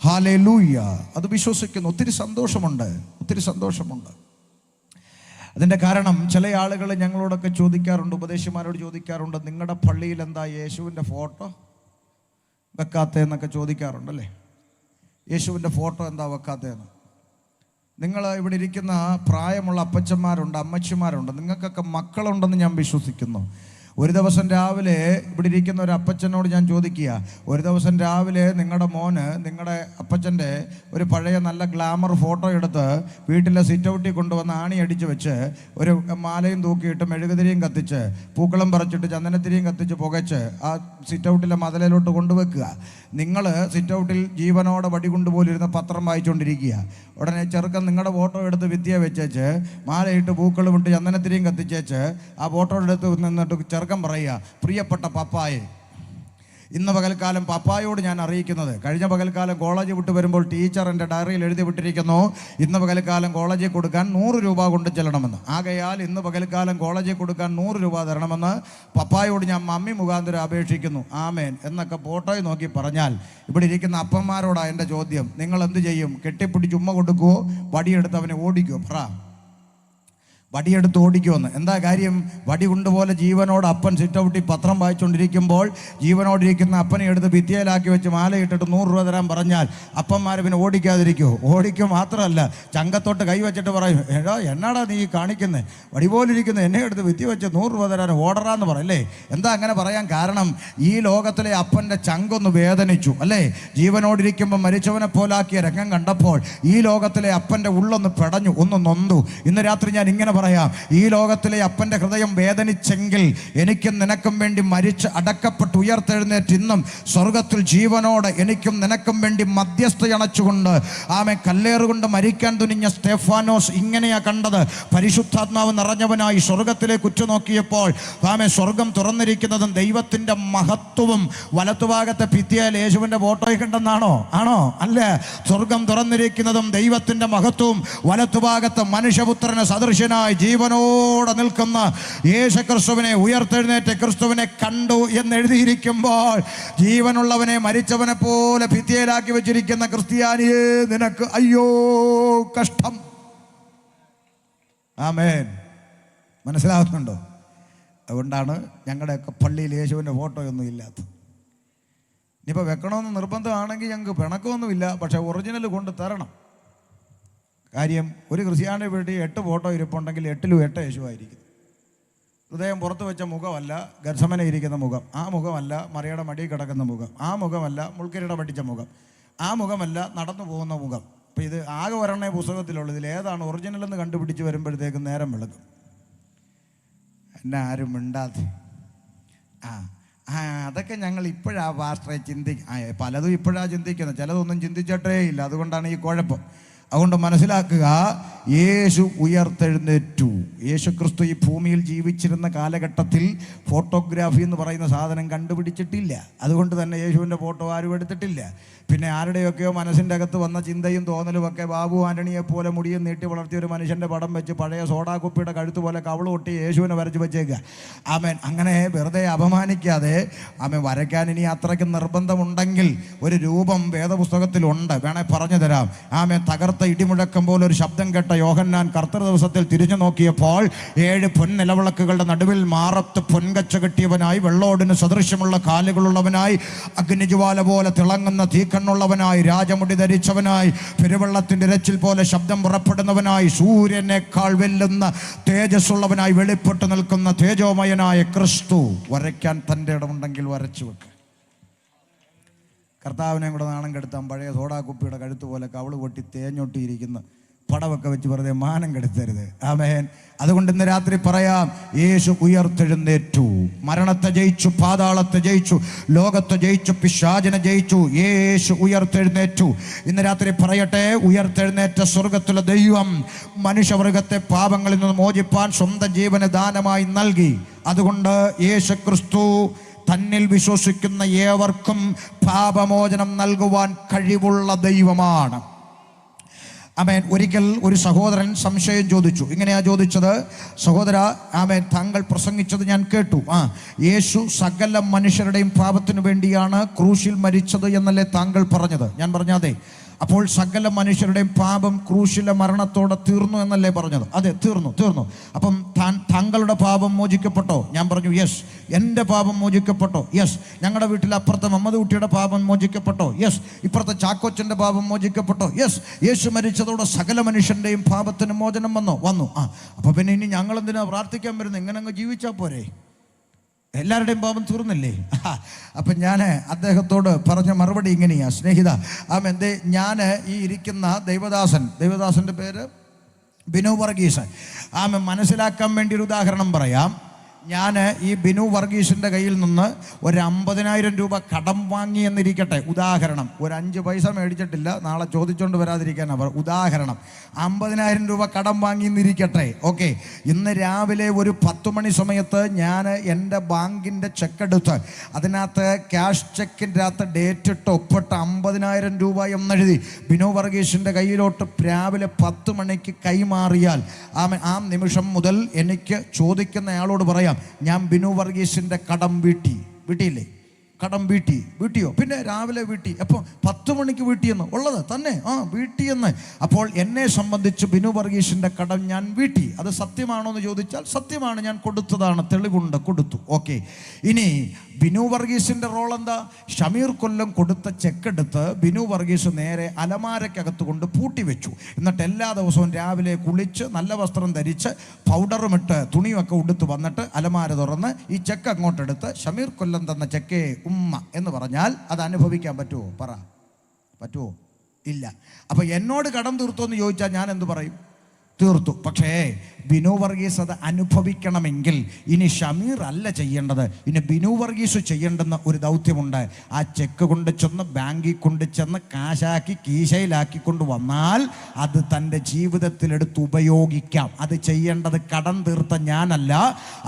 A: ഹല്ലേലൂയ. അത് വിശ്വസിക്കുന്നു. ഒത്തിരി സന്തോഷമുണ്ട്, ഒത്തിരി സന്തോഷമുണ്ട്. അതിൻ്റെ കാരണം ചില ആളുകൾ ഞങ്ങളോടൊക്കെ ചോദിക്കാറുണ്ട്, ഉപദേശിമാരോട് ചോദിക്കാറുണ്ട്, നിങ്ങളുടെ പള്ളിയിൽ എന്താ യേശുവിൻ്റെ ഫോട്ടോ വെക്കാത്തതെന്നൊക്കെ ചോദിക്കാറുണ്ടല്ലേ. യേശുവിൻ്റെ ഫോട്ടോ എന്താ വെക്കാത്തതെന്ന്. നിങ്ങൾ ഇവിടെ ഇരിക്കുന്ന പ്രായമുള്ള അപ്പച്ചന്മാരുണ്ട്, അമ്മച്ചിമാരുണ്ട്, നിങ്ങൾക്കൊക്കെ മക്കളുണ്ടെന്ന് ഞാൻ വിശ്വസിക്കുന്നു. ഒരു ദിവസം രാവിലെ ഇവിടെ ഇരിക്കുന്ന ഒരു അപ്പച്ചനോട് ഞാൻ ചോദിക്കുക, ഒരു ദിവസം രാവിലെ നിങ്ങളുടെ മോന് നിങ്ങളുടെ അപ്പച്ചൻ്റെ ഒരു പഴയ നല്ല ഗ്ലാമർ ഫോട്ടോ എടുത്ത് വീട്ടിലെ സിറ്റ് ഔട്ടിൽ കൊണ്ടുവന്ന് ആണി അടിച്ച് വെച്ച് ഒരു മാലയും തൂക്കിയിട്ട് മെഴുകുതിരിയും കത്തിച്ച് പൂക്കളം പറിച്ചിട്ട് ചന്ദനത്തിരിയും കത്തിച്ച് പുകച്ച് ആ സിറ്റ് ഔട്ടിലെ മതിലിലോട്ട് കൊണ്ടുവെക്കുക. നിങ്ങൾ സിറ്റ് ഔട്ടിൽ ജീവനോടെ വടി കൊണ്ടുപോലിരുന്ന് പത്രം വായിച്ചുകൊണ്ടിരിക്കുക. ഉടനെ ചെറുക്കൻ നിങ്ങളുടെ ഫോട്ടോ എടുത്ത് വിദ്യ വെച്ചേച്ച് മാലയിട്ട് പൂക്കളും ഇട്ട് ചന്ദനത്തിരിയും കത്തിച്ചേച്ച് ആ ഫോട്ടോ എടുത്ത് നിന്നിട്ട് ചെറുക്കൻ പറയുക, പ്രിയപ്പെട്ട പപ്പായെ, ഇന്ന് പകൽക്കാലം പപ്പായോട് ഞാൻ അറിയിക്കുന്നത്, കഴിഞ്ഞ പകൽക്കാലം കോളേജ് വിട്ട് വരുമ്പോൾ ടീച്ചർ എൻ്റെ ഡയറിയിൽ എഴുതി വിട്ടിരിക്കുന്നു ഇന്ന് പകൽക്കാലം കോളേജിൽ കൊടുക്കാൻ 100 രൂപ കൊണ്ട് ചെല്ലണമെന്ന്. ആകയാൽ ഇന്ന് പകൽക്കാലം കോളേജിൽ കൊടുക്കാൻ 100 രൂപ തരണമെന്ന് പപ്പായോട് ഞാൻ മമ്മി മുഖാന്തരം അപേക്ഷിക്കുന്നു. ആമേൻ എന്നൊക്കെ ഫോട്ടോയിൽ നോക്കി പറഞ്ഞാൽ, ഇവിടെ ഇരിക്കുന്ന അപ്പന്മാരോടാണ് എൻ്റെ ചോദ്യം, നിങ്ങൾ എന്ത് ചെയ്യും? കെട്ടിപ്പിടിച്ച് ഉമ്മ കൊടുക്കുവോ, വടിയെടുത്ത് അവനെ ഓടിക്കുവോ? പറ. വടിയെടുത്ത് ഓടിക്കുമെന്ന്. എന്താ കാര്യം? വടി കൊണ്ടുപോലെ ജീവനോട് അപ്പൻ സിറ്റ് ഔട്ടിൽ പത്രം വായിച്ചുകൊണ്ടിരിക്കുമ്പോൾ ജീവനോടിരിക്കുന്ന അപ്പനെ എടുത്ത് ഭിത്തിയിലാക്കി വെച്ച് മാലയിട്ടിട്ട് 100 രൂപ തരാൻ പറഞ്ഞാൽ അപ്പന്മാർ പിന്നെ ഓടിക്കാതിരിക്കുമോ? ഓടിക്കും. മാത്രമല്ല ചങ്കത്തോട്ട് കൈവച്ചിട്ട് പറയും, എടാ എന്നാടാ നീ കാണിക്കുന്നത്, വടി പോലിരിക്കുന്നത്, എന്നെ എടുത്ത് ഭിത്തി വെച്ച് 100 രൂപ തരാൻ ഓർഡറാന്ന് പറയല്ലേ. എന്താ അങ്ങനെ പറയാൻ കാരണം? ഈ ലോകത്തിലെ അപ്പൻ്റെ ചങ്കൊന്ന് വേദനിച്ചു അല്ലേ. ജീവനോടിരിക്കുമ്പോൾ മരിച്ചവനെ പോലാക്കിയ രംഗം കണ്ടപ്പോൾ ഈ ലോകത്തിലെ അപ്പൻ്റെ ഉള്ളൊന്ന് പെടഞ്ഞു, ഒന്ന് നൊന്തു. ഇന്ന് രാത്രി ഞാൻ ഇങ്ങനെ പറയാം, ഈ ലോകത്തിലെ അപ്പൻ്റെ ഹൃദയം വേദനിച്ചെങ്കിൽ എനിക്കും നിനക്കും വേണ്ടി മരിച്ച് അടക്കപ്പെട്ട് ഉയർത്തെഴുന്നേറ്റ് ഇന്നും സ്വർഗത്തിൽ ജീവനോടെ എനിക്കും നിനക്കും വേണ്ടി മധ്യസ്ഥയണച്ചുകൊണ്ട് കല്ലേറുകൊണ്ട് മരിക്കാൻ തുനിഞ്ഞ സ്തെഫാനോസ് ഇങ്ങനെയാ കണ്ടത്. പരിശുദ്ധാത്മാവ് നിറഞ്ഞവനായി സ്വർഗത്തിലേക്ക് ഉറ്റുനോക്കിയപ്പോൾ സ്വർഗം തുറന്നിരിക്കുന്നതും ദൈവത്തിൻ്റെ മഹത്വവും വലത്തുഭാഗത്തെ ഭിത്തിയാൽ യേശുവിൻ്റെ ഫോട്ടോയിൽ കണ്ടെന്നാണോ? ആണോ? അല്ല. സ്വർഗം തുറന്നിരിക്കുന്നതും ദൈവത്തിൻ്റെ മഹത്വവും വലത്തുഭാഗത്ത് മനുഷ്യപുത്രന് സദൃശനായി ജീവനോടെ നിൽക്കുന്ന യേശുക്രിസ്തുവിനെ, ഉയർത്തെഴുന്നേറ്റ ക്രിസ്തുവിനെ കണ്ടു എന്ന് എഴുതിയിരിക്കുമ്പോൾ ജീവനുള്ളവനെ മരിച്ചവനെ പോലെ ഭിത്തിയിലാക്കി വെച്ചിരിക്കുന്ന ക്രിസ്ത്യാനിയെ നിനക്ക് അയ്യോ കഷ്ടം. ആമേൻ. മനസ്സിലാകുന്നുണ്ടോ? അതുകൊണ്ടാണ് ഞങ്ങളുടെയൊക്കെ പള്ളിയിൽ യേശുവിൻ്റെ ഫോട്ടോയൊന്നും ഇല്ലാത്തത്. ഇനിയിപ്പോൾ വെക്കണമെന്ന് നിർബന്ധമാണെങ്കിൽ ഞങ്ങൾക്ക് പിണക്കമൊന്നുമില്ല, പക്ഷേ ഒറിജിനൽ കൊണ്ട് തരണം. കാര്യം ഒരു ക്രിസ്ത്യാനിയുടെ വീട്ടിൽ 8 ഫോട്ടോ ഇരിപ്പുണ്ടെങ്കിൽ 8ലും 8 യേശുവായിരിക്കും. ഹൃദയം പുറത്ത് വെച്ച മുഖമല്ല ഗർസമന ഇരിക്കുന്ന മുഖം, ആ മുഖമല്ല മറിയുടെ മടിയിൽ കിടക്കുന്ന മുഖം, ആ മുഖമല്ല മുൾക്കിരീട പഠിച്ച മുഖം, ആ മുഖമല്ല നടന്നു പോകുന്ന മുഖം. അപ്പോൾ ഇത് ആകെ ഒരെണ്ണേ പുസ്തകത്തിലുള്ളത്. ഇതിൽ ഏതാണ് ഒറിജിനൽ എന്ന് കണ്ടുപിടിച്ച് വരുമ്പോഴത്തേക്കും നേരം വെളുക്കും. എന്നെ ആരും മിണ്ടാതെ അതൊക്കെ ഞങ്ങൾ ഇപ്പോഴാണ് പാസ്റ്ററെ പലതും ഇപ്പോഴാണ് ചിന്തിക്കുന്നത്, ചിലതൊന്നും ചിന്തിച്ചിട്ടേ ഇല്ല. അതുകൊണ്ടാണ് ഈ കുഴപ്പം. അതുകൊണ്ട് മനസ്സിലാക്കുക, യേശു ഉയർത്തെഴുന്നേറ്റു. യേശു ക്രിസ്തു ഈ ഭൂമിയിൽ ജീവിച്ചിരുന്ന കാലഘട്ടത്തിൽ ഫോട്ടോഗ്രാഫി എന്ന് പറയുന്ന സാധനം കണ്ടുപിടിച്ചിട്ടില്ല. അതുകൊണ്ട് തന്നെ യേശുവിൻ്റെ ഫോട്ടോ ആരും എടുത്തിട്ടില്ല. പിന്നെ ആരുടെയൊക്കെയോ മനസ്സിൻ്റെ അകത്ത് വന്ന ചിന്തയും തോന്നലുമൊക്കെ ബാബു ആൻ്റണിയെ പോലെ മുടിയും നീട്ടി വളർത്തിയ ഒരു മനുഷ്യൻ്റെ പടം വെച്ച് പഴയ സോഡാ കുപ്പിയുടെ കഴുത്ത് പോലെ കവള് കൊട്ടി യേശുവിനെ വരച്ച് വെച്ചേക്കുക. ആമേൻ. അങ്ങനെ വെറുതെ അപമാനിക്കാതെ ആമേൻ. വരയ്ക്കാൻ ഇനി അത്രയ്ക്ക് നിർബന്ധമുണ്ടെങ്കിൽ ഒരു രൂപം വേദപുസ്തകത്തിലുണ്ട്, വേണേ പറഞ്ഞു തരാം. ആമേൻ. തകർത്ത ഇടിമുഴക്കം പോലെ ഒരു ശബ്ദം കേട്ട യോഹന്നാൻ കർത്തൃ ദിവസത്തിൽ തിരിഞ്ഞു നോക്കിയപ്പോൾ 7 പൊൻനിലവിളക്കുകളുടെ നടുവിൽ മാറത്ത് പൊൻകച്ച കെട്ടിയവനായി, വെള്ളോടിന് സദൃശ്യമുള്ള കാലുകളുള്ളവനായി, അഗ്നിജ്വാല പോലെ തിളങ്ങുന്ന തീക്കണ്ണുള്ളവനായി, രാജമുടി ധരിച്ചവനായി, പെരുവെള്ളത്തിന്റെ ഇരച്ചിൽ പോലെ ശബ്ദം പുറപ്പെടുന്നവനായി, സൂര്യനേക്കാൾ വെല്ലുന്ന തേജസ്സുള്ളവനായി വെളിപ്പെട്ട് നിൽക്കുന്ന തേജോമയനായ ക്രിസ്തു. വരയ്ക്കാൻ തൻ്റെ ഇടമുണ്ടെങ്കിൽ വരച്ചു വെക്ക്. കർത്താവിനെ കൂടെ നാണം കെടുത്താൻ പഴയ സോഡാ കുപ്പിയുടെ കഴുത്ത് പോലെ കവള് പൊട്ടി തേഞ്ഞൊട്ടിയിരിക്കുന്ന പടമൊക്കെ വെച്ച് വെറുതെ മാനം കെടുത്തരുത്. ആമേൻ. അതുകൊണ്ട് ഇന്ന് രാത്രി പറയാം, യേശു ഉയർത്തെഴുന്നേറ്റു. മരണത്തെ ജയിച്ചു, പാതാളത്തെ ജയിച്ചു, ലോകത്തെ ജയിച്ചു, പിശാചിനെ ജയിച്ചു. യേശു ഉയർത്തെഴുന്നേറ്റു. ഇന്ന് രാത്രി പറയട്ടെ, ഉയർത്തെഴുന്നേറ്റ സ്വർഗത്തിലെ ദൈവം മനുഷ്യവർഗത്തെ പാപങ്ങളിൽ നിന്ന് മോചിപ്പാൻ സ്വന്തം ജീവനെ ദാനമായി നൽകി. അതുകൊണ്ട് യേശു ക്രിസ്തു തന്നിൽ വിശ്വസിക്കുന്ന ഏവർക്കും പാപമോചനം നൽകുവാൻ കഴിവുള്ള ദൈവമാണ്. ആമേൻ. ഒരിക്കൽ ഒരു സഹോദരൻ സംശയം ചോദിച്ചു. ഇങ്ങനെയാ ചോദിച്ചത്, സഹോദര, ആമേൻ, താങ്കൾ പ്രസംഗിച്ചത് ഞാൻ കേട്ടു. യേശു സകല മനുഷ്യരുടെയും പാപത്തിനു വേണ്ടിയാണ് ക്രൂശിൽ മരിച്ചത് എന്നല്ലേ താങ്കൾ പറഞ്ഞത്? ഞാൻ പറഞ്ഞതെ. അപ്പോൾ സകല മനുഷ്യരുടെയും പാപം ക്രൂശിലെ മരണത്തോടെ തീർന്നു എന്നല്ലേ പറഞ്ഞത്? അതെ, തീർന്നു. അപ്പം താങ്കളുടെ പാപം മോചിക്കപ്പെട്ടോ? ഞാൻ പറഞ്ഞു യെസ്. എൻ്റെ പാപം മോചിക്കപ്പെട്ടോ? യെസ്. ഞങ്ങളുടെ വീട്ടിൽ അപ്പുറത്തെ മമ്മദ് കുട്ടിയുടെ പാപം മോചിക്കപ്പെട്ടോ? യെസ്. ഇപ്പുറത്തെ ചാക്കോച്ചൻ്റെ പാപം മോചിക്കപ്പെട്ടോ? യെസ്. യേശു മരിച്ചതോടെ സകല മനുഷ്യൻ്റെയും പാപത്തിന് മോചനം വന്നു. അപ്പോൾ പിന്നെ ഇനി ഞങ്ങൾ എന്തിനാ പ്രാർത്ഥിക്കാൻ വരുന്നത്? ഇങ്ങനെ അങ്ങ് ജീവിച്ചാൽ പോരെ? എല്ലാവരുടെയും പാപം തീർന്നില്ലേ? അപ്പം ഞാൻ അദ്ദേഹത്തോട് പറഞ്ഞ മറുപടി ഇങ്ങനെയാ, സ്നേഹിത. ആമെന്തേ, ഞാൻ ഈ ഇരിക്കുന്ന ദൈവദാസൻ്റെ പേര് ബിനു വർഗീസ്. മനസ്സിലാക്കാൻ വേണ്ടി ഒരു ഉദാഹരണം പറയാം. ഞാൻ ഈ ബിനു വർഗീസിൻ്റെ കയ്യിൽ നിന്ന് ഒരു 50,000 രൂപ കടം വാങ്ങി എന്നിരിക്കട്ടെ, ഉദാഹരണം. ഒരു 5 പൈസ മേടിച്ചിട്ടില്ല, നാളെ ചോദിച്ചുകൊണ്ട് വരാതിരിക്കാൻ അവർ. ഉദാഹരണം, 50,000 രൂപ കടം വാങ്ങി എന്നിരിക്കട്ടെ. ഓക്കെ. ഇന്ന് രാവിലെ ഒരു 10 മണി സമയത്ത് ഞാൻ എൻ്റെ ബാങ്കിൻ്റെ ചെക്കെടുത്ത് അതിനകത്ത് ക്യാഷ് ചെക്കിൻ്റെ അകത്ത് ഡേറ്റ് ഇട്ട് ഒപ്പിട്ട് 50,000 രൂപ എന്നെഴുതി ബിനു വർഗീസിൻ്റെ കയ്യിലോട്ട് രാവിലെ 10 മണിക്ക് കൈമാറിയാൽ ആ നിമിഷം മുതൽ എനിക്ക് ചോദിക്കുന്നയാളോട് പറയാം, ഞാൻ ബിനു വർഗീസിൻ്റെ കടം വീട്ടിയില്ലേ? കടം വീട്ടിയോ? പിന്നെ രാവിലെ വീട്ടി. അപ്പോൾ 10 മണിക്ക് വീട്ടിയെന്ന് ഉള്ളത് തന്നെ വീട്ടിയെന്ന്. അപ്പോൾ എന്നെ സംബന്ധിച്ച് ബിനു വർഗീസിൻ്റെ കടം ഞാൻ വീട്ടി. അത് സത്യമാണോ എന്ന് ചോദിച്ചാൽ സത്യമാണ്, ഞാൻ കൊടുത്തതാണ്, തെളിവുണ്ട്, കൊടുത്തു. ഓക്കെ. ഇനി ബിനു വർഗീസിൻ്റെ റോൾ എന്താ? ഷമീർ കൊല്ലം കൊടുത്ത ചെക്കെടുത്ത് ബിനു വർഗീസ് നേരെ അലമാരക്കകത്ത് കൊണ്ട് പൂട്ടി വെച്ചു. എന്നിട്ട് എല്ലാ ദിവസവും രാവിലെ കുളിച്ച് നല്ല വസ്ത്രം ധരിച്ച് പൗഡറും ഇട്ട് തുണിയൊക്കെ ഉടുത്ത് വന്നിട്ട് അലമാര തുറന്ന് ഈ ചെക്ക് അങ്ങോട്ടെടുത്ത് ഷമീർ കൊല്ലം തന്ന ചെക്കേ ഉമ്മ എന്ന് പറഞ്ഞാൽ അത് അനുഭവിക്കാൻ പറ്റുമോ? പറ്റുമോ? ഇല്ല. അപ്പോൾ എന്നോട് കടം തീർത്തോ എന്ന് ചോദിച്ചാൽ ഞാൻ എന്ത് പറയും? തീർത്തു. പക്ഷേ ബിനു വർഗീസ് അത് അനുഭവിക്കണമെങ്കിൽ ഇനി ഷമീർ അല്ല ചെയ്യേണ്ടത്, ഇനി ബിനു വർഗീസ് ചെയ്യേണ്ടുന്ന ഒരു ദൗത്യമുണ്ട്. ആ ചെക്ക് കൊണ്ട് ചെന്ന് ബാങ്കിൽ കൊണ്ട് ചെന്ന് കാശാക്കി കീശയിലാക്കി കൊണ്ടുവന്നാൽ അത് തൻ്റെ ജീവിതത്തിലെടുത്ത് ഉപയോഗിക്കാം. അത് ചെയ്യേണ്ടത് കടം തീർത്ത ഞാനല്ല,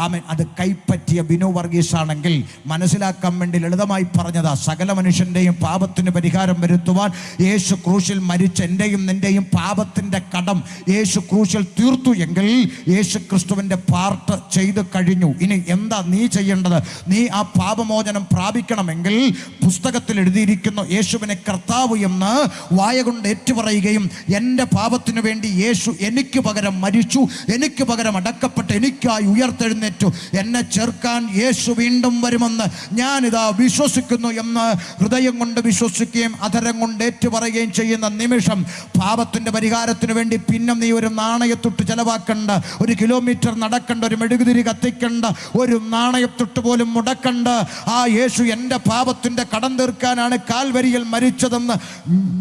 A: ആമേൻ, അത് കൈപ്പറ്റിയ ബിനു വർഗീസ് ആണെങ്കിൽ മനസ്സിലാക്കാൻ വേണ്ടി ലളിതമായി പറഞ്ഞതാ. സകല മനുഷ്യൻ്റെയും പാപത്തിന് പരിഹാരം വരുത്തുവാൻ യേശു ക്രൂശിൽ മരിച്ച എൻ്റെയും നിൻ്റെയും പാപത്തിൻ്റെ കടം യേശു ക്രൂശിൽ തീർത്തു എങ്കിൽ യേശു ക്രിസ്തുവിൻ്റെ പാർട്ട് ചെയ്ത് കഴിഞ്ഞു. ഇനി എന്താ നീ ചെയ്യേണ്ടത്? നീ ആ പാപമോചനം പ്രാപിക്കണമെങ്കിൽ പുസ്തകത്തിൽ എഴുതിയിരിക്കുന്നു, യേശുവിനെ കർത്താവ് എന്ന് വായ കൊണ്ട് ഏറ്റുപറയുകയും എൻ്റെ പാപത്തിനു വേണ്ടി യേശു എനിക്ക് പകരം മരിച്ചു, എനിക്ക് പകരം അടക്കപ്പെട്ട് എനിക്കായി ഉയർത്തെഴുന്നേറ്റു, എന്നെ ചേർക്കാൻ യേശു വീണ്ടും വരുമെന്ന് ഞാനിതാ വിശ്വസിക്കുന്നു എന്ന് ഹൃദയം കൊണ്ട് വിശ്വസിക്കുകയും അധരം കൊണ്ട് ഏറ്റുപറയുകയും ചെയ്യുന്ന നിമിഷം പാപത്തിൻ്റെ പരിഹാരത്തിന് വേണ്ടി പിന്നെ നീ ഒരു നാണയത്തൊട്ട് ചെലവാക്കണ്ട, ഒരു കിലോമീറ്റർ നടക്കണ്ട, ഒരു മെഴുകുതിരി കത്തിക്കണ്ട, ഒരു നാണയത്തൊട്ട് പോലും മുടക്കണ്ട. ആ യേശു എൻ്റെ പാപത്തിൻ്റെ കടം തീർക്കാനാണ് കാൽവരിയിൽ മരിച്ചതെന്ന്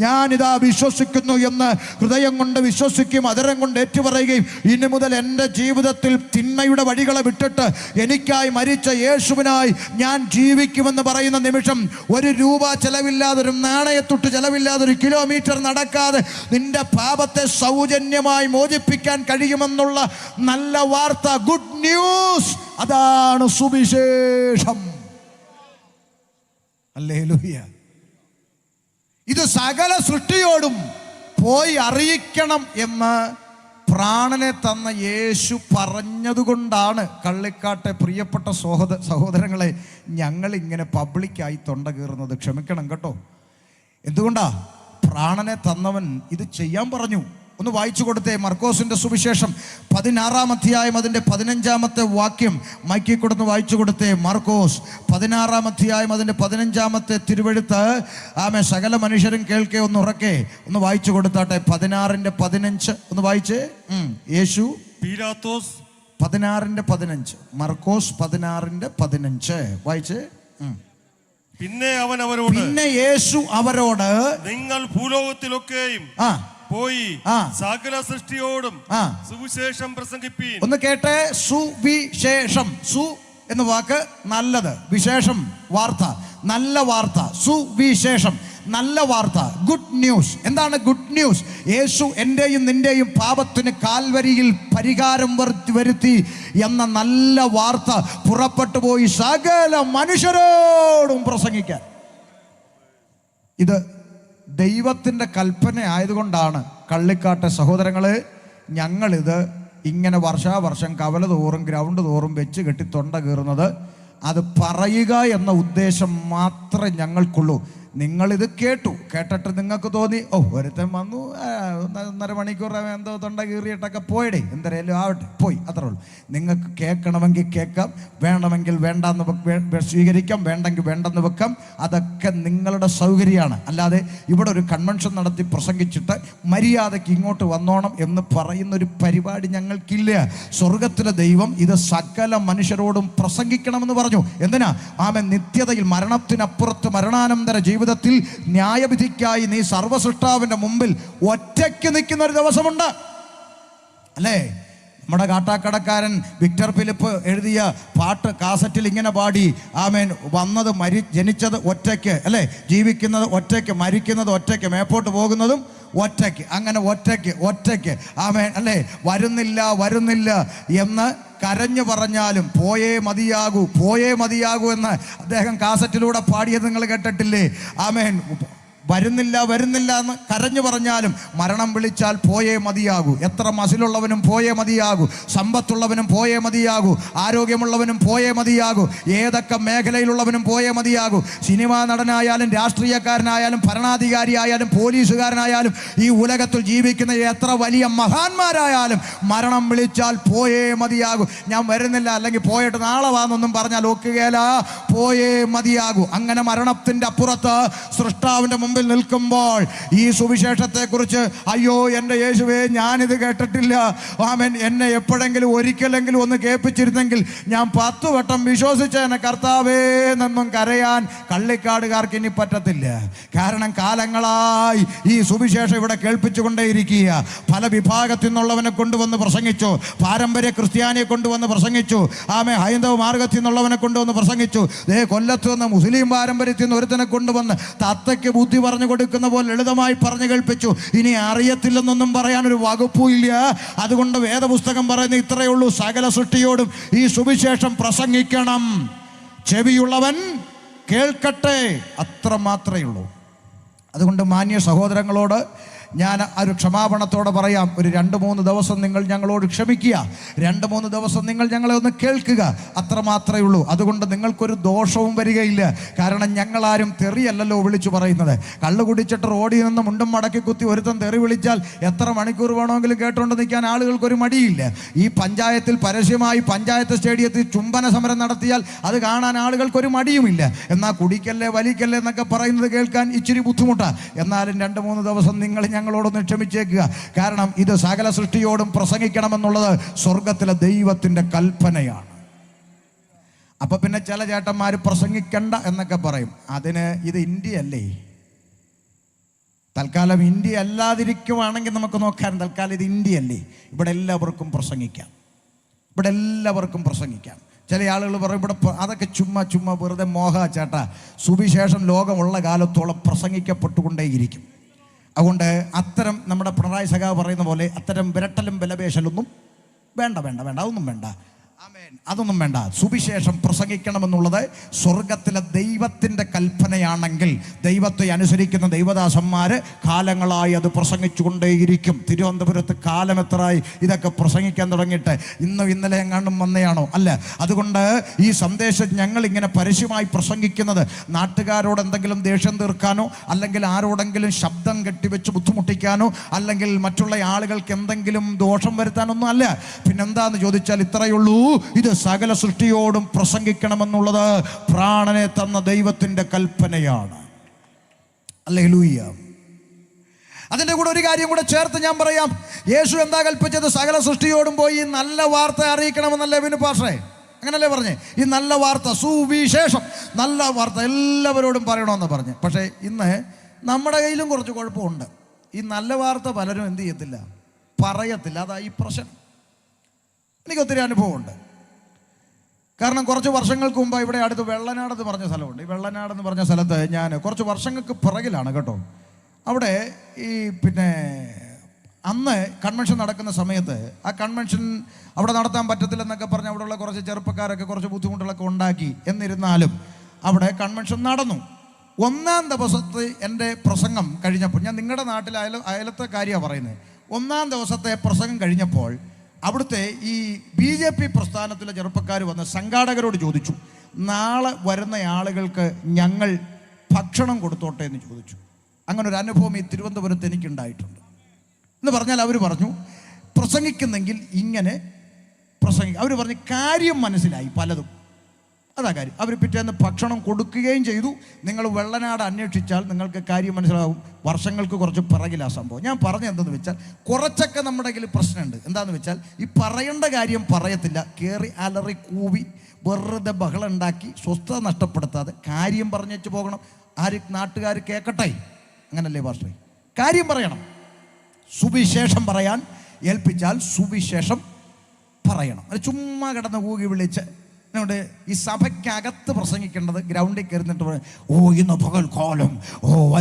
A: ഞാനിതാ വിശ്വസിക്കുന്നു എന്ന് ഹൃദയം കൊണ്ട് വിശ്വസിക്കുകയും അധരം കൊണ്ട് ഏറ്റുപറയുകയും ഇനി മുതൽ എൻ്റെ ജീവിതത്തിൽ തിന്മയുടെ വഴികളെ വിട്ടിട്ട് എനിക്കായി മരിച്ച യേശുവിനായി ഞാൻ ജീവിക്കുമെന്ന് പറയുന്ന നിമിഷം ഒരു രൂപ ചെലവില്ലാതെ, ഒരു നാണയത്തൊട്ട് ചെലവില്ലാതെ, ഒരു കിലോമീറ്റർ നടക്കാതെ നിന്റെ പാപത്തെ സൗജന്യമായി മോചിപ്പിക്കാൻ കഴിയുമെന്നുള്ള നല്ല വാർത്ത, ഗുഡ് ന്യൂസ്, അതാണ് സുവിശേഷം. ഹല്ലേലൂയ. ഇത് സകല സൃഷ്ടിയോടും പോയി അറിയിക്കണം എന്ന് പ്രാണനെ തന്ന യേശു പറഞ്ഞതുകൊണ്ടാണ് കള്ളിക്കാട്ടെ പ്രിയപ്പെട്ട സഹോദരങ്ങളെ ഞങ്ങളിങ്ങനെ പബ്ലിക്കായി തൊണ്ട കീറുന്നത്. ക്ഷമിക്കണം കേട്ടോ. എന്തുകൊണ്ടാ? പ്രാണനെ തന്നവൻ ഇത് ചെയ്യാൻ പറഞ്ഞു. ഒന്ന് വായിച്ചു കൊടുത്തേ. മർക്കോസിൻ്റെ സുവിശേഷം 16-ാം അധ്യായം അതിൻ്റെ 15-ാമത്തെ വാക്യം മൈക്കിൽ കൊടുത്ത് വായിച്ചു കൊടുത്തേ. മർക്കോസ് 16-ാം അധ്യായം അതിൻ്റെ 15-ാമത്തെ തിരുവെഴുത്ത്. ആമേ, സകല മനുഷ്യരും കേൾക്കേ, ഒന്ന് ഉറക്കെ ഒന്ന് വായിച്ചു കൊടുത്താട്ടെ. 16-15 ഒന്ന് വായിച്ചേ. യേശു
B: പീലാത്തോസ്
A: 16-15, മർക്കോസ് 16-15 വായിച്ചേ.
B: പിന്നെ അവൻ അവരോട്,
A: പിന്നെ യേശു അവരോട്,
B: നിങ്ങൾ ഭൂലോകത്തിലൊക്കെയും പോയി സകല സൃഷ്ടിയോടും സുവിശേഷം പ്രസംഗിപ്പീൻ.
A: ഒന്ന് കേട്ടെ. സുവിശേഷം. സു എന്ന വാക്ക് നല്ലത്, വിശേഷം വാർത്ത, നല്ല വാർത്ത. സുവിശേഷം നല്ല വാർത്ത, ഗുഡ് ന്യൂസ്. എന്താണ് ഗുഡ് ന്യൂസ്? യേശു എൻ്റെയും നിൻ്റെയും പാപത്തിന് കാൽവരിയിൽ പരിഹാരം വരുത്തി എന്ന നല്ല വാർത്ത പുറപ്പെട്ടു പോയി സകല മനുഷ്യരോടും പ്രസംഗിക്കാൻ. ഇത് ദൈവത്തിൻ്റെ കൽപ്പന ആയതുകൊണ്ടാണ് കള്ളിക്കാട്ടെ സഹോദരങ്ങളെ ഞങ്ങളിത് ഇങ്ങനെ വർഷാവർഷം കവല തോറും ഗ്രൗണ്ട് തോറും വെച്ച് കെട്ടി തൊണ്ട കീറുന്നത്. അത് പറയുക എന്ന ഉദ്ദേശം മാത്രമേ ഞങ്ങൾക്കുള്ളൂ. നിങ്ങളിത് കേട്ടിട്ട് നിങ്ങൾക്ക് തോന്നി, ഒരുത്തൻ വന്നു 1.5 മണിക്കൂർ എന്തോ തൊണ്ട കീറിയിട്ടൊക്കെ പോയിടേ, എന്തായാലും ആവട്ടെ, പോയി, അത്രേ ഉള്ളൂ. നിങ്ങൾക്ക് കേൾക്കണമെങ്കിൽ കേൾക്കാം, വേണമെങ്കിൽ വേണ്ടെന്ന് സ്വീകരിക്കാം, വേണ്ടെങ്കിൽ വേണ്ടെന്ന് വെക്കാം. അതൊക്കെ നിങ്ങളുടെ സൗകര്യമാണ്. അല്ലാതെ ഇവിടെ ഒരു കൺവെൻഷൻ നടത്തി പ്രസംഗിച്ചിട്ട് മര്യാദയ്ക്ക് ഇങ്ങോട്ട് വന്നോണം എന്ന് പറയുന്നൊരു പരിപാടി ഞങ്ങൾക്കില്ല. സ്വർഗത്തിലെ ദൈവം ഇത് സകല മനുഷ്യരോടും പ്രസംഗിക്കണമെന്ന് പറഞ്ഞു. എന്തിനാ? ആമേൻ. നിത്യതയിൽ മരണത്തിനപ്പുറത്ത് മരണാനന്തര ജീവിതത്തിൽ ന്യായവിധിക്കായി നീ സർവ്വസൃഷ്ടാവിൻ്റെ മുമ്പിൽ ഒറ്റയ്ക്ക് നിൽക്കുന്ന ഒരു ദിവസമുണ്ട്, അല്ലേ? നമ്മുടെ കാട്ടാക്കടക്കാരൻ വിക്ടർ ഫിലിപ്പ് എഴുതിയ പാട്ട് കാസറ്റിൽ ഇങ്ങനെ പാടി. ആമേൻ. വന്നത് ജനിച്ചത് ഒറ്റയ്ക്ക്, അല്ലേ? ജീവിക്കുന്നത് ഒറ്റയ്ക്ക്, മരിക്കുന്നത് ഒറ്റയ്ക്ക്, മേപ്പോട്ട് പോകുന്നതും ഒറ്റയ്ക്ക്, അങ്ങനെ ഒറ്റയ്ക്ക്. ആമേൻ, അല്ലേ? വരുന്നില്ല എന്ന് കരഞ്ഞു പറഞ്ഞാലും പോയേ മതിയാകൂ എന്ന് അദ്ദേഹം കാസറ്റിലൂടെ പാടിയത് നിങ്ങൾ കേട്ടിട്ടില്ലേ? ആമേൻ. വരുന്നില്ല എന്ന് കരഞ്ഞു പറഞ്ഞാലും മരണം വിളിച്ചാൽ പോയേ മതിയാകൂ. എത്ര മസിലുള്ളവനും പോയേ മതിയാകൂ, സമ്പത്തുള്ളവനും പോയേ മതിയാകൂ, ആരോഗ്യമുള്ളവനും പോയേ മതിയാകൂ, ഏതൊക്കെ മേഖലയിലുള്ളവനും പോയേ മതിയാകൂ. സിനിമാ നടനായാലും രാഷ്ട്രീയക്കാരനായാലും ഭരണാധികാരിയായാലും പോലീസുകാരനായാലും ഈ ഉലകത്തിൽ ജീവിക്കുന്ന എത്ര വലിയ മഹാന്മാരായാലും മരണം വിളിച്ചാൽ പോയേ മതിയാകൂ. ഞാൻ വരുന്നില്ല, അല്ലെങ്കിൽ പോയിട്ട് നാളെ വാന്നൊന്നും പറഞ്ഞാൽ ഒക്കുകയില്ല, പോയേ മതിയാകൂ. അങ്ങനെ മരണത്തിൻ്റെ അപ്പുറത്ത് സൃഷ്ടാവിൻ്റെ മുമ്പിൽ നിൽക്കുമ്പോൾ ഈ സുവിശേഷത്തെക്കുറിച്ച്, അയ്യോ എൻ്റെ യേശുവേ ഞാനിത് കേട്ടിട്ടില്ല, ആമേൻ, എന്നെ എപ്പോഴെങ്കിലും ഒരിക്കലെങ്കിലും ഒന്ന് കേൾപ്പിച്ചിരുന്നെങ്കിൽ ഞാൻ 10 വട്ടം വിശ്വസിച്ചേനെ കർത്താവേ എന്നൊന്നും കരയാൻ കള്ളിക്കാടുകാർക്ക് ഇനി പറ്റത്തില്ല. കാരണം കാലങ്ങളായി ഈ സുവിശേഷം ഇവിടെ കേൾപ്പിച്ചുകൊണ്ടേയിരിക്കുക. പല വിഭാഗത്തിൽ നിന്നുള്ളവനെ കൊണ്ടുവന്ന് പ്രസംഗിച്ചു, പാരമ്പര്യ ക്രിസ്ത്യാനിയെ കൊണ്ടുവന്ന് പ്രസംഗിച്ചു, ആമേ, ഹൈന്ദവ മാർഗത്തിൽ നിന്നുള്ളവനെ കൊണ്ടുവന്ന് പ്രസംഗിച്ചു. കൊല്ലത്ത് നിന്ന് മുസ്ലിം പാരമ്പര്യത്തിൽ നിന്ന് ഒരുത്തനെ കൊണ്ടുവന്ന് തത്തയ്ക്ക് ബുദ്ധി പറഞ്ഞു കൊടുക്കുന്ന പോലെ ലളിതമായി പറഞ്ഞു കേൾപ്പിച്ചു. ഇനി അറിയത്തില്ലെന്നൊന്നും പറയാനൊരു വകുപ്പുമില്ല. അതുകൊണ്ട് വേദപുസ്തകം പറയുന്ന ഇത്രയേ ഉള്ളൂ, സകല സൃഷ്ടിയോടും ഈ സുവിശേഷം പ്രസംഗിക്കണം, ചെവിയുള്ളവൻ കേൾക്കട്ടെ, അത്ര മാത്രമേ ഉള്ളൂ. അതുകൊണ്ട് മാന്യ സഹോദരങ്ങളോട് ഞാൻ ഒരു ക്ഷമാപണത്തോടെ പറയാം, ഒരു 2-3 ദിവസം നിങ്ങൾ ഞങ്ങളോട് ക്ഷമിക്കുക, 2-3 ദിവസം നിങ്ങൾ ഞങ്ങളെ ഒന്ന് കേൾക്കുക, അത്രമാത്രമേ ഉള്ളൂ. അതുകൊണ്ട് നിങ്ങൾക്കൊരു ദോഷവും വരികയില്ല. കാരണം ഞങ്ങളാരും തെറിയല്ലല്ലോ വിളിച്ചു പറയുന്നത്. കള്ളു കുടിച്ചിട്ട് റോഡിൽ നിന്ന് മുണ്ടും മടക്കി കുത്തി ഒരുത്തൻ തെറി വിളിച്ചാൽ എത്ര മണിക്കൂർ വേണമെങ്കിലും കേട്ടുകൊണ്ട് നിൽക്കാൻ ആളുകൾക്കൊരു മടിയില്ല. ഈ പഞ്ചായത്തിൽ പരസ്യമായി പഞ്ചായത്ത് സ്റ്റേഡിയത്തിൽ ചുംബന സമരം നടത്തിയാൽ അത് കാണാൻ ആളുകൾക്കൊരു മടിയുമില്ല. എന്നാൽ കുടിക്കല്ലേ വലിക്കല്ലേ എന്നൊക്കെ പറയുന്നത് കേൾക്കാൻ ഇച്ചിരി ബുദ്ധിമുട്ടാണ്. എന്നാലും 2-3 ദിവസം നിങ്ങൾ ഞങ്ങളോടൊന്ന് ക്ഷമിച്ചേക്കുക. കാരണം ഇത് സകല സൃഷ്ടിയോടും പ്രസംഗിക്കണമെന്നുള്ളത് സ്വർഗത്തിലെ ദൈവത്തിൻ്റെ കൽപ്പനയാണ്. അപ്പൊ പിന്നെ ചില ചേട്ടന്മാർ പ്രസംഗിക്കണ്ട എന്നൊക്കെ പറയും. അതിന് ഇത് ഇന്ത്യയല്ലേ? തൽക്കാലം ഇന്ത്യ അല്ലാതിരിക്കുവാണെങ്കിൽ നമുക്ക് നോക്കാൻ. തൽക്കാലം ഇത് ഇന്ത്യയല്ലേ? ഇവിടെ എല്ലാവർക്കും പ്രസംഗിക്കാം, ഇവിടെ എല്ലാവർക്കും പ്രസംഗിക്കാം. ചില ആളുകൾ പറയും ഇവിടെ അതൊക്കെ ചുമ്മാ വെറുതെ മോഹ ചേട്ടാ. സുവിശേഷം ലോകമുള്ള കാലത്തോളം പ്രസംഗിക്കപ്പെട്ടുകൊണ്ടേയിരിക്കും. അതുകൊണ്ട് അത്തരം നമ്മുടെ പിണറായി സഖാവ് പറയുന്ന പോലെ അത്തരം വിരട്ടലും ബലപേശലൊന്നും വേണ്ട, അതൊന്നും വേണ്ട. ആമേൻ, അതൊന്നും വേണ്ട. സുവിശേഷം പ്രസംഗിക്കണമെന്നുള്ളത് സ്വർഗത്തിലെ ദൈവത്തിൻ്റെ കൽപ്പനയാണെങ്കിൽ ദൈവത്തെ അനുസരിക്കുന്ന ദൈവദാസന്മാർ കാലങ്ങളായി അത് പ്രസംഗിച്ചു കൊണ്ടേയിരിക്കും. തിരുവനന്തപുരത്ത് കാലം എത്രയായി ഇതൊക്കെ പ്രസംഗിക്കാൻ തുടങ്ങിയിട്ട്? ഇന്നലെ എങ്ങാണ്ടും വന്നയാണോ? അല്ല. അതുകൊണ്ട് ഈ സന്ദേശം ഞങ്ങൾ ഇങ്ങനെ പരസ്യമായി പ്രസംഗിക്കുന്നത് നാട്ടുകാരോട് എന്തെങ്കിലും ദേഷ്യം തീർക്കാനോ, അല്ലെങ്കിൽ ആരോടെങ്കിലും ശബ്ദം കെട്ടിവെച്ച് ബുദ്ധിമുട്ടിക്കാനോ, അല്ലെങ്കിൽ മറ്റുള്ള ആളുകൾക്ക് എന്തെങ്കിലും ദോഷം വരുത്താനൊന്നും അല്ല. പിന്നെന്താന്ന് ചോദിച്ചാൽ ഇത്രയേ ഉള്ളൂ, ഇത് സകല സൃഷ്ടിയോടും പ്രസംഗിക്കണമെന്നുള്ളത് പ്രാണനെ തന്ന ദൈവത്തിൻ്റെ കൽപ്പനയാണ്. ഹല്ലേലൂയ. അതിൻ്റെ കൂടെ ഒരു കാര്യം കൂടെ ചേർത്ത് ഞാൻ പറയാം. യേശു എന്താ കൽപ്പിച്ചത്? സകല സൃഷ്ടിയോടും പോയി നല്ല വാർത്ത അറിയിക്കണമെന്നല്ലേ വിനു പാസ്റ്ററെ? അങ്ങനല്ലേ പറഞ്ഞേ? ഈ നല്ല വാർത്ത, സുവിശേഷം, നല്ല വാർത്ത എല്ലാവരോടും പറയണമെന്ന് പറഞ്ഞ്. പക്ഷേ ഇന്ന് നമ്മുടെ കയ്യിലും കുറച്ച് കുഴപ്പമുണ്ട്. ഈ നല്ല വാർത്ത പലരും എന്ത് ചെയ്യത്തില്ല, പറയത്തില്ല. അതാ ഈ പ്രശ്നം. എനിക്കൊത്തിരി അനുഭവമുണ്ട്. കാരണം കുറച്ച് വർഷങ്ങൾക്ക് മുമ്പ് ഇവിടെ അടുത്ത് വെള്ളനാടെന്ന് പറഞ്ഞ സ്ഥലമുണ്ട്. ഈ വെള്ളനാടെന്ന് പറഞ്ഞ സ്ഥലത്ത് ഞാൻ കുറച്ച് വർഷങ്ങൾക്ക് പിറകിലാണ് കേട്ടോ. അവിടെ ഈ അന്ന് കൺവെൻഷൻ നടക്കുന്ന സമയത്ത് ആ കൺവെൻഷൻ അവിടെ നടത്താൻ പറ്റത്തില്ലെന്നൊക്കെ പറഞ്ഞ് അവിടെയുള്ള കുറച്ച് ചെറുപ്പക്കാരൊക്കെ കുറച്ച് ബുദ്ധിമുട്ടുകളൊക്കെ ഉണ്ടാക്കി. എന്നിരുന്നാലും അവിടെ കൺവെൻഷൻ നടന്നു. 1-ാം ദിവസത്തെ എൻ്റെ പ്രസംഗം കഴിഞ്ഞപ്പോൾ, ഞാൻ നിങ്ങളുടെ നാട്ടിൽ അയലത്തെ കാര്യമാണ് പറയുന്നത്, 1-ാം ദിവസത്തെ പ്രസംഗം കഴിഞ്ഞപ്പോൾ അവിടുത്തെ ഈ BJP പ്രസ്ഥാനത്തിലെ ചെറുപ്പക്കാർ വന്ന് സംഘാടകരോട് ചോദിച്ചു, നാളെ വരുന്ന ആളുകൾക്ക് ഞങ്ങൾ ഭക്ഷണം കൊടുത്തോട്ടെ എന്ന് ചോദിച്ചു. അങ്ങനെ ഒരു അനുഭവം ഈ തിരുവനന്തപുരത്ത് എനിക്കുണ്ടായിട്ടുണ്ട്. എന്ന് പറഞ്ഞാൽ അവർ പറഞ്ഞു, പ്രസംഗിക്കുന്നെങ്കിൽ ഇങ്ങനെ പ്രസംഗിക്കും. അവർ പറഞ്ഞു കാര്യം മനസ്സിലായി പലതും. അതാ കാര്യം. അവർ പിറ്റേന്ന് ഭക്ഷണം കൊടുക്കുകയും ചെയ്തു. നിങ്ങൾ വെള്ളനാട് അന്വേഷിച്ചാൽ നിങ്ങൾക്ക് കാര്യം മനസ്സിലാവും. വർഷങ്ങൾക്ക് കുറച്ച് പിറകിലാ സംഭവം. ഞാൻ പറഞ്ഞെന്തെന്ന് വെച്ചാൽ കുറച്ചൊക്കെ നമ്മുടെ കയ്യിൽ പ്രശ്നമുണ്ട്. എന്താണെന്ന് വെച്ചാൽ ഈ പറയേണ്ട കാര്യം പറയത്തില്ല. കയറി അലറി കൂവി വെറുതെ ബഹളം ഉണ്ടാക്കി സ്വസ്ഥത നഷ്ടപ്പെടുത്താതെ കാര്യം പറഞ്ഞേച്ച് പോകണം. നാട്ടുകാർ കേൾക്കട്ടെ. അങ്ങനല്ലേ പാസ്റ്ററെ? കാര്യം പറയണം. സുവിശേഷം പറയാൻ ഏൽപ്പിച്ചാൽ സുവിശേഷം പറയണം. അത് ചുമ്മാ കിടന്ന് കൂകി വിളിച്ച് നമ്മുടെ ഈ സഭയ്ക്കകത്ത് പ്രസംഗിക്കേണ്ടത് ഗ്രൗണ്ടിൽ കയറുന്നിട്ട് ഇന്ന് പകൽക്കാലം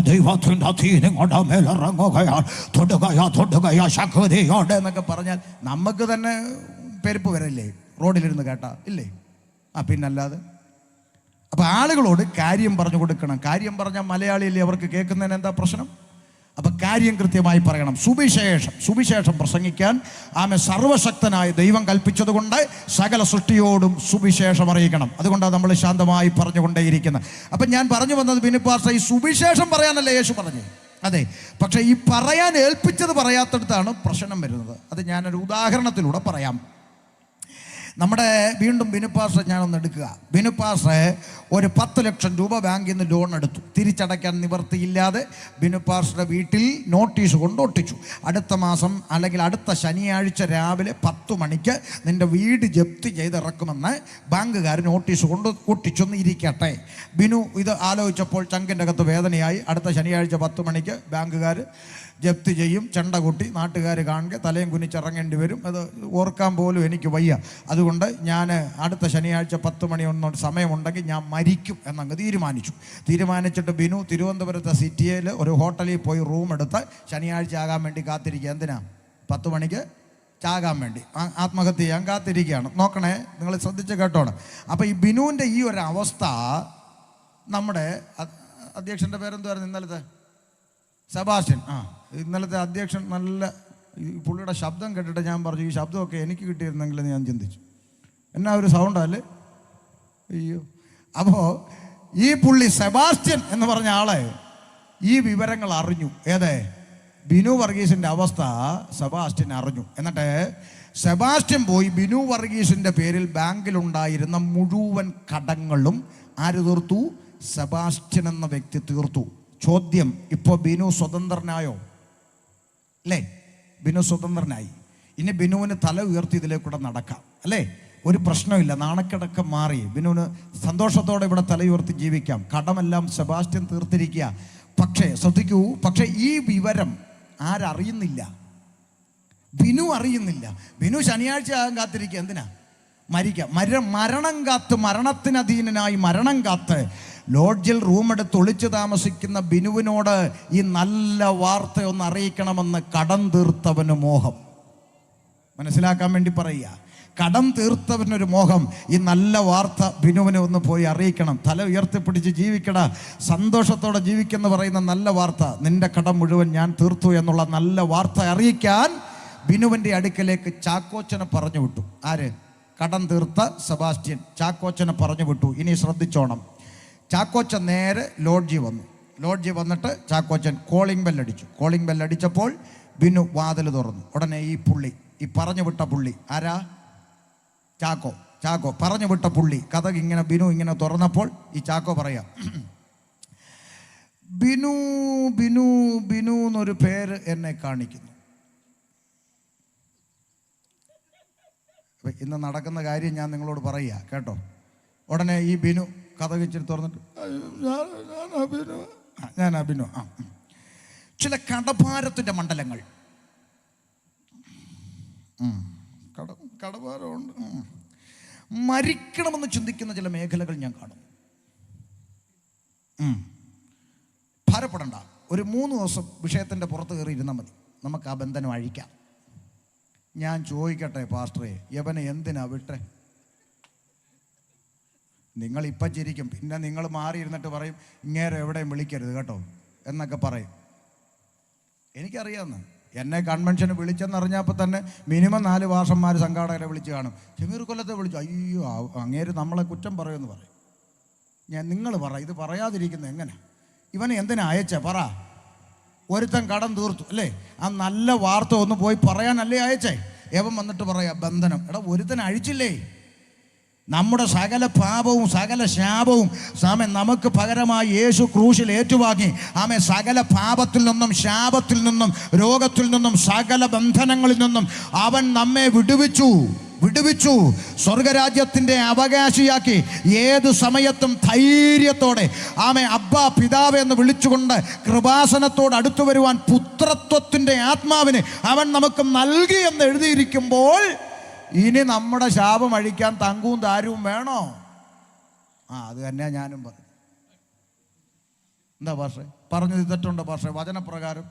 A: ദൈവത്തിൻ്റെ അധീനം കൊണ്ട് മേലിറങ്ങുകയാണ്, തൊടുകയാ ശക്തിയോടെ എന്നൊക്കെ പറഞ്ഞാൽ നമുക്ക് തന്നെ പെരുപ്പ് വരല്ലേ റോഡിലിരുന്ന് കേട്ടാ ഇല്ലേ? പിന്നല്ലാതെ. അപ്പം ആളുകളോട് കാര്യം പറഞ്ഞു കൊടുക്കണം. കാര്യം പറഞ്ഞാൽ മലയാളിയില്ലേ അവർക്ക് കേൾക്കുന്നതിന് എന്താ പ്രശ്നം? അപ്പം കാര്യം കൃത്യമായി പറയണം. സുവിശേഷം പ്രസംഗിക്കാൻ സർവശക്തനായ ദൈവം കൽപ്പിച്ചതുകൊണ്ട് സകല സൃഷ്ടിയോടും സുവിശേഷം അറിയിക്കണം. അതുകൊണ്ടാണ് നമ്മൾ ശാന്തമായി പറഞ്ഞുകൊണ്ടേയിരിക്കുന്നത്. അപ്പം ഞാൻ പറഞ്ഞു വന്നത് ബിനു പാസ്റ്റർ, ഈ സുവിശേഷം പറയാനല്ലേ യേശു പറഞ്ഞു? അതെ. പക്ഷേ ഈ പറയാൻ ഏൽപ്പിച്ചത് പറയാത്തടത്താണ് പ്രശ്നം വരുന്നത്. അത് ഞാനൊരു ഉദാഹരണത്തിലൂടെ പറയാം. നമ്മുടെ വീണ്ടും ബിനു പാസ്റ്റർ ഞാനൊന്ന് എടുക്കുക. ബിനു പാസ്റ്റർ ഒരു 10 ലക്ഷം രൂപ ബാങ്കിൽ നിന്ന് ലോൺ എടുത്തു. തിരിച്ചടയ്ക്കാൻ നിവൃത്തിയില്ലാതെ ബിനു പാസ്റ്ററുടെ വീട്ടിൽ നോട്ടീസ് കൊണ്ട് ഒട്ടിച്ചു. അടുത്ത മാസം അല്ലെങ്കിൽ അടുത്ത ശനിയാഴ്ച രാവിലെ 10 മണിക്ക് നിൻ്റെ വീട് ജപ്തി ചെയ്തിറക്കുമെന്ന് ബാങ്കുകാർ നോട്ടീസ് കൊണ്ട് ഒട്ടിച്ചൊന്ന് ഇരിക്കട്ടെ. ബിനു ഇത് ആലോചിച്ചപ്പോൾ ചങ്കിൻ്റെ അകത്ത് വേദനയായി. അടുത്ത ശനിയാഴ്ച 10 മണിക്ക് ബാങ്കുകാർ ജപ്തി ചെയ്യും. ചെണ്ട കൂട്ടി നാട്ടുകാർ കാണുക തലയും കുനിച്ചിറങ്ങേണ്ടി വരും. അത് ഓർക്കാൻ പോലും എനിക്ക് വയ്യ. അതുകൊണ്ട് ഞാൻ അടുത്ത ശനിയാഴ്ച 10 മണി സമയമുണ്ടെങ്കിൽ ഞാൻ മരിക്കും എന്നങ്ങ് തീരുമാനിച്ചിട്ട് ബിനു തിരുവനന്തപുരത്തെ സിറ്റിയിൽ ഒരു ഹോട്ടലിൽ പോയി റൂം എടുത്ത് ശനിയാഴ്ച ആകാൻ വേണ്ടി കാത്തിരിക്കുക. എന്തിനാ? 10 മണിക്ക് ചാകാൻ വേണ്ടി, ആത്മഹത്യ ചെയ്യാൻ കാത്തിരിക്കുകയാണ്. നോക്കണേ, നിങ്ങൾ ശ്രദ്ധിച്ച് കേട്ടോണം. അപ്പോൾ ഈ ബിനുവിൻ്റെ ഈ ഒരു അവസ്ഥ നമ്മുടെ അധ്യക്ഷൻ്റെ പേരെന്തുവായിരുന്നു ഇന്നലത്തെ? സെബാസ്റ്റ്യൻ. ഇന്നലത്തെ അധ്യക്ഷൻ നല്ല ഈ പുള്ളിയുടെ ശബ്ദം കേട്ടിട്ട് ഞാൻ പറഞ്ഞു ഈ ശബ്ദമൊക്കെ എനിക്ക് കിട്ടിയിരുന്നെങ്കിൽ ഞാൻ ചിന്തിച്ചു. എന്നാ ഒരു സൗണ്ടല്ലേ, അയ്യോ. അപ്പോൾ ഈ പുള്ളി സെബാസ്റ്റ്യൻ എന്ന് പറഞ്ഞ ആളെ ഈ വിവരങ്ങൾ അറിഞ്ഞു. ഏതേ ബിനു വർഗീസിൻ്റെ അവസ്ഥ സെബാസ്റ്റ്യൻ അറിഞ്ഞു. എന്നിട്ട് സെബാസ്റ്റ്യൻ പോയി ബിനു വർഗീസിൻ്റെ പേരിൽ ബാങ്കിലുണ്ടായിരുന്ന മുഴുവൻ കടങ്ങളും ആര് തീർത്തു? സെബാസ്റ്റ്യൻ എന്ന വ്യക്തി തീർത്തു. ചോദ്യം, ഇപ്പോൾ ബിനു സ്വതന്ത്രനായോ? അല്ലേ? ബിനു സ്വതന്ത്രനായി. ഇനി ബിനുവിന് തല ഉയർത്തി ഇതിലേക്കൂടെ നടക്കാം, അല്ലേ? ഒരു പ്രശ്നമില്ല, നാണക്കിടക്കം മാറി ബിനുവിന് സന്തോഷത്തോടെ ഇവിടെ തല ഉയർത്തി ജീവിക്കാം. കടമെല്ലാം സെബാസ്റ്റ്യൻ തീർത്തിരിക്കുക. പക്ഷേ ശ്രദ്ധിക്കൂ, പക്ഷേ ഈ വിവരം ആരറിയുന്നില്ല? ബിനു അറിയുന്നില്ല. ബിനു ശനിയാഴ്ച ആകാൻ കാത്തിരിക്കുക. എന്തിനാ? മരിക്കാം. മരണം കാത്ത്, മരണത്തിനധീനനായി മരണം കാത്ത് ലോഡ്ജിൽ റൂമെടുത്ത് ഒളിച്ചു താമസിക്കുന്ന ബിനുവിനോട് ഈ നല്ല വാർത്ത ഒന്ന് അറിയിക്കണമെന്ന് കടം തീർത്തവന് മോഹം. മനസ്സിലാക്കാൻ വേണ്ടി പറയുക, കടം തീർത്തവനൊരു മോഹം. ഈ നല്ല വാർത്ത ബിനുവിനെ ഒന്ന് പോയി അറിയിക്കണം. തല ഉയർത്തിപ്പിടിച്ച് ജീവിക്കട, സന്തോഷത്തോടെ ജീവിക്കെന്ന് പറയുന്ന നല്ല വാർത്ത, നിന്റെ കടം മുഴുവൻ ഞാൻ തീർത്തു എന്നുള്ള നല്ല വാർത്ത അറിയിക്കാൻ ബിനുവിൻ്റെ അടുക്കലേക്ക് ചാക്കോച്ചനെ പറഞ്ഞു വിട്ടു. ആര്? കടം തീർത്ത സെബാസ്റ്റ്യൻ ചാക്കോച്ചനെ പറഞ്ഞു വിട്ടു. ഇനി ശ്രദ്ധിച്ചോണം. ചാക്കോച്ചൻ നേരെ ലോഡ്ജി വന്നു. ലോഡ്ജി വന്നിട്ട് ചാക്കോച്ചൻ കോളിംഗ് ബെല്ലടിച്ചു. കോളിംഗ് ബെല്ലടിച്ചപ്പോൾ ബിനു വാതിൽ തുറന്നു. ഉടനെ ഈ പുള്ളി, ഈ പറഞ്ഞു വിട്ട പുള്ളി, ആരാ? ചാക്കോ പറഞ്ഞു വിട്ട പുള്ളി കഥ ഇങ്ങനെ ബിനു ഇങ്ങനെ തുറന്നപ്പോൾ ഈ ചാക്കോ പറയാം, ബിനു ബിനു ബിനു എന്നൊരു പേര് എന്നെ കാണിക്കുന്നു. ഇന്ന് നടക്കുന്ന കാര്യം ഞാൻ നിങ്ങളോട് പറയുക കേട്ടോ. ഉടനെ ഈ ബിനു കഥ വെച്ചിട്ട് തുറന്നിട്ട് ഞാനാ ബിനു. ചില കടഭാരത്തിൻ്റെ മണ്ഡലങ്ങൾ, കടഭാരമുണ്ട്, മരിക്കണമെന്ന് ചിന്തിക്കുന്ന ചില മേഖലകൾ ഞാൻ കാണും. ഭാരപ്പെടണ്ട, ഒരു 3 ദിവസം വിഷയത്തിൻ്റെ പുറത്ത് കയറി ഇരുന്നാൽ മതി, നമുക്ക് ആ ബന്ധനം അഴിക്കാം. ഞാൻ ചോദിക്കട്ടെ പാസ്റ്ററെ, യവനെ എന്തിനാ വിട്ടെ? നിങ്ങൾ ഇപ്പം ചിരിക്കും, പിന്നെ നിങ്ങൾ മാറിയിരുന്നിട്ട് പറയും ഇങ്ങേരെ എവിടെയും വിളിക്കരുത് കേട്ടോ എന്നൊക്കെ പറയും. എനിക്കറിയാമെന്ന്. എന്നെ കൺവെൻഷന് വിളിച്ചെന്നറിഞ്ഞപ്പോൾ തന്നെ മിനിമം 4 ഭാഷന്മാർ സംഘാടകരെ വിളിച്ച് കാണും. ചെമീർ കൊല്ലത്തെ വിളിച്ചു, അയ്യോ അങ്ങേര് നമ്മളെ കുറ്റം പറയുമെന്ന് പറയും. നിങ്ങൾ പറ, ഇത് പറയാതിരിക്കുന്നത് എങ്ങനെ? ഇവനെ എന്തിനാ അയച്ചേ പറ? ഒരുത്തൻ കടം തീർത്തു അല്ലേ? ആ നല്ല വാർത്ത ഒന്ന് പോയി പറയാനല്ലേ അയച്ചേ? ഏവൻ വന്നിട്ട് പറയാ ബന്ധനം. എടാ, ഒരുത്തൻ അഴിച്ചില്ലേ? നമ്മുടെ സകല പാപവും സകല ശാപവും സാമേ നമുക്ക് പകരമായി യേശു ക്രൂശിൽ ഏറ്റുവാങ്ങി. ആമേ സകല പാപത്തിൽ നിന്നും ശാപത്തിൽ നിന്നും രോഗത്തിൽ നിന്നും സകല ബന്ധനങ്ങളിൽ നിന്നും അവൻ നമ്മെ വിടുവിച്ചു. സ്വർഗരാജ്യത്തിൻ്റെ അവകാശിയാക്കി ഏത് സമയത്തും ധൈര്യത്തോടെ ആമേ അബ്ബാ പിതാവ് എന്ന് വിളിച്ചുകൊണ്ട് കൃപാസനത്തോട് അടുത്തു വരുവാൻ പുത്രത്വത്തിൻ്റെ ആത്മാവിനെ അവൻ നമുക്ക് നൽകി എന്ന് എഴുതിയിരിക്കുമ്പോൾ ഇനി നമ്മുടെ ശാപം അഴിക്കാൻ തങ്കവും താരവും വേണോ? അത് തന്നെയാണ് ഞാനും പറഞ്ഞു. എന്താ പാസ്റ്ററെ പറഞ്ഞത്? തെറ്റുണ്ടോ പാസ്റ്ററെ? വചനപ്രകാരം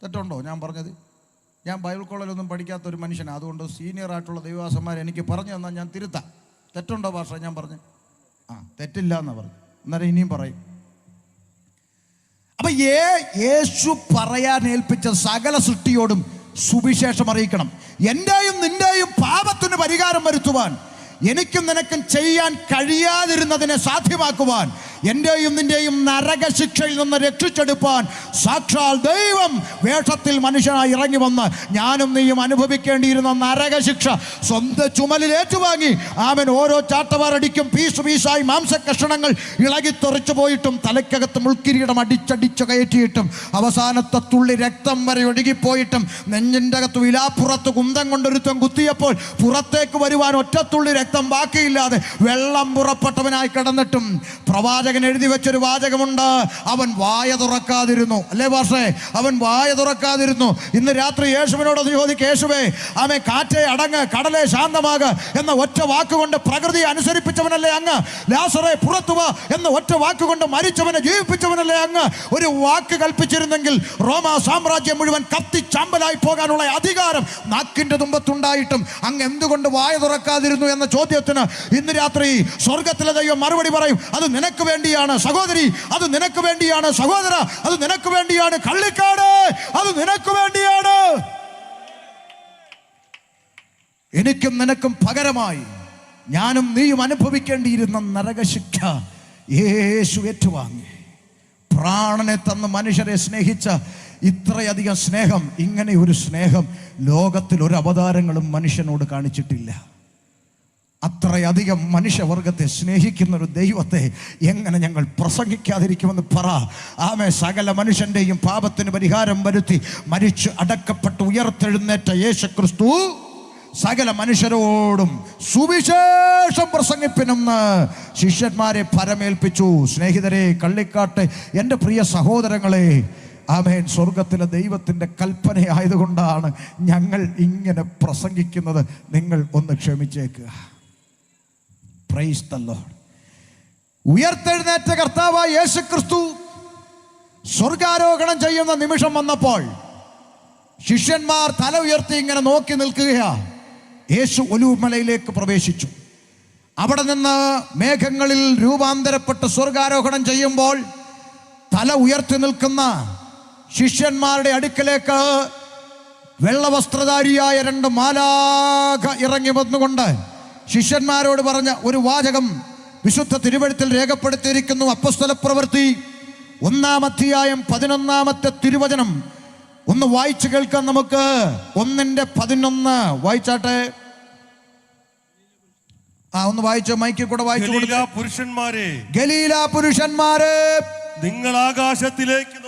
A: തെറ്റുണ്ടോ ഞാൻ പറഞ്ഞത്? ഞാൻ ബൈബിൾ കോളേജിലൊന്നും പഠിക്കാത്തൊരു മനുഷ്യനാണ്, അതുകൊണ്ട് സീനിയറായിട്ടുള്ള ദൈവദാസന്മാർ എനിക്ക് പറഞ്ഞു തന്നാൽ ഞാൻ തിരുത്താം. തെറ്റുണ്ടോ പാസ്റ്ററെ ഞാൻ പറഞ്ഞു? തെറ്റില്ല എന്നാണ് പറഞ്ഞു. അന്നേരം ഇനിയും പറയും. അപ്പം യേശു പറയാൻ ഏൽപ്പിച്ച സകല സൃഷ്ടിയോടും സുവിശേഷം അറിയിക്കണം. എൻ്റെയും നിൻ്റെയും പാപത്തിന് പരിഹാരം വരുത്തുവാൻ, എനിക്കും നിനക്കും ചെയ്യാൻ കഴിയാതിരുന്നതിനെ സാധ്യമാക്കുവാൻ, എൻ്റെയും നിൻ്റെയും നരകശിക്ഷയിൽ നിന്ന് രക്ഷിച്ചെടുപ്പാൻ സാക്ഷാൽ ദൈവം വേഷത്തിൽ മനുഷ്യനായി ഇറങ്ങി വന്ന് ഞാനും നീയും അനുഭവിക്കേണ്ടിയിരുന്ന നരകശിക്ഷ സ്വന്തം ചുമലിൽ ഏറ്റുവാങ്ങി അവൻ ഓരോ ചാട്ടവാറടിക്കും പീസായി മാംസകഷണങ്ങൾ ഇളകിത്തെറിച്ചു പോയിട്ടും തലയ്ക്കകത്ത് മുൾക്കിരീടം അടിച്ചടിച്ച് കയറ്റിയിട്ടും അവസാനത്തെ തുള്ളി രക്തം വരെ ഒഴുകിപ്പോയിട്ടും നെഞ്ചിൻ്റെ അകത്ത് വിലാപ്പുറത്ത് കുന്തം കൊണ്ടൊരുത്തം കുത്തിയപ്പോൾ പുറത്തേക്ക് വരുവാൻ ഒറ്റത്തുള്ളി രക്തം ബാക്കിയില്ലാതെ വെള്ളം പുറപ്പെട്ടവനായി കിടന്നിട്ടും പ്രവാചകൻ എഴുതി വെച്ചൊരു വാചകമുണ്ട്, അവൻ വായ തുറക്കാതിരുന്നു. അല്ലേ പാസ്റ്റേ? അവൻ വായ തുറക്കാതിരുന്നു. ഇന്ന് രാത്രി യേശുവിനോടൊന്ന് ചോദിക്കുക, യേശുവേ ആമേ കാറ്റേ അടങ്ങ്, കടലേ ശാന്തമാക് എന്ന ഒറ്റ വാക്കുകൊണ്ട് പ്രകൃതിയെ അനുസരിപ്പിച്ചവനല്ലേ അങ്ങ്? ലാസറേ പുറത്തു വാ എന്ന ഒറ്റ വാക്കുകൊണ്ട് മരിച്ചവനെ ജീവിപ്പിച്ചവനല്ലേ അങ്ങ്? ഒരു വാക്ക് കൽപ്പിച്ചിരുന്നെങ്കിൽ റോമാ സാമ്രാജ്യം മുഴുവൻ കത്തിച്ചാമ്പലായി പോകാനുള്ള അധികാരം നാക്കിൻ്റെ തുമ്പത്തുണ്ടായിട്ടും അങ്ങ് എന്തുകൊണ്ട് വായ തുറക്കാതിരുന്നു എന്ന ചോദ്യത്തിന് ഇന്ന് രാത്രി സ്വർഗത്തിലെ ദൈവം മറുപടി പറയും. അത് നിനക്ക് വേണ്ടി വേണ്ടിയാണ് സഹോദരി, അത് നിനക്ക് വേണ്ടിയാണ് സഹോദര, അത് നിനക്ക് വേണ്ടിയാണ് കള്ളിക്കാട്, അത് നിനക്ക് വേണ്ടിയാണ്. എനിക്കും നിനക്കും പകരമായി ഞാനും നീയും അനുഭവിക്കേണ്ടിയിരുന്ന നരകശിക്ഷ യേശു ഏറ്റുവാങ്ങി. പ്രാണനെ തന്ന് മനുഷ്യരെ സ്നേഹിച്ച ഇത്രയധികം സ്നേഹം, ഇങ്ങനെ ഒരു സ്നേഹം ലോകത്തിൽ ഒരു അവതാരങ്ങളും മനുഷ്യനോട് കാണിച്ചിട്ടില്ല. അത്രയധികം മനുഷ്യവർഗത്തെ സ്നേഹിക്കുന്ന ഒരു ദൈവത്തെ എങ്ങനെ ഞങ്ങൾ പ്രസംഗിക്കാതിരിക്കുമെന്ന് പറ. ആമേ. സകല മനുഷ്യന്റെയും പാപത്തിന് പരിഹാരം വരുത്തി മരിച്ച് അടക്കപ്പെട്ട് ഉയർത്തെഴുന്നേറ്റ യേശുക്രിസ്തു സകല മനുഷ്യരോടും സുവിശേഷം പ്രസംഗിപ്പിനെന്ന് ശിഷ്യന്മാരെ പരമേൽപ്പിച്ചു. സ്നേഹിതരെ, കള്ളിക്കാട്ടെ എൻ്റെ പ്രിയ സഹോദരങ്ങളെ, ആമേൻ, സ്വർഗത്തിലെ ദൈവത്തിൻ്റെ കൽപ്പനയായതുകൊണ്ടാണ് ഞങ്ങൾ ഇങ്ങനെ പ്രസംഗിക്കുന്നത്. നിങ്ങൾ ഒന്ന് ക്ഷമിച്ചേക്കുക. Praise the Lord. ഉയർത്തെഴുന്നേറ്റ കർത്താവായ യേശുക്രിസ്തു സ്വർഗാരോഹണം ചെയ്യുന്ന നിമിഷം വന്നപ്പോൾ ശിഷ്യന്മാർ തല ഉയർത്തി ഇങ്ങനെ നോക്കി നിൽക്കുകയാ. യേശു ഒലിവുമലയിലേക്ക് പ്രവേശിച്ചു. അവിടെ നിന്ന് മേഘങ്ങളിൽ രൂപാന്തരപ്പെട്ട് സ്വർഗാരോഹണം ചെയ്യുമ്പോൾ തല ഉയർത്തി നിൽക്കുന്ന ശിഷ്യന്മാരുടെ അടുക്കലേക്ക് വെള്ളവസ്ത്രധാരിയായ 2 മാലാഖ ഇറങ്ങി വന്നുകൊണ്ട് ശിഷ്യന്മാരോട് പറഞ്ഞ ഒരു വാചകം വിശുദ്ധ തിരുവെഴുത്തിൽ രേഖപ്പെടുത്തിയിരിക്കുന്നു. അപ്പോസ്തല പ്രവൃത്തി 1-ാം അധ്യായം 11-ാമത്തെ തിരുവചനം ഒന്ന് വായിച്ചു കേൾക്കാം നമുക്ക്. 1:11 വായിച്ചാട്ടെ. ഒന്ന് വായിച്ചോ, മൈക്കിൽ കൂടെ വായിച്ചു. ഗലീല പുരുഷന്മാരെ,
B: നിങ്ങൾ ആകാശത്തിലേക്ക്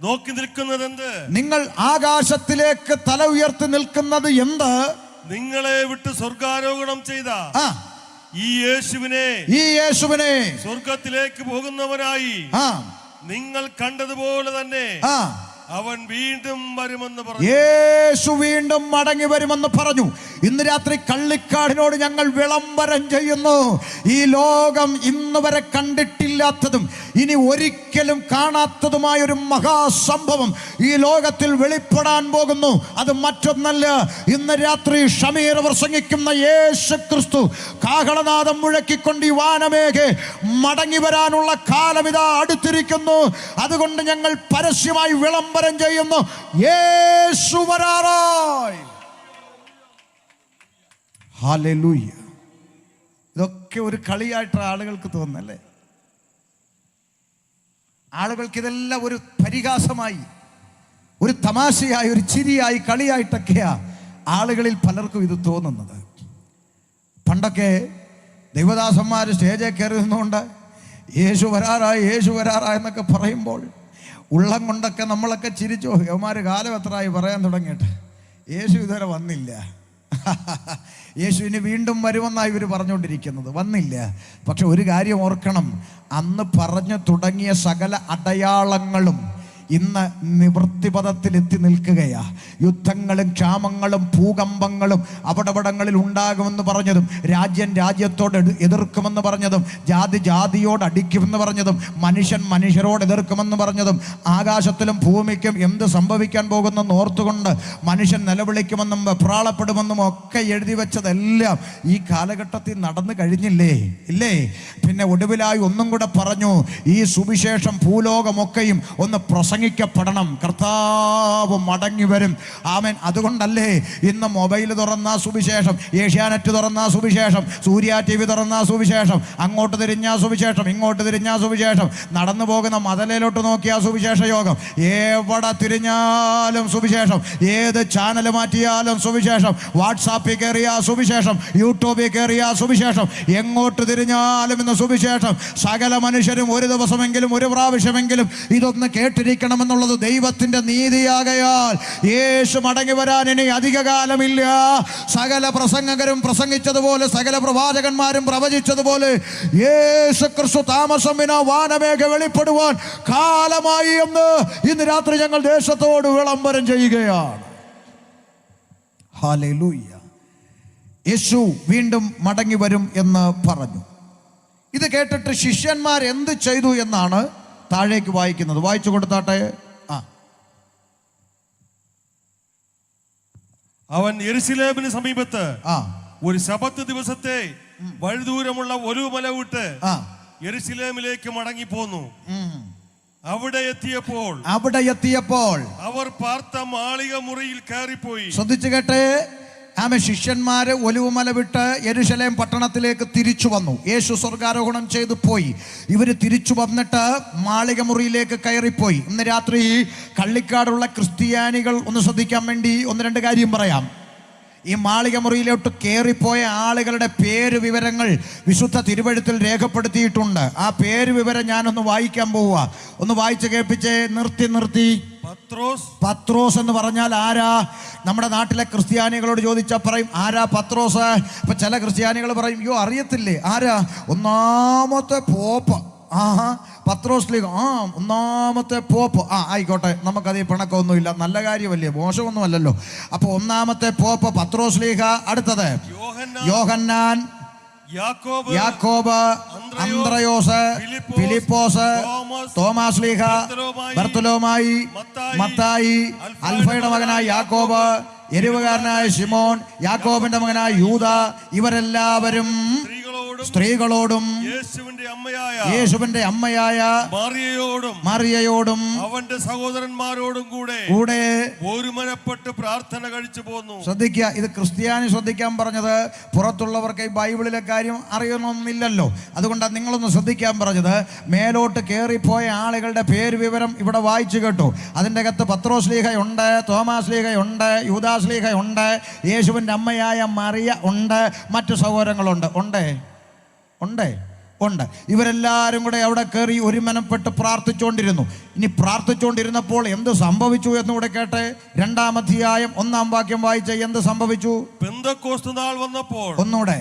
B: നോക്കി നിൽക്കുന്നതെന്ത്?
A: നിങ്ങൾ ആകാശത്തിലേക്ക് തല ഉയർത്തി നിൽക്കുന്നത് എന്ത്?
B: നിങ്ങളെ വിട്ട് സ്വർഗാരോഹണം ചെയ്ത ഈ യേശുവിനെ സ്വർഗത്തിലേക്ക് പോകുന്നവനായി നിങ്ങൾ കണ്ടതുപോലെ തന്നെ അവൻ വീണ്ടും വരുമെന്ന് പറഞ്ഞു.
A: യേശു വീണ്ടും മടങ്ങി വരുമെന്ന് പറഞ്ഞു. ഇന്ന് രാത്രി കള്ളിക്കാടിനോട് ഞങ്ങൾ വിളംബരം ചെയ്യുന്നു. ഈ ലോകം ഇന്ന് വരെ കണ്ടിട്ടില്ലാത്തതും ഇനി ഒരിക്കലും കാണാത്തതുമായ ഒരു മഹാസംഭവം ഈ ലോകത്തിൽ വെളിപ്പെടാൻ പോകുന്നു. അത് മറ്റൊന്നല്ല, ഇന്ന് രാത്രി ഷമീർ പ്രസംഗിക്കുന്ന യേശുക്രിസ്തു കാഹളനാദം മുഴക്കിക്കൊണ്ട് ഈ വാനമേഘെ മടങ്ങി വരാനുള്ള കാലം ഇതാ അടുത്തിരിക്കുന്നു. അതുകൊണ്ട് ഞങ്ങൾ പരസ്യമായി വിളംബരം ചെയ്യുന്നു, യേശു വരാറായി. ഹല്ലേലൂയ. ഇതൊക്കെ ഒരു കളിയായിട്ട് ആളുകൾക്ക് തോന്നുന്നല്ലേ? ആളുകൾക്ക് ഇതെല്ലാം ഒരു പരിഹാസമായി, ഒരു തമാശയായി, ഒരു ചിരിയായി, കളിയായിട്ടൊക്കെയാ ആളുകളിൽ പലർക്കും ഇത് തോന്നുന്നത്. പണ്ടൊക്കെ ദൈവദാസന്മാർ സ്റ്റേജിൽ കയറി നിന്നുകൊണ്ട് യേശു വരാറായി, യേശു വരാറായി എന്നൊക്കെ പറയുമ്പോൾ ഉള്ളം കൊണ്ടൊക്കെ നമ്മളൊക്കെ ചിരിച്ചു. യവന്മാർ കാലം എത്രയായി പറയാൻ തുടങ്ങിയിട്ട്, യേശു ഇതുവരെ വന്നില്ല, യേശു ഇനി വീണ്ടും വരുമെന്നാണ് ഇവർ പറഞ്ഞുകൊണ്ടിരിക്കുന്നത്. വന്നില്ല. പക്ഷെ ഒരു കാര്യം ഓർക്കണം, അന്ന് പറഞ്ഞു തുടങ്ങിയ സകല അടയാളങ്ങളും ഇന്ന് നിവൃത്തിപഥത്തിലെത്തി നിൽക്കുകയാ. യുദ്ധങ്ങളും ക്ഷാമങ്ങളും ഭൂകമ്പങ്ങളും അപടപടങ്ങളിൽ ഉണ്ടാകുമെന്ന് പറഞ്ഞതും, രാജ്യം രാജ്യത്തോട് എതിർക്കുമെന്ന് പറഞ്ഞതും, ജാതി ജാതിയോട് അടിക്കുമെന്ന് പറഞ്ഞതും, മനുഷ്യൻ മനുഷ്യരോട് എതിർക്കുമെന്ന് പറഞ്ഞതും, ആകാശത്തിലും ഭൂമിക്കും എന്ത് സംഭവിക്കാൻ പോകുന്നെന്ന് ഓർത്തുകൊണ്ട് മനുഷ്യൻ നിലവിളിക്കുമെന്നും വെപ്രാളപ്പെടുമെന്നും ഒക്കെ എഴുതി വെച്ചതെല്ലാം ഈ കാലഘട്ടത്തിൽ നടന്നു കഴിഞ്ഞില്ലേ? ഇല്ലേ? പിന്നെ ഒടുവിലായി ഒന്നും കൂടെ പറഞ്ഞു, ഈ സുവിശേഷം ഭൂലോകമൊക്കെയും ഒന്ന് പ്രസംഗിക്കപ്പെടണം. കർത്താവ് മടങ്ങി വരും. ആമേൻ. അതുകൊണ്ടല്ലേ ഇന്ന് മൊബൈൽ തുറന്ന സുവിശേഷം, ഏഷ്യാനെറ്റ് തുറന്ന സുവിശേഷം, സൂര്യ TV തുറന്ന സുവിശേഷം, അങ്ങോട്ട് തിരിഞ്ഞ സുവിശേഷം, ഇങ്ങോട്ട് തിരിഞ്ഞ സുവിശേഷം, നടന്നു പോകുന്ന മതലയിലോട്ട് നോക്കിയ സുവിശേഷ യോഗം, എവിടെ തിരിഞ്ഞാലും സുവിശേഷം, ഏത് ചാനൽ മാറ്റിയാലും സുവിശേഷം, വാട്സാപ്പിൽ കയറിയ സുവിശേഷം, യൂട്യൂബിൽ കയറിയ സുവിശേഷം, എങ്ങോട്ട് തിരിഞ്ഞാലും ഇന്ന് സുവിശേഷം. സകല മനുഷ്യരും ഒരു ദിവസമെങ്കിലും ഒരു പ്രാവശ്യമെങ്കിലും ഇതൊന്ന് കേട്ടിരിക്കണമെന്നുള്ളത് ദൈവത്തിന്റെ നീതിയാകയാൽ യേശു മടങ്ങി വരാൻ ഇനി അധിക കാലമില്ല. സകല പ്രസംഗകരും പ്രസംഗിച്ചതുപോലെ, സകല പ്രവാചകന്മാരും പ്രവചിച്ചതുപോലെ യേശു ക്രിസ്തു താമസം വിനാ വാനമേഘ വെളിപ്പെടുവാൻ കാലമായി എന്ന് ഇന്ന് രാത്രി ഞങ്ങൾ ദേശത്തോട് വിളംബരം ചെയ്യുകയാണ്. ഹല്ലേലൂയ. യേശു വീണ്ടും മടങ്ങി വരും എന്ന് പറഞ്ഞു. ഇത് കേട്ടിട്ട് ശിഷ്യന്മാർ എന്ത് ചെയ്തു എന്നാണ് താഴേക്ക് വായിക്കുന്നത്. വായിച്ചു കൊടുത്താട്ടെ.
B: അവൻ യെരുശലേമിന് സമീപത്ത് ഒരു ശബത്ത് ദിവസത്തെ വഴിദൂരമുള്ള ഒരു മല വിട്ട് യെരൂശലേമിലേക്ക് മടങ്ങിപ്പോന്നു. അവിടെ എത്തിയപ്പോൾ അവർ പാർത്ത മാളിക മുറിയിൽ കയറിപ്പോയി.
A: ശ്രദ്ധിച്ചു കേട്ടെ, ആമേ. ശിഷ്യന്മാര് ഒലിവുമല വിട്ട് യെരൂശലേം പട്ടണത്തിലേക്ക് തിരിച്ചു വന്നു. യേശു സ്വർഗാരോഹണം ചെയ്തു പോയി. ഇവര് തിരിച്ചു വന്നിട്ട് മാളിക മുറിയിലേക്ക് കയറിപ്പോയി. ഇന്ന് രാത്രി കള്ളിക്കാടുള്ള ക്രിസ്ത്യാനികൾ ഒന്ന് ശ്രദ്ധിക്കാൻ വേണ്ടി ഒന്ന് രണ്ട് കാര്യം പറയാം. ഈ മാളിക മുറിയിലോട്ട് കയറിപ്പോയ ആളുകളുടെ പേര് വിവരങ്ങൾ വിശുദ്ധ തിരുവെഴുത്തിൽ രേഖപ്പെടുത്തിയിട്ടുണ്ട്. ആ പേര് വിവരം ഞാനൊന്ന് വായിക്കാൻ പോവുക. ഒന്ന് വായിച്ച് കേൾപ്പിച്ചേ. നിർത്തി. പത്രോസ് എന്ന് പറഞ്ഞാൽ ആരാ? നമ്മുടെ നാട്ടിലെ ക്രിസ്ത്യാനികളോട് ചോദിച്ചാൽ പറയും ആരാ പത്രോസ്. ഇപ്പൊ ചില ക്രിസ്ത്യാനികൾ പറയും അയ്യോ അറിയത്തില്ലേ ആരാ? ഒന്നാമത്തെ പോപ്പ്. പത്രോസ് ലീഗ്. ഒന്നാമത്തെ പോപ്പ്. ആയിക്കോട്ടെ, നമുക്കത് പിണക്കമൊന്നുമില്ല, നല്ല കാര്യമല്ലേ, മോശമൊന്നും അല്ലല്ലോ. അപ്പൊ ഒന്നാമത്തെ പോപ്പ് പത്രോസ് ലീഗ. അടുത്തത് യോഹന്നാൻ, യാക്കോബ്, അന്ത്രയോസ്, ഫിലിപ്പോസ്, തോമാസ് ലീഗ, ബർത്തലോമായി, മത്തായി, അൽഫയുടെ മകനായ യാക്കോബ്, എരിവുകാരനായ ശിമോൻ, യാക്കോബിന്റെ മകനായ യൂദ, ഇവരെല്ലാവരും സ്ത്രീകളോടും യേശുവിന്റെ അമ്മയായ മറിയയോടും
B: അവന്റെ സഹോദരന്മാരോടും കൂടെ ഒരുമനപ്പെട്ട് പ്രാർത്ഥന കഴിച്ചു പോന്നു.
A: ശ്രദ്ധിക്കുക, ഇത് ക്രിസ്ത്യാനി ശ്രദ്ധിക്കാൻ പറഞ്ഞത്. പുറത്തുള്ളവർക്ക് ഈ ബൈബിളിലെ കാര്യം അറിയണമെന്നില്ലല്ലോ, അതുകൊണ്ടാണ് നിങ്ങളൊന്ന് ശ്രദ്ധിക്കാൻ പറഞ്ഞത്. മേലോട്ട് കയറിപ്പോയ ആളുകളുടെ പേര് വിവരം ഇവിടെ വായിച്ചു കേട്ടു. അതിൻ്റെ അകത്ത് പത്രോസ് ലീഹയുണ്ട്, തോമാസ് ലീഹയുണ്ട്, യൂദാസ് ലീഹയുണ്ട്, യേശുവിൻ്റെ അമ്മയായ മറിയ ഉണ്ട്, മറ്റു സഹോദരങ്ങളുണ്ട്. ഉണ്ട്. ഇവരെല്ലാവരും കൂടെ അവിടെ കയറി ഒരുമനപ്പെട്ട് പ്രാർത്ഥിച്ചുകൊണ്ടിരുന്നു. ഇനി പ്രാർത്ഥിച്ചുകൊണ്ടിരുന്നപ്പോൾ എന്ത് സംഭവിച്ചു എന്നുകൂടെ കേട്ടെ. 2-ാം അധ്യായം 1-ാം വാക്യം വായിച്ച എന്ത് സംഭവിച്ചു?
B: പെന്തക്കോസ്ത് നാൾ വന്നപ്പോൾ.
A: ഒന്നുകൂടെ.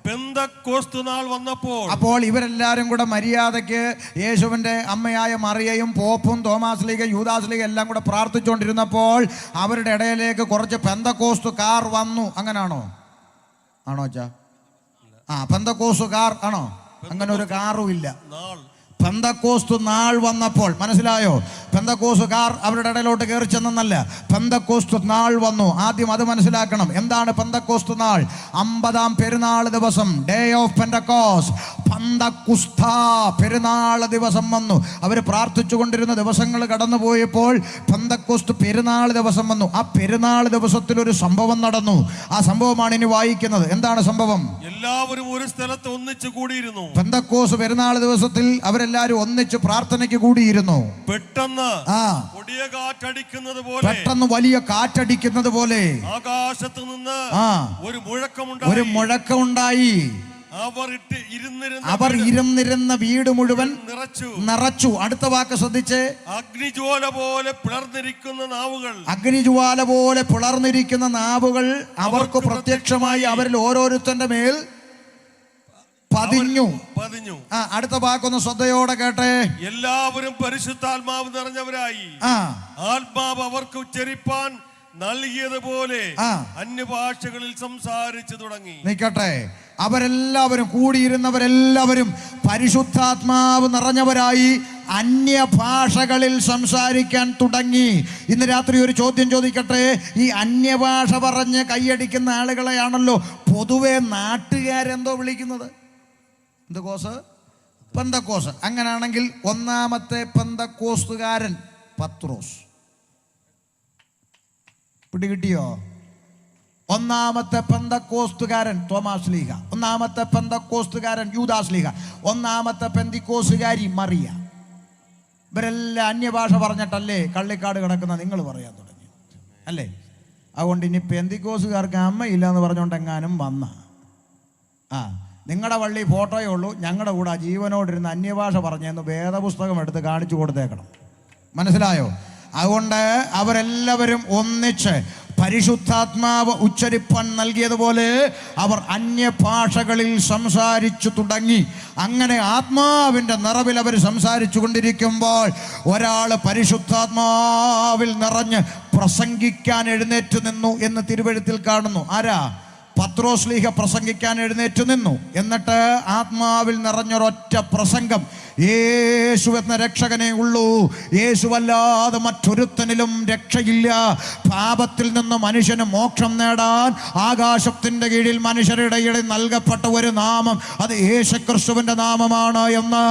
B: പെന്തക്കോസ്ത് നാൾ വന്നപ്പോൾ
A: അപ്പോൾ ഇവരെല്ലാവരും കൂടെ മര്യാദയ്ക്ക് യേശുവിൻ്റെ അമ്മയായ മറിയയും പോപ്പും തോമാസ് ലീഗ യൂദാസ് ലീഗ എല്ലാം കൂടെ പ്രാർത്ഥിച്ചുകൊണ്ടിരുന്നപ്പോൾ അവരുടെ ഇടയിലേക്ക് കുറച്ച് പെന്തക്കോസ്തുകാർ വന്നു. അങ്ങനാണോ? ആണോ അച്ഛാ? പെന്തക്കോസ്തുകാർ ആണോ? അങ്ങനെ ഒരു കാറും ഇല്ല. പെന്തക്കോസ്തു നാൾ വന്നപ്പോൾ. മനസ്സിലായോ? പെന്തക്കോസ്തുകാർ അവരുടെ ഇടയിലോട്ട് കയറി ചെന്നല്ല, പെന്തക്കോസ്തു നാൾ വന്നു. ആദ്യം അത് മനസ്സിലാക്കണം. എന്താണ് പെന്തക്കോസ്തു നാൾ? 50-ാം പെരുന്നാൾ ദിവസം, ഡേ ഓഫ് പെന്തക്കോസ്റ്റ്, പെന്തക്കുസ്ത പെരുന്നാൾ ദിവസം വന്നു. അവർ പ്രാർത്ഥിച്ചു കൊണ്ടിരുന്ന ദിവസങ്ങൾ കടന്നുപോയപ്പോൾ പെന്തക്കോസ്തു പെരുന്നാൾ ദിവസം വന്നു. ആ പെരുന്നാൾ ദിവസത്തിൽ ഒരു സംഭവം നടന്നു. ആ സംഭവമാണ് ഇനി വായിക്കുന്നത്. എന്താണ് സംഭവം?
B: എല്ലാവരും ഒരു സ്ഥലത്ത് ഒന്നിച്ചു കൂടിയിരുന്നു.
A: പെന്തക്കോസ്തു പെരുന്നാൾ ദിവസത്തിൽ അവരെല്ലാവരും ഒന്നിച്ച് പ്രാർത്ഥനയ്ക്ക് കൂടിയിരുന്നു.
B: പെട്ടെന്ന്
A: വലിയ കാറ്റടിക്കുന്നത് പോലെ
B: ആകാശത്ത് നിന്ന് ഒരു
A: മുഴക്കമുണ്ടായി. അവർ ഇരുന്നിരുന്ന വീട് മുഴുവൻ നിറച്ചു. അടുത്ത വാക്ക് ശ്രദ്ധിച്ച്.
B: അഗ്നിജ്വാല പോലെ
A: പിളർന്നിരിക്കുന്ന നാവുകൾ അവർക്ക് പ്രത്യക്ഷമായി അവരിൽ ഓരോരുത്തന്റെ മേൽ പതിഞ്ഞു. അടുത്ത വാക്കൊന്ന് ശ്രദ്ധയോടെ കേട്ടെ.
B: എല്ലാവരും പരിശുദ്ധാത്മാവ് നിറഞ്ഞവരായി ആത്മാവ് അവർക്ക് ഉച്ചരിപ്പാൻ നൽകിയതുപോലെ അന്യഭാഷകളിൽ സംസാരിച്ചു തുടങ്ങി.
A: നിൽക്കട്ടെ, അവരെല്ലാവരും കൂടിയിരുന്നവരെല്ലാവരും പരിശുദ്ധാത്മാവ് നിറഞ്ഞവരായി അന്യഭാഷകളിൽ സംസാരിക്കാൻ തുടങ്ങി. ഇന്ന് രാത്രി ഒരു ചോദ്യം ചോദിക്കട്ടെ. ഈ അന്യഭാഷ പറഞ്ഞ് കൈയടിക്കുന്ന ആളുകളെയാണല്ലോ പൊതുവെ നാട്ടുകാരെന്തോ വിളിക്കുന്നത്? എന്ത് കോസ്? പെന്തക്കോസ്. അങ്ങനാണെങ്കിൽ 1-ാമത്തെ പെന്തക്കോസ്തുകാരൻ പത്രോസ്. പിടികിട്ടിയോ? 1-ാമത്തെ പെന്തക്കോസ്തുകാരൻ തോമാസ് ലീഗ, 1-ാമത്തെ പെന്തക്കോസ്തുകാരൻ യൂദാസ് ലീഗ, 1-ാമത്തെ പെന്തിക്കോസുകാരി മറിയ. ഇവരെല്ലാം അന്യഭാഷ പറഞ്ഞിട്ടല്ലേ കള്ളിക്കാട് കിടക്കുന്ന നിങ്ങൾ പറയാൻ തുടങ്ങി അല്ലേ? അതുകൊണ്ട് ഇനി പെന്തിക്കോസുകാർക്ക് അമ്മയില്ല എന്ന് പറഞ്ഞുകൊണ്ട് എങ്ങാനും വന്ന നിങ്ങളുടെ പള്ളി ഫോട്ടോയേ ഉള്ളൂ, ഞങ്ങളുടെ കൂടെ ജീവനോടിരുന്ന് അന്യഭാഷ പറഞ്ഞെന്ന് വേദപുസ്തകം എടുത്ത് കാണിച്ചു കൊടുത്തേക്കണം. മനസ്സിലായോ? അതുകൊണ്ട് അവരെല്ലാവരും ഒന്നിച്ച് പരിശുദ്ധാത്മാവ് ഉച്ചരിപ്പാൻ നൽകിയതുപോലെ അവർ അന്യഭാഷകളിൽ സംസാരിച്ചു തുടങ്ങി. അങ്ങനെ ആത്മാവിൻ്റെ നിറവിൽ അവർ സംസാരിച്ചു കൊണ്ടിരിക്കുമ്പോൾ ഒരാൾ പരിശുദ്ധാത്മാവിൽ നിറഞ്ഞ് പ്രസംഗിക്കാൻ എഴുന്നേറ്റ് നിന്നു എന്ന് തിരുവെഴുത്തിൽ കാണുന്നു. ആരാ? പത്രോസ് ലീഹ പ്രസംഗിക്കാൻ എഴുന്നേറ്റ് നിന്നു. എന്നിട്ട് ആത്മാവിൽ നിറഞ്ഞൊരൊറ്റ പ്രസംഗം യേശു എന്ന രക്ഷകനേ ഉള്ളൂ. യേശുവല്ലാതെ മറ്റൊരുത്തനിലും രക്ഷയില്ല. പാപത്തിൽ നിന്ന് മനുഷ്യന് മോക്ഷം നേടാൻ ആകാശത്തിന്റെ കീഴിൽ മനുഷ്യരുടെ ഇടയിൽ നൽകപ്പെട്ട ഒരു നാമം, അത് യേശുക്രിസ്തുവിന്റെ നാമമാണ് എന്ന്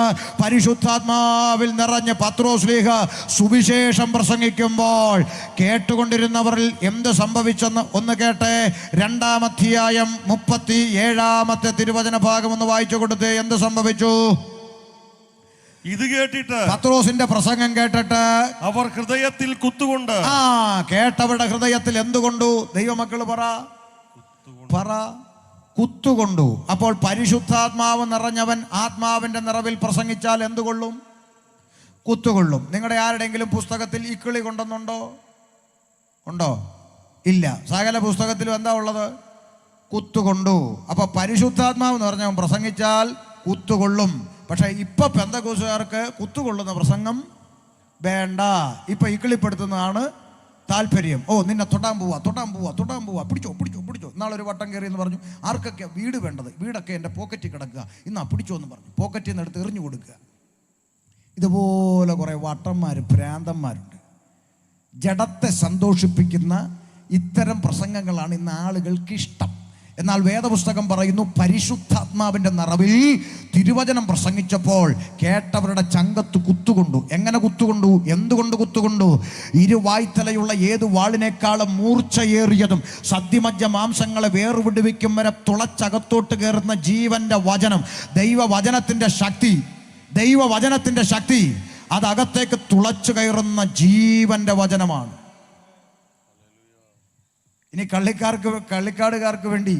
A: പരിശുദ്ധാത്മാവിൽ നിറഞ്ഞ പത്രോസ്ലീഹ സുവിശേഷം പ്രസംഗിക്കുമ്പോൾ കേട്ടുകൊണ്ടിരുന്നവരിൽ എന്ത് സംഭവിച്ചെന്ന് ഒന്ന് കേട്ടെ. 2-ാം അധ്യായം 37-ാമത്തെ തിരുവചന ഭാഗം ഒന്ന് വായിച്ചു കൊടുത്തേ. എന്ത് സംഭവിച്ചു?
B: ഇത് കേട്ടിട്ട്,
A: പത്രോസിന്റെ പ്രസംഗം കേട്ടിട്ട്
B: അവർ ഹൃദയത്തിൽ കുത്തുകൊണ്ട്.
A: കേട്ടവരുടെ ഹൃദയത്തിൽ എന്തുകൊണ്ടു? ദൈവമക്കൾ പറ കുത്തുകൊണ്ടു. അപ്പോൾ പരിശുദ്ധാത്മാവ് നിറഞ്ഞവൻ ആത്മാവിന്റെ നിറവിൽ പ്രസംഗിച്ചാൽ എന്തുകൊള്ളും? കുത്തുകൊള്ളും. നിങ്ങളുടെ ആരുടെയെങ്കിലും പുസ്തകത്തിൽ ഇക്കിളി കൊണ്ടെന്നുണ്ടോ? ഉണ്ടോ? ഇല്ല. സകല പുസ്തകത്തിലും എന്താ ഉള്ളത്? കുത്തുകൊണ്ടു. അപ്പൊ പരിശുദ്ധാത്മാവ് നിറഞ്ഞവൻ പ്രസംഗിച്ചാൽ കുത്തുകൊള്ളും. പക്ഷെ ഇപ്പൊ പെന്തക്കോസ്തുകാർക്ക് കുത്തുകൊള്ളുന്ന പ്രസംഗം വേണ്ട. ഇപ്പൊ ഇക്കിളിപ്പെടുത്തുന്നതാണ് താല്പര്യം. നിന്നെ തൊടാൻ പോവാ, പിടിച്ചോ. ഇന്നാളൊരു വട്ടം കയറി എന്ന് പറഞ്ഞു, ആർക്കൊക്കെ വീട് വേണ്ടത്? വീടൊക്കെ എൻ്റെ പോക്കറ്റിൽ കിടക്കുക, ഇന്നാ പിടിച്ചോ എന്ന് പറഞ്ഞു. പോക്കറ്റിൽ നിന്ന് എടുത്ത് എറിഞ്ഞു കൊടുക്കുക. ഇതുപോലെ കുറെ വട്ടന്മാർ, ഭ്രാന്തന്മാരുണ്ട്. ജഡത്തെ സന്തോഷിപ്പിക്കുന്ന ഇത്തരം പ്രസംഗങ്ങളാണ് ഇന്ന് ആളുകൾക്ക് ഇഷ്ടം. എന്നാൽ വേദപുസ്തകം പറയുന്നു, പരിശുദ്ധാത്മാവിന്റെ നിറവിൽ തിരുവചനം പ്രസംഗിച്ചപ്പോൾ കേട്ടവരുടെ ചങ്കത്ത് കുത്തുകൊണ്ടു. എങ്ങനെ കുത്തുകൊണ്ടു? എന്തുകൊണ്ട് കുത്തുകൊണ്ടു? ഇരുവായ്ത്തലയുള്ള ഏത് വാളിനേക്കാളും മൂർച്ചയേറിയതും സദ്യമജ്ജ മാംസങ്ങളെ വേർവിടുവിക്കും വരെ തുളച്ചകത്തോട്ട് കയറുന്ന ജീവന്റെ വചനം, ദൈവവചനത്തിന്റെ ശക്തി അതകത്തേക്ക് തുളച്ചു കയറുന്ന ജീവന്റെ വചനമാണ്. ഇനി കള്ളിക്കാടുകാർക്ക് വേണ്ടി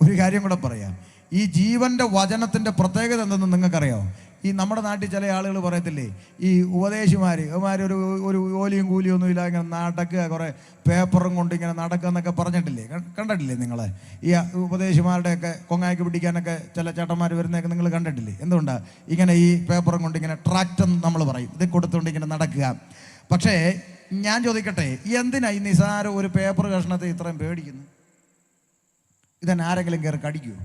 A: ഒരു കാര്യം കൂടെ പറയാം. ഈ ജീവന്റെ വചനത്തിന്റെ പ്രത്യേകത എന്തെന്ന് നിങ്ങൾക്കറിയാമോ? ഈ നമ്മുടെ നാട്ടിൽ ചില ആളുകൾ പറയത്തില്ലേ, ഈ ഉപദേശിമാര് ഒരു ജോലിയും കൂലിയൊന്നും ഇല്ല, ഇങ്ങനെ നടക്കുക, കുറെ പേപ്പറും കൊണ്ട് ഇങ്ങനെ നടക്കുക എന്നൊക്കെ പറഞ്ഞിട്ടില്ലേ? കണ്ടിട്ടില്ലേ നിങ്ങൾ? ഈ ഉപദേശിമാരുടെയൊക്കെ കൊങ്ങായ്ക്ക് പിടിക്കാനൊക്കെ ചില ചേട്ടന്മാർ വരുന്നതൊക്കെ നിങ്ങൾ കണ്ടിട്ടില്ലേ? എന്തുകൊണ്ടാണ് ഇങ്ങനെ ഈ പേപ്പറും കൊണ്ട് ഇങ്ങനെ ട്രാക്റ്റ് എന്ന് നമ്മൾ പറയും, ഇത് കൊടുത്തുകൊണ്ട് ഇങ്ങനെ നടക്കുക. പക്ഷേ ഞാൻ ചോദിക്കട്ടെ, എന്തിനാ ഈ നിസാര ഒരു പേപ്പർ കഷ്ണത്തെ ഇത്രയും പേടിക്കുന്നു? ഇതെന്നെ ആരെങ്കിലും കയറി കടിക്കുമോ?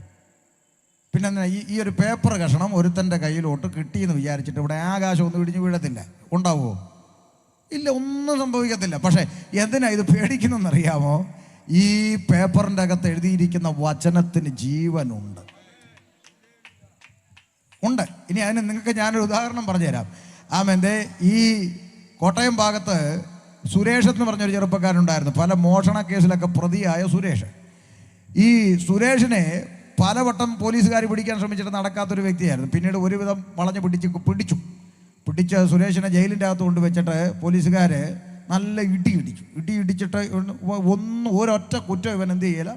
A: പിന്നെ ഈ ഒരു പേപ്പർ കഷ്ണം ഒരുത്തൻ്റെ കയ്യിലോട്ട് കിട്ടിയെന്ന് വിചാരിച്ചിട്ട് ഇവിടെ ആകാശം ഒന്നും ഇടിഞ്ഞു വീഴത്തില്ല, ഉണ്ടാവുമോ? ഇല്ല, ഒന്നും സംഭവിക്കത്തില്ല. പക്ഷെ എന്തിനാ ഇത് പേടിക്കുന്നതെന്നറിയാമോ? ഈ പേപ്പറിൻ്റെ അകത്ത് എഴുതിയിരിക്കുന്ന വചനത്തിന് ജീവനുണ്ട്. ഇനി അതിന് നിങ്ങൾക്ക് ഞാനൊരു ഉദാഹരണം പറഞ്ഞുതരാം. ഈ കോട്ടയം ഭാഗത്ത് സുരേഷ് എന്ന് പറഞ്ഞൊരു ചെറുപ്പക്കാരുണ്ടായിരുന്നു, പല മോഷണ കേസിലൊക്കെ പ്രതിയായ സുരേഷ്. ഈ സുരേഷിനെ പലവട്ടം പോലീസുകാർ പിടിക്കാൻ ശ്രമിച്ചിട്ട് നടക്കാത്തൊരു വ്യക്തിയായിരുന്നു. പിന്നീട് ഒരുവിധം വളഞ്ഞ് പിടിച്ച് സുരേഷിനെ ജയിലിൻ്റെ അകത്ത് കൊണ്ടുവച്ചിട്ട് പോലീസുകാർ നല്ല ഇടിച്ചിട്ട് ഒരൊറ്റ കുറ്റം ഇവൻ എന്ത് ചെയ്യില്ല,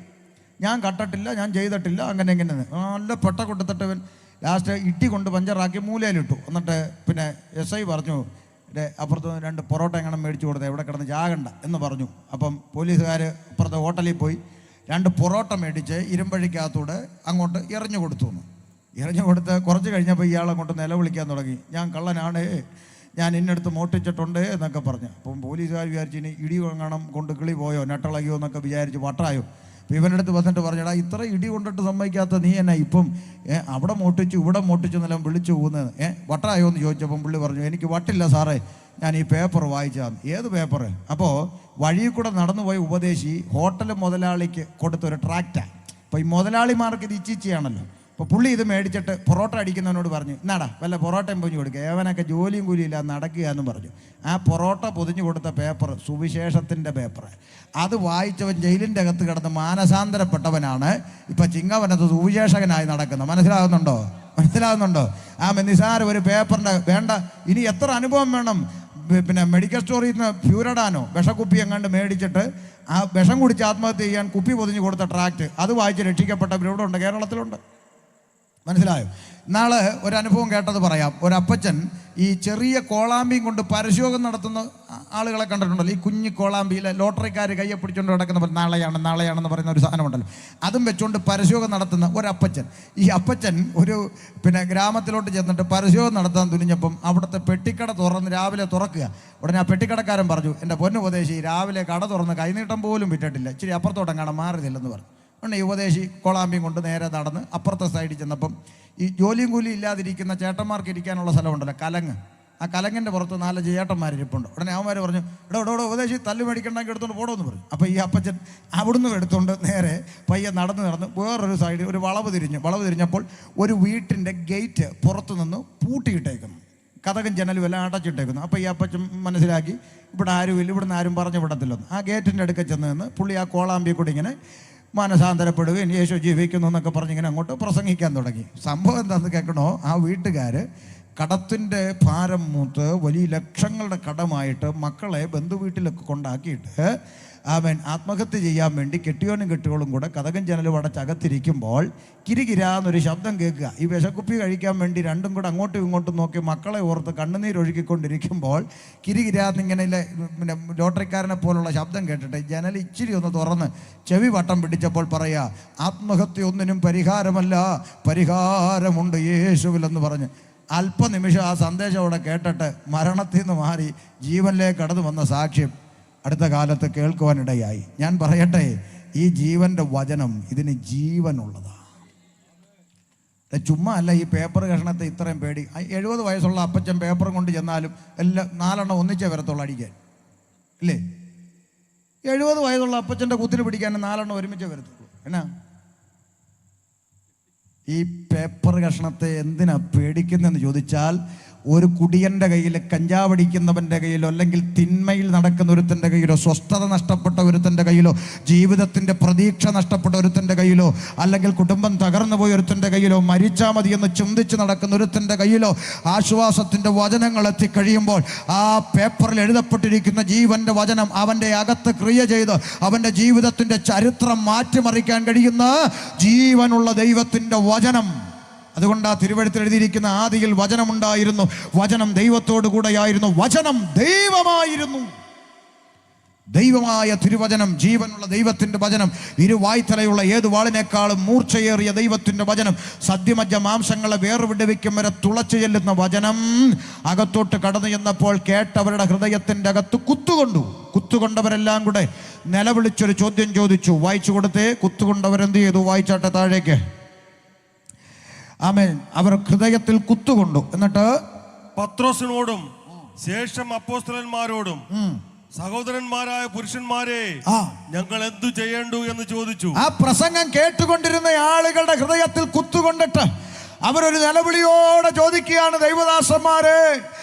A: ഞാൻ കട്ടിട്ടില്ല, ഞാൻ ചെയ്തിട്ടില്ല, അങ്ങനെ നല്ല പെട്ട കൊടുത്തിട്ട് ഇവൻ ലാസ്റ്റ് ഇട്ടി കൊണ്ട് പഞ്ചറാക്കി മൂലയിലിട്ടു. എന്നിട്ട് പിന്നെ SI പറഞ്ഞു, അപ്പുറത്ത് 2 പൊറോട്ട എങ്ങനെ മേടിച്ചു കൊടുത്തത്, എവിടെ കിടന്ന് ചാകണ്ട എന്ന് പറഞ്ഞു. അപ്പം പോലീസുകാർ അപ്പുറത്തെ ഹോട്ടലിൽ പോയി 2 പൊറോട്ട മേടിച്ച് ഇരുമ്പഴിക്കകത്തൂടെ അങ്ങോട്ട് എറിഞ്ഞു കൊടുത്തു. കുറച്ച് കഴിഞ്ഞപ്പോൾ ഇയാൾ അങ്ങോട്ട് നിലവിളിക്കാൻ തുടങ്ങി, ഞാൻ കള്ളനാണ്, ഞാൻ ഇന്നടുത്ത് മോട്ടിച്ചിട്ടുണ്ട് എന്നൊക്കെ പറഞ്ഞു. അപ്പം പോലീസുകാർ വിചാരിച്ചു ഇനി ഇടി കാണാൻ കൊണ്ട് കിളി പോയോ, നെട്ടളകിയോ എന്നൊക്കെ വിചാരിച്ച് വട്ടായോ. അപ്പോൾ ഇവൻ്റെ അടുത്ത് വന്നിട്ട് പറഞ്ഞടാ, ഇത്ര ഇടി കൊണ്ടിട്ട് സമ്മതിക്കാത്ത നീ എന്നാ ഇപ്പം അവിടെ മോട്ടിച്ചു ഇവിടെ മോട്ടിച്ചു എന്നെല്ലാം വിളിച്ചു പോകുന്നത്, വട്ടായോ എന്ന് ചോദിച്ചപ്പം പുള്ളി പറഞ്ഞു, എനിക്ക് വട്ടില്ല സാറേ, ഞാൻ ഈ പേപ്പർ വായിച്ചാന്ന്. ഏത് പേപ്പർ? അപ്പോൾ വഴിയിൽ കൂടെ നടന്നുപോയ ഉപദേശി ഹോട്ടൽ മുതലാളിക്ക് കൊടുത്തൊരു ട്രാക്റ്റാണ്. അപ്പോൾ ഈ മുതലാളിമാർക്ക് ഇത് ഇച്ചിച്ചിയാണല്ലോ. അപ്പോൾ പുള്ളി ഇത് മേടിച്ചിട്ട് പൊറോട്ട അടിക്കുന്നവനോട് പറഞ്ഞു, എന്നാടാ വല്ല പൊറോട്ടയും പൊതിഞ്ഞു കൊടുക്കുക, ഏവനൊക്കെ ജോലിയും കൂലിയില്ല നടക്കുക എന്ന് പറഞ്ഞു. ആ പൊറോട്ട പൊതിഞ്ഞു കൊടുത്ത പേപ്പർ സുവിശേഷത്തിൻ്റെ പേപ്പർ. അത് വായിച്ചവൻ ജയിലിൻ്റെ അകത്ത് കിടന്ന് മാനസാന്തരപ്പെട്ടവനാണ് ഇപ്പം ചിങ്ങവനത്ത് സുവിശേഷകനായി നടക്കുന്നത്. മനസ്സിലാകുന്നുണ്ടോ? നിസാര ഒരു പേപ്പറിൻ്റെ വേണ്ട, ഇനി എത്ര അനുഭവം വേണം? പിന്നെ മെഡിക്കൽ സ്റ്റോറിൽ നിന്ന് ഫ്യൂരഡാനോ വിഷക്കുപ്പി എങ്ങാണ്ട് മേടിച്ചിട്ട് ആ വിഷം കുടിച്ച് ആത്മഹത്യ ചെയ്യാൻ കുപ്പി പൊതിഞ്ഞു കൊടുത്ത ട്രാക്റ്റ്, അത് വായിച്ച് രക്ഷിക്കപ്പെട്ടവരിവിടെ ഉണ്ട്, കേരളത്തിലുണ്ട്. മനസ്സിലായോ? നാളെ ഒരു അനുഭവം കേട്ടത് പറയാം. ഒരപ്പച്ചൻ ഈ ചെറിയ കോളാമ്പിയും കൊണ്ട് പരസ്യോഗം നടത്തുന്ന ആളുകളെ കണ്ടിട്ടുണ്ടല്ലോ. ഈ കുഞ്ഞു കോളാമ്പിയിലെ ലോട്ടറിക്കാർ കയ്യെ പിടിച്ചുകൊണ്ട് കിടക്കുന്ന നാളെയാണെന്ന് പറയുന്ന ഒരു സാധനമുണ്ടല്ലോ, അതും വെച്ചുകൊണ്ട് പരസ്യോഗം നടത്തുന്ന ഒരപ്പച്ചൻ. ഈ അപ്പച്ചൻ ഒരു ഗ്രാമത്തിലോട്ട് ചെന്നിട്ട് പരസ്യോഗം നടത്താൻ തുനിഞ്ഞപ്പം അവിടുത്തെ പെട്ടിക്കട രാവിലെ തുറക്കുക. ഉടനെ ആ പെട്ടിക്കടക്കാരൻ പറഞ്ഞു, എൻ്റെ പൊന്നുപദേശി രാവിലെ കട തുറന്ന് കൈനീട്ടം പോലും വിറ്റിട്ടില്ല, ഇച്ചിരി അപ്പുറത്തോട്ടം കാണാൻ മാറിയതില്ലെന്ന് പറഞ്ഞു. ഉണ്ട്. ഈ ഉപദേശി കോളാമ്പിയും കൊണ്ട് നേരെ നടന്ന് അപ്പുറത്തെ സൈഡിൽ ചെന്നപ്പം ഈ ജോലിയും കൂലിയും ഇല്ലാതിരിക്കുന്ന ചേട്ടന്മാർക്ക് ഇരിക്കാനുള്ള സ്ഥലമുണ്ടല്ലോ, കലങ്ങ്. ആ കലങ്ങിൻ്റെ പുറത്ത് 4 ചേട്ടന്മാരിരിപ്പുണ്ട്. ഉടനെ അവന്മാർ പറഞ്ഞു, ഇവിടെ ഉപദേശി തല്ല് മേടിക്കണ്ടെങ്കിൽ എടുത്തുകൊണ്ട് പോകണമെന്ന് പറഞ്ഞു. അപ്പോൾ ഈ അപ്പച്ചൻ അവിടുന്ന് എടുത്തുകൊണ്ട് നേരെ പയ്യെ നടന്ന് വേറൊരു സൈഡിൽ ഒരു വളവ് തിരിഞ്ഞപ്പോൾ ഒരു വീട്ടിൻ്റെ ഗേറ്റ് പുറത്തു നിന്ന് പൂട്ടിയിട്ടേക്കുന്നു, കതകും ജനലും എല്ലാം അടച്ചിട്ടേക്കുന്നു. അപ്പോൾ ഈ അപ്പച്ചൻ മനസ്സിലാക്കി ഇവിടെ ആരുമില്ല, ഇവിടുന്ന് ആരും പറഞ്ഞു വിടത്തില്ലെന്ന്. ആ ഗേറ്റിൻ്റെ അടുക്ക ചെന്ന് നിന്ന് പുള്ളി ആ കോളാമ്പി കൂടി ഇങ്ങനെ മാനസാന്തരപ്പെടുകയും യേശു ജീവിക്കുന്നു എന്നൊക്കെ പറഞ്ഞിങ്ങനെ അങ്ങോട്ട് പ്രസംഗിക്കാൻ തുടങ്ങി. സംഭവം എന്താണെന്ന് കേൾക്കണോ? ആ വീട്ടുകാർ കടത്തിൻ്റെ ഭാരം മൂത്ത് വലിയ ലക്ഷങ്ങളുടെ കടമായിട്ട് മക്കളെ ബന്ധുവീട്ടിലൊക്കെ കൊണ്ടാക്കിയിട്ട് അവൻ ആത്മഹത്യ ചെയ്യാൻ വേണ്ടി കെട്ടിയോനും കെട്ടിയോളും കൂടെ കതകൻ ജനലും അടച്ചകത്തിരിക്കുമ്പോൾ കിരികിരാന്നൊരു ശബ്ദം കേൾക്കുക. ഈ വിശക്കുപ്പി കഴിക്കാൻ വേണ്ടി രണ്ടും കൂടെ അങ്ങോട്ടും ഇങ്ങോട്ടും നോക്കി മക്കളെ ഓർത്ത് കണ്ണുനീരൊഴുക്കിക്കൊണ്ടിരിക്കുമ്പോൾ കിരികിരാന്നിങ്ങനെ പിന്നെ ലോട്ടറിക്കാരനെ പോലുള്ള ശബ്ദം കേട്ടിട്ട് ജനൽ ഇച്ചിരി ഒന്ന് തുറന്ന് ചെവി വട്ടം പിടിച്ചപ്പോൾ പറയുക, ആത്മഹത്യ ഒന്നിനും പരിഹാരമല്ല, പരിഹാരമുണ്ട് യേശുവിലെന്ന് പറഞ്ഞ് അല്പനിമിഷം ആ സന്ദേശം അവിടെ കേട്ടിട്ട് മരണത്തിൽ നിന്ന് മാറി ജീവനിലേക്ക് കടന്നു വന്ന സാക്ഷ്യം അടുത്ത കാലത്ത് കേൾക്കുവാനിടയായി. ഞാൻ പറയട്ടെ, ഈ ജീവൻ്റെ വചനം ഇതിന് ജീവനുള്ളതാണ്. ചുമ്മാ അല്ല ഈ പേപ്പർ കഷ്ണത്തെ ഇത്രയും പേടി. 70 വയസ്സുള്ള അപ്പച്ചൻ പേപ്പറും കൊണ്ട് ചെന്നാലും എല്ലാം 4 എണ്ണം ഒന്നിച്ചേ വരത്തുള്ളൂ അടിക്കാൻ, ഇല്ലേ? 70 വയസ്സുള്ള അപ്പച്ചൻ്റെ കുത്തിന് പിടിക്കാൻ 4 എണ്ണം ഒരുമിച്ചേ വരത്തുള്ളൂ. എന്നാ ഈ പേപ്പർ കഷ്ണത്തെ എന്തിനാ പേടിക്കുന്നതെന്ന് ചോദിച്ചാൽ, ഒരു കുടിയൻ്റെ കയ്യിൽ, കഞ്ചാവടിക്കുന്നവൻ്റെ കയ്യിലോ, അല്ലെങ്കിൽ തിന്മയിൽ നടക്കുന്ന ഒരുത്തൻ്റെ കയ്യിലോ, സ്വസ്ഥത നഷ്ടപ്പെട്ട ഒരുത്തൻ്റെ കയ്യിലോ, ജീവിതത്തിൻ്റെ പ്രതീക്ഷ നഷ്ടപ്പെട്ട ഒരുത്തൻ്റെ കയ്യിലോ, അല്ലെങ്കിൽ കുടുംബം തകർന്നു പോയ ഒരുത്തൻ്റെ കയ്യിലോ, മരിച്ചാൽ മതി എന്ന് ചിന്തിച്ച് നടക്കുന്ന ഒരുത്തൻ്റെ കയ്യിലോ ആശ്വാസത്തിൻ്റെ വചനങ്ങൾ എത്തിക്കഴിയുമ്പോൾ ആ പേപ്പറിൽ എഴുതപ്പെട്ടിരിക്കുന്ന ജീവൻ്റെ വചനം അവൻ്റെ അകത്ത് ക്രിയ ചെയ്ത് അവൻ്റെ ജീവിതത്തിൻ്റെ ചരിത്രം മാറ്റിമറിക്കാൻ കഴിയുന്ന ജീവനുള്ള ദൈവത്തിൻ്റെ വചനം. അതുകൊണ്ട് ആ തിരുവെഴുത്തിൽ എഴുതിയിരിക്കുന്ന ആദിയിൽ വചനമുണ്ടായിരുന്നു, വചനം ദൈവത്തോടു കൂടെയായിരുന്നു, വചനം ദൈവമായിരുന്നു. ദൈവമായ തിരുവചനം, ജീവനുള്ള ദൈവത്തിൻ്റെ വചനം, ഇരുവായ്ത്തലയുള്ള ഏത് വാളിനേക്കാളും മൂർച്ചയേറിയ ദൈവത്തിൻ്റെ വചനം, സദ്യമജ്ജ മാംസങ്ങളെ വേർവിടുവിക്കും വരെ തുളച്ചു ചെല്ലുന്ന വചനം അകത്തോട്ട് കടന്നു ചെന്നപ്പോൾ കേട്ടവരുടെ ഹൃദയത്തിൻ്റെ അകത്ത് കുത്തുകൊണ്ടവരെല്ലാം കൂടെ നിലവിളിച്ചൊരു ചോദ്യം ചോദിച്ചു. വായിച്ചു കൊടുത്തേ. കുത്തുകൊണ്ടവരെന്ത് ചെയ്തു? വായിച്ചാട്ടെ താഴേക്ക്. ആമേൻ. അവർ ഹൃദയത്തിൽ കുത്തുകൊണ്ടു. എന്നിട്ട്
B: പത്രോസിനോടും ശേഷം അപ്പോസ്തലന്മാരോടും, സഹോദരന്മാരായ പുരുഷന്മാരെ, ഞങ്ങൾ എന്തു ചെയ്യേണ്ടു എന്ന് ചോദിച്ചു.
A: ആ പ്രസംഗം കേട്ടുകൊണ്ടിരുന്ന ആളുകളുടെ ഹൃദയത്തിൽ കുത്തുകൊണ്ടിട്ട് അവരൊരു നിലവിളിയോടെ ചോദിക്കുകയാണ്, ദൈവദാസന്മാരെ,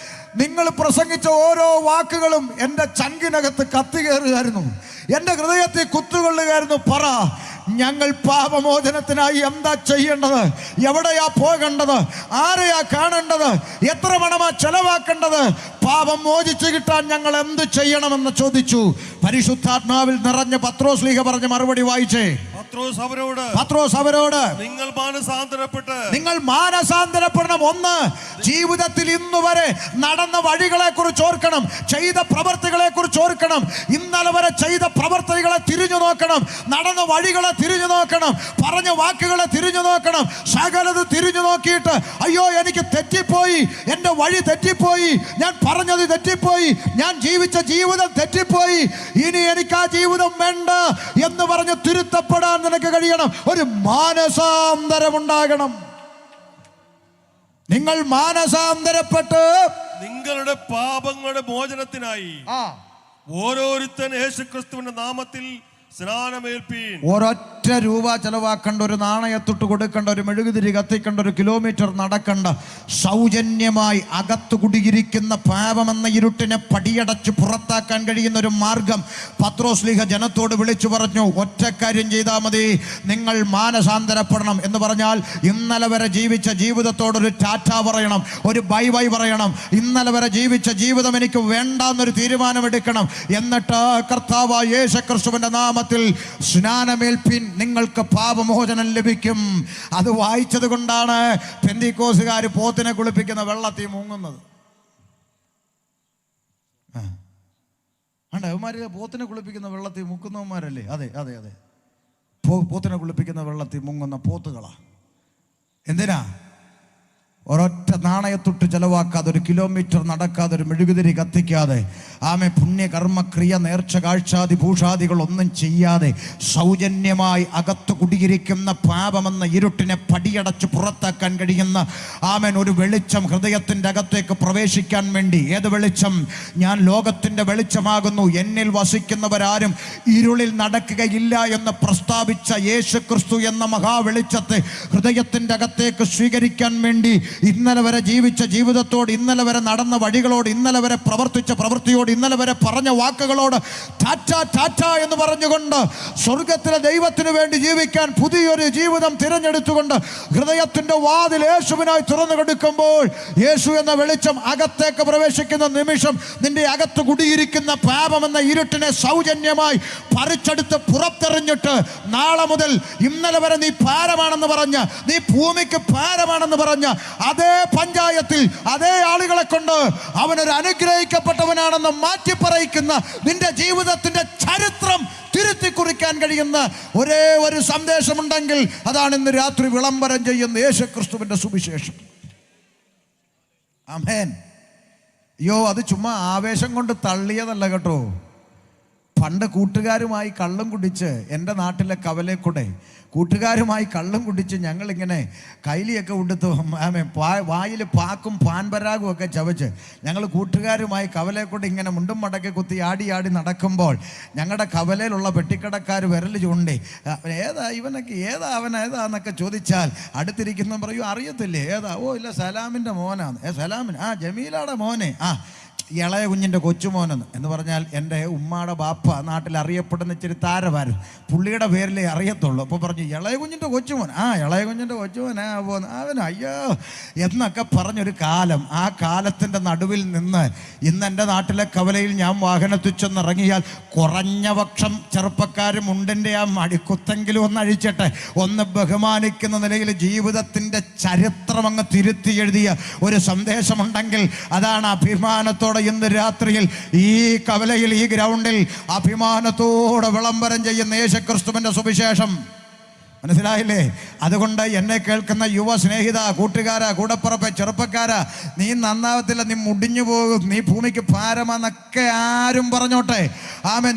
A: നിങ്ങൾ പ്രസംഗിച്ച ഓരോ വാക്കുകളും എൻ്റെ ചങ്കിനകത്ത് കത്തുകയറുകയായിരുന്നു, എൻ്റെ ഹൃദയത്തിൽ കുത്തുകൊള്ളുകയായിരുന്നു. പറ, ഞങ്ങൾ പാപമോചനത്തിനായി എന്താ ചെയ്യേണ്ടത്? എവിടെയാ പോകേണ്ടത്? ആരെയാ കാണേണ്ടത്? എത്ര പണമാ ചെലവാക്കേണ്ടത്? പാപം മോചിച്ചു കിട്ടാൻ ഞങ്ങൾ എന്ത് ചെയ്യണമെന്ന് ചോദിച്ചു. പരിശുദ്ധാത്മാവിൽ നിറഞ്ഞ പത്രോസ് ലീഗ പറഞ്ഞ മറുപടി വായിച്ചേ. പത്രോസ് അവരോട് നിങ്ങൾ മാനസാന്തരപ്പെടണം. ഒന്ന്, ജീവിതത്തിൽ ഇന്നുവരെ നടന്ന വഴികളെ കുറിച്ച് ഓർക്കണം, ചെയ്ത പ്രവർത്തികളെ കുറിച്ച് ഓർക്കണം, ഇന്നലെ വരെ ചെയ്ത പ്രവർത്തികളെ തിരിഞ്ഞു നോക്കണം, നടന്ന വഴികളെ തിരിഞ്ഞു നോക്കണം, പറഞ്ഞ വാക്കുകളെ തിരിഞ്ഞു നോക്കണം. സകലത് തിരിഞ്ഞു നോക്കിയിട്ട് അയ്യോ എനിക്ക് തെറ്റിപ്പോയി, എൻ്റെ വഴി തെറ്റിപ്പോയി, ഞാൻ പറഞ്ഞത് തെറ്റിപ്പോയി, ഞാൻ ജീവിച്ച ജീവിതം തെറ്റിപ്പോയി, ഇനി എനിക്ക് ആ ജീവിതം വേണ്ട എന്ന് പറഞ്ഞ് തിരുത്തപ്പെടാൻ നിനക്ക് കഴിയണം. ഒരു മാനസാന്തരം ഉണ്ടാകണം. നിങ്ങൾ മാനസാന്തരപ്പെട്ട്
B: നിങ്ങളുടെ പാപങ്ങളുടെ മോചനത്തിനായി ഓരോരുത്തൻ യേശുക്രിസ്തുവിന്റെ നാമത്തിൽ സ്നാനമേൽപ്പീൻ.
A: ഒരൊറ്റ രൂപ ചെലവാക്കേണ്ട, ഒരു നാണയത്തൊട്ട് കൊടുക്കേണ്ട, ഒരു മെഴുകുതിരി കത്തിക്കേണ്ട, 1 കിലോമീറ്റർ നടക്കണ്ട, സൗജന്യമായി അകത്തു കുടിയിരിക്കുന്ന പാപമെന്ന ഇരുട്ടിനെ പടിയടച്ച് പുറത്താക്കാൻ കഴിയുന്ന ഒരു മാർഗം പത്രോസ് ലീഗ ജനത്തോട് വിളിച്ചു പറഞ്ഞു. ഒറ്റ കാര്യം ചെയ്താൽ മതി, നിങ്ങൾ മാനസാന്തരപ്പെടണം. എന്ന് പറഞ്ഞാൽ ഇന്നലെ വരെ ജീവിച്ച ജീവിതത്തോടൊരു ടാറ്റ പറയണം, ഒരു ബൈ ബൈ പറയണം. ഇന്നലെ വരെ ജീവിച്ച ജീവിതം എനിക്ക് വേണ്ടാന്നൊരു തീരുമാനമെടുക്കണം. എന്നിട്ട് കർത്താവായ യേശുക്രിസ്തുവിന്റെ നാമത്തിൽ സ്നാനമേൽപ്പിൻ, നിങ്ങൾക്ക് പാപമോചനം ലഭിക്കും. അത് വായിച്ചത് കൊണ്ടാണ് പെന്തിക്കോസുകാർ പോത്തിനെ കുളിപ്പിക്കുന്ന വെള്ളത്തിൽ മുങ്ങുന്നത്. അവന്മാര് പോത്തിനെ കുളിപ്പിക്കുന്ന വെള്ളത്തിൽ മുക്കുന്നവന്മാരല്ലേ? അതെ അതെ അതെ, പോത്തിനെ കുളിപ്പിക്കുന്ന വെള്ളത്തിൽ മുങ്ങുന്ന പോത്തുകളാ. എന്തിനാ? ഒരൊറ്റ നാണയത്തൊട്ട് ചെലവാക്കാതെ, ഒരു കിലോമീറ്റർ നടക്കാതെ, ഒരു മെഴുകുതിരി കത്തിക്കാതെ, പുണ്യകർമ്മക്രിയ, നേർച്ച, കാഴ്ചാദി, ഭൂഷാദികളൊന്നും ചെയ്യാതെ സൗജന്യമായി അകത്ത് കുടിയിരിക്കുന്ന പാപമെന്ന ഇരുട്ടിനെ പടിയടച്ച് പുറത്താക്കാൻ കഴിയുന്ന ഒരു വെളിച്ചം ഹൃദയത്തിൻ്റെ അകത്തേക്ക് പ്രവേശിക്കാൻ വേണ്ടി. ഏത് വെളിച്ചം? ഞാൻ ലോകത്തിൻ്റെ വെളിച്ചമാകുന്നു, എന്നിൽ വസിക്കുന്നവരാരും ഇരുളിൽ നടക്കുകയില്ല എന്ന് പ്രസ്താവിച്ച യേശു ക്രിസ്തു എന്ന മഹാവെളിച്ചത്തെ ഹൃദയത്തിൻ്റെ അകത്തേക്ക് സ്വീകരിക്കാൻ വേണ്ടി ഇന്നലെ വരെ ജീവിച്ച ജീവിതത്തോട്, ഇന്നലെ വരെ നടന്ന വഴികളോട്, ഇന്നലെ വരെ പ്രവർത്തിച്ച പ്രവൃത്തിയോട്, ഇന്നലെ വരെ പറഞ്ഞ വാക്കുകളോട് ടാറ്റ ടാറ്റ എന്ന് പറഞ്ഞുകൊണ്ട് സ്വർഗത്തിലെ ദൈവത്തിന് വേണ്ടി ജീവിക്കാൻ പുതിയൊരു ജീവിതം തിരഞ്ഞെടുത്തുകൊണ്ട് ഹൃദയത്തിൻ്റെ വാതിൽ യേശുവിനായി തുറന്നു കൊടുക്കുമ്പോൾ, യേശു എന്ന വെളിച്ചം അകത്തേക്ക് പ്രവേശിക്കുന്ന നിമിഷം നിന്റെ അകത്ത് കുടിയിരിക്കുന്ന പാപമെന്ന ഇരുട്ടിനെ സൗജന്യമായി പറിച്ചെടുത്ത് പുറത്തെറിഞ്ഞിട്ട്, നാളെ മുതൽ ഇന്നലെ വരെ നീ ഭാരമാണെന്ന് പറഞ്ഞ്, നീ ഭൂമിക്ക് ഭാരമാണെന്ന് പറഞ്ഞ് അതേ പഞ്ചായത്തിൽ അതേ ആളുകളെ കൊണ്ട് അവനൊരു അനുഗ്രഹിക്കപ്പെട്ടവനാണെന്ന് മാറ്റി പറയിക്കുന്ന, നിന്റെ ജീവിതത്തിന്റെ ചരിത്രം തിരുത്തി കുറിക്കാൻ കഴിയുന്ന ഒരേ ഒരു സന്ദേശമുണ്ടെങ്കിൽ അതാണ് ഇന്ന് രാത്രി വിളംബരം ചെയ്യുന്ന യേശുക്രിസ്തുവിന്റെ സുവിശേഷം. ആമേൻ. അയ്യോ, അത് ചുമ്മാ ആവേശം കൊണ്ട് തള്ളിയതല്ല കേട്ടോ. പണ്ട് കൂട്ടുകാരുമായി കള്ളും കുടിച്ച്, എൻ്റെ നാട്ടിലെ കവലേക്കൂടെ കൂട്ടുകാരുമായി കള്ളും കുടിച്ച് ഞങ്ങളിങ്ങനെ കൈലിയൊക്കെ ഉടുത്ത് വായിൽ പാക്കും പാൻപരാഗും ഒക്കെ ചവച്ച് ഞങ്ങൾ കൂട്ടുകാരുമായി കവലേക്കൂടെ ഇങ്ങനെ മുണ്ടും മടക്കി കുത്തി ആടി ആടി നടക്കുമ്പോൾ ഞങ്ങളുടെ കവലയിലുള്ള പെട്ടിക്കടക്കാർ വിരൽ ചൂണ്ടി, ഏതാ ഇവനൊക്കെ, ഏതാ അവനേതാന്നൊക്കെ ചോദിച്ചാൽ അടുത്തിരിക്കുന്ന പറയൂ, അറിയത്തില്ലേ ഏതാ? ഓ ഇല്ല, സലാമിൻ്റെ മോനാണ്. സലാമിൻ? ജമീലയുടെ മോനെ. ഇളയ കുഞ്ഞിൻ്റെ കൊച്ചുമോനെന്ന് എന്ന് പറഞ്ഞാൽ എൻ്റെ ഉമ്മാടെ ബാപ്പ നാട്ടിൽ അറിയപ്പെടുന്ന ഇച്ചിരി താരമാരും, പുള്ളിയുടെ പേരിലേ അറിയത്തുള്ളൂ. അപ്പോൾ പറഞ്ഞു ഇളയ കുഞ്ഞിൻ്റെ കൊച്ചുമോൻ. ഇളയ കുഞ്ഞിൻ്റെ കൊച്ചുമോനാ പോകുന്നു അവന്, അയ്യോ എന്നൊക്കെ പറഞ്ഞൊരു കാലം. ആ കാലത്തിൻ്റെ നടുവിൽ നിന്ന് ഇന്ന് എൻ്റെ നാട്ടിലെ കവലയിൽ ഞാൻ വാഹനത്തിൽ ചെന്നിറങ്ങിയാൽ കുറഞ്ഞ പക്ഷം ചെറുപ്പക്കാരും മുണ്ടിൻ്റെ ആ മടിക്കുത്തെങ്കിലും ഒന്ന് അഴിച്ചിട്ട് ഒന്ന് ബഹുമാനിക്കുന്ന നിലയിൽ ജീവിതത്തിൻ്റെ ചരിത്രം അങ്ങ് തിരുത്തി എഴുതിയ ഒരു സന്ദേശമുണ്ടെങ്കിൽ അതാണ് അഭിമാനത്തോടെ ഇന്ന് രാത്രിയിൽ ഈ കവലയിൽ, ഈ ഗ്രൗണ്ടിൽ അഭിമാനത്തോടെ വിളംബരം ചെയ്യുന്ന യേശുക്രിസ്തുവിന്റെ സുവിശേഷം. മനസ്സിലായില്ലേ? അതുകൊണ്ട് എന്നെ കേൾക്കുന്ന യുവ സ്നേഹിത, കൂട്ടുകാരാ, കൂടപ്പുറപ്പെ, ചെറുപ്പക്കാരാ, നീ നന്നാവത്തില്ല, നീ മുടിഞ്ഞു പോകും, നീ ഭൂമിക്ക് ഭാരമാന്നൊക്കെ ആരും പറഞ്ഞോട്ടെ.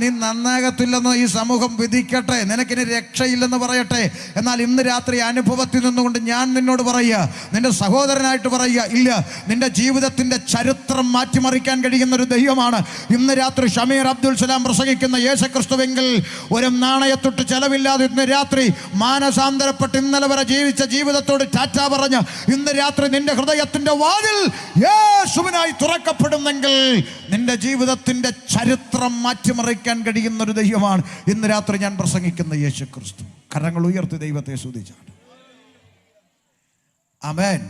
A: നീ നന്നാകത്തില്ലെന്ന് ഈ സമൂഹം വിധിക്കട്ടെ, നിനക്കിനി രക്ഷയില്ലെന്ന് പറയട്ടെ. എന്നാൽ ഇന്ന് രാത്രി അനുഭവത്തിൽ നിന്നുകൊണ്ട് ഞാൻ നിന്നോട് പറയുക, നിന്റെ സഹോദരനായിട്ട് പറയുക, ഇല്ല, നിന്റെ ജീവിതത്തിന്റെ ചരിത്രം മാറ്റിമറിക്കാൻ കഴിയുന്ന ഒരു ദൈവമാണ് ഇന്ന് രാത്രി ഷമീർ അബ്ദുൽ സലാം പ്രസംഗിക്കുന്ന യേശുക്രിസ്തുവെങ്കിൽ ഒരു നാണയത്തൊട്ട് ചെലവില്ലാതെ ഇന്ന് രാത്രി മാനസാന്തരപ്പെട്ട് ഇന്നലെ വരെ ജീവിച്ച ജീവിതത്തോട് ടാറ്റ പറഞ്ഞ് ഇന്ന് രാത്രി നിന്റെ ഹൃദയത്തിന്റെ വാതിൽ യേശുവിനായി തുറക്കപ്പെടുന്നെങ്കിൽ നിന്റെ ജീവിതത്തിന്റെ ചരിത്രം മാറ്റിമറിക്കാൻ കഴിയുന്ന ഒരു ദൈവമാണ് ഇന്ന് രാത്രി ഞാൻ പ്രസംഗിക്കുന്ന യേശുക്രിസ്തു. കരങ്ങൾ ഉയർത്തി ദൈവത്തെ സ്തുതിച്ചാണ്. ആമേൻ.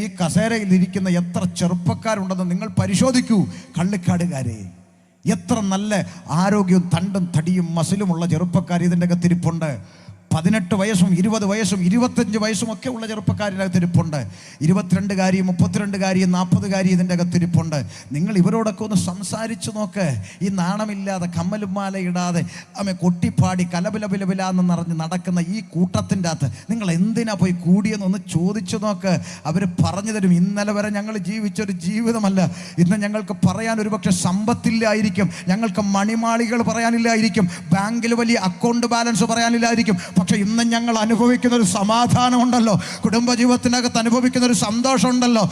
A: ഈ കസേരയിൽ ഇരിക്കുന്ന എത്ര ചെറുപ്പക്കാരുണ്ടെന്ന് നിങ്ങൾ പരിശോധിക്കൂ. കള്ളിക്കാടുകാരെ, എത്ര നല്ല ആരോഗ്യവും തണ്ടും തടിയും മസിലുമുള്ള ചെറുപ്പക്കാർ ഇതിൻ്റെ അകത്തിരിപ്പുണ്ട്. 18 വയസ്സും 20 വയസ്സും 25 വയസ്സും ഒക്കെ ഉള്ള ചെറുപ്പക്കാരിനകത്തിരിപ്പുണ്ട്. 22-കാരിയും 32-കാരിയും 40-കാരിയും ഇതിൻ്റെ അകത്തിരിപ്പുണ്ട്. നിങ്ങൾ ഇവരോടൊക്കെ ഒന്ന് സംസാരിച്ചു നോക്ക്. ഈ നാണമില്ലാതെ കമ്മലും മാല ഇടാതെ കൊട്ടിപ്പാടി കലബിലബിലബിലാന്ന് നിറഞ്ഞ് നടക്കുന്ന ഈ കൂട്ടത്തിൻ്റെ അകത്ത് നിങ്ങൾ എന്തിനാ പോയി കൂടിയെന്നൊന്ന് ചോദിച്ചു നോക്ക്. അവർ പറഞ്ഞു തരും. ഇന്നലെ വരെ ഞങ്ങൾ ജീവിച്ചൊരു ജീവിതമല്ല. ഇന്ന് ഞങ്ങൾക്ക് പറയാൻ ഒരുപക്ഷെ സമ്പത്തില്ലായിരിക്കും, ഞങ്ങൾക്ക് മണിമാളികൾ പറയാനില്ലായിരിക്കും, ബാങ്കിൽ വലിയ അക്കൗണ്ട് ബാലൻസ് പറയാനില്ലായിരിക്കും. പക്ഷെ ഇന്ന് ഞങ്ങൾ അനുഭവിക്കുന്ന ഒരു സമാധാനമുണ്ടല്ലോ, കുടുംബജീവിതത്തിനകത്ത് അനുഭവിക്കുന്ന ഒരു സന്തോഷമുണ്ടല്ലോ.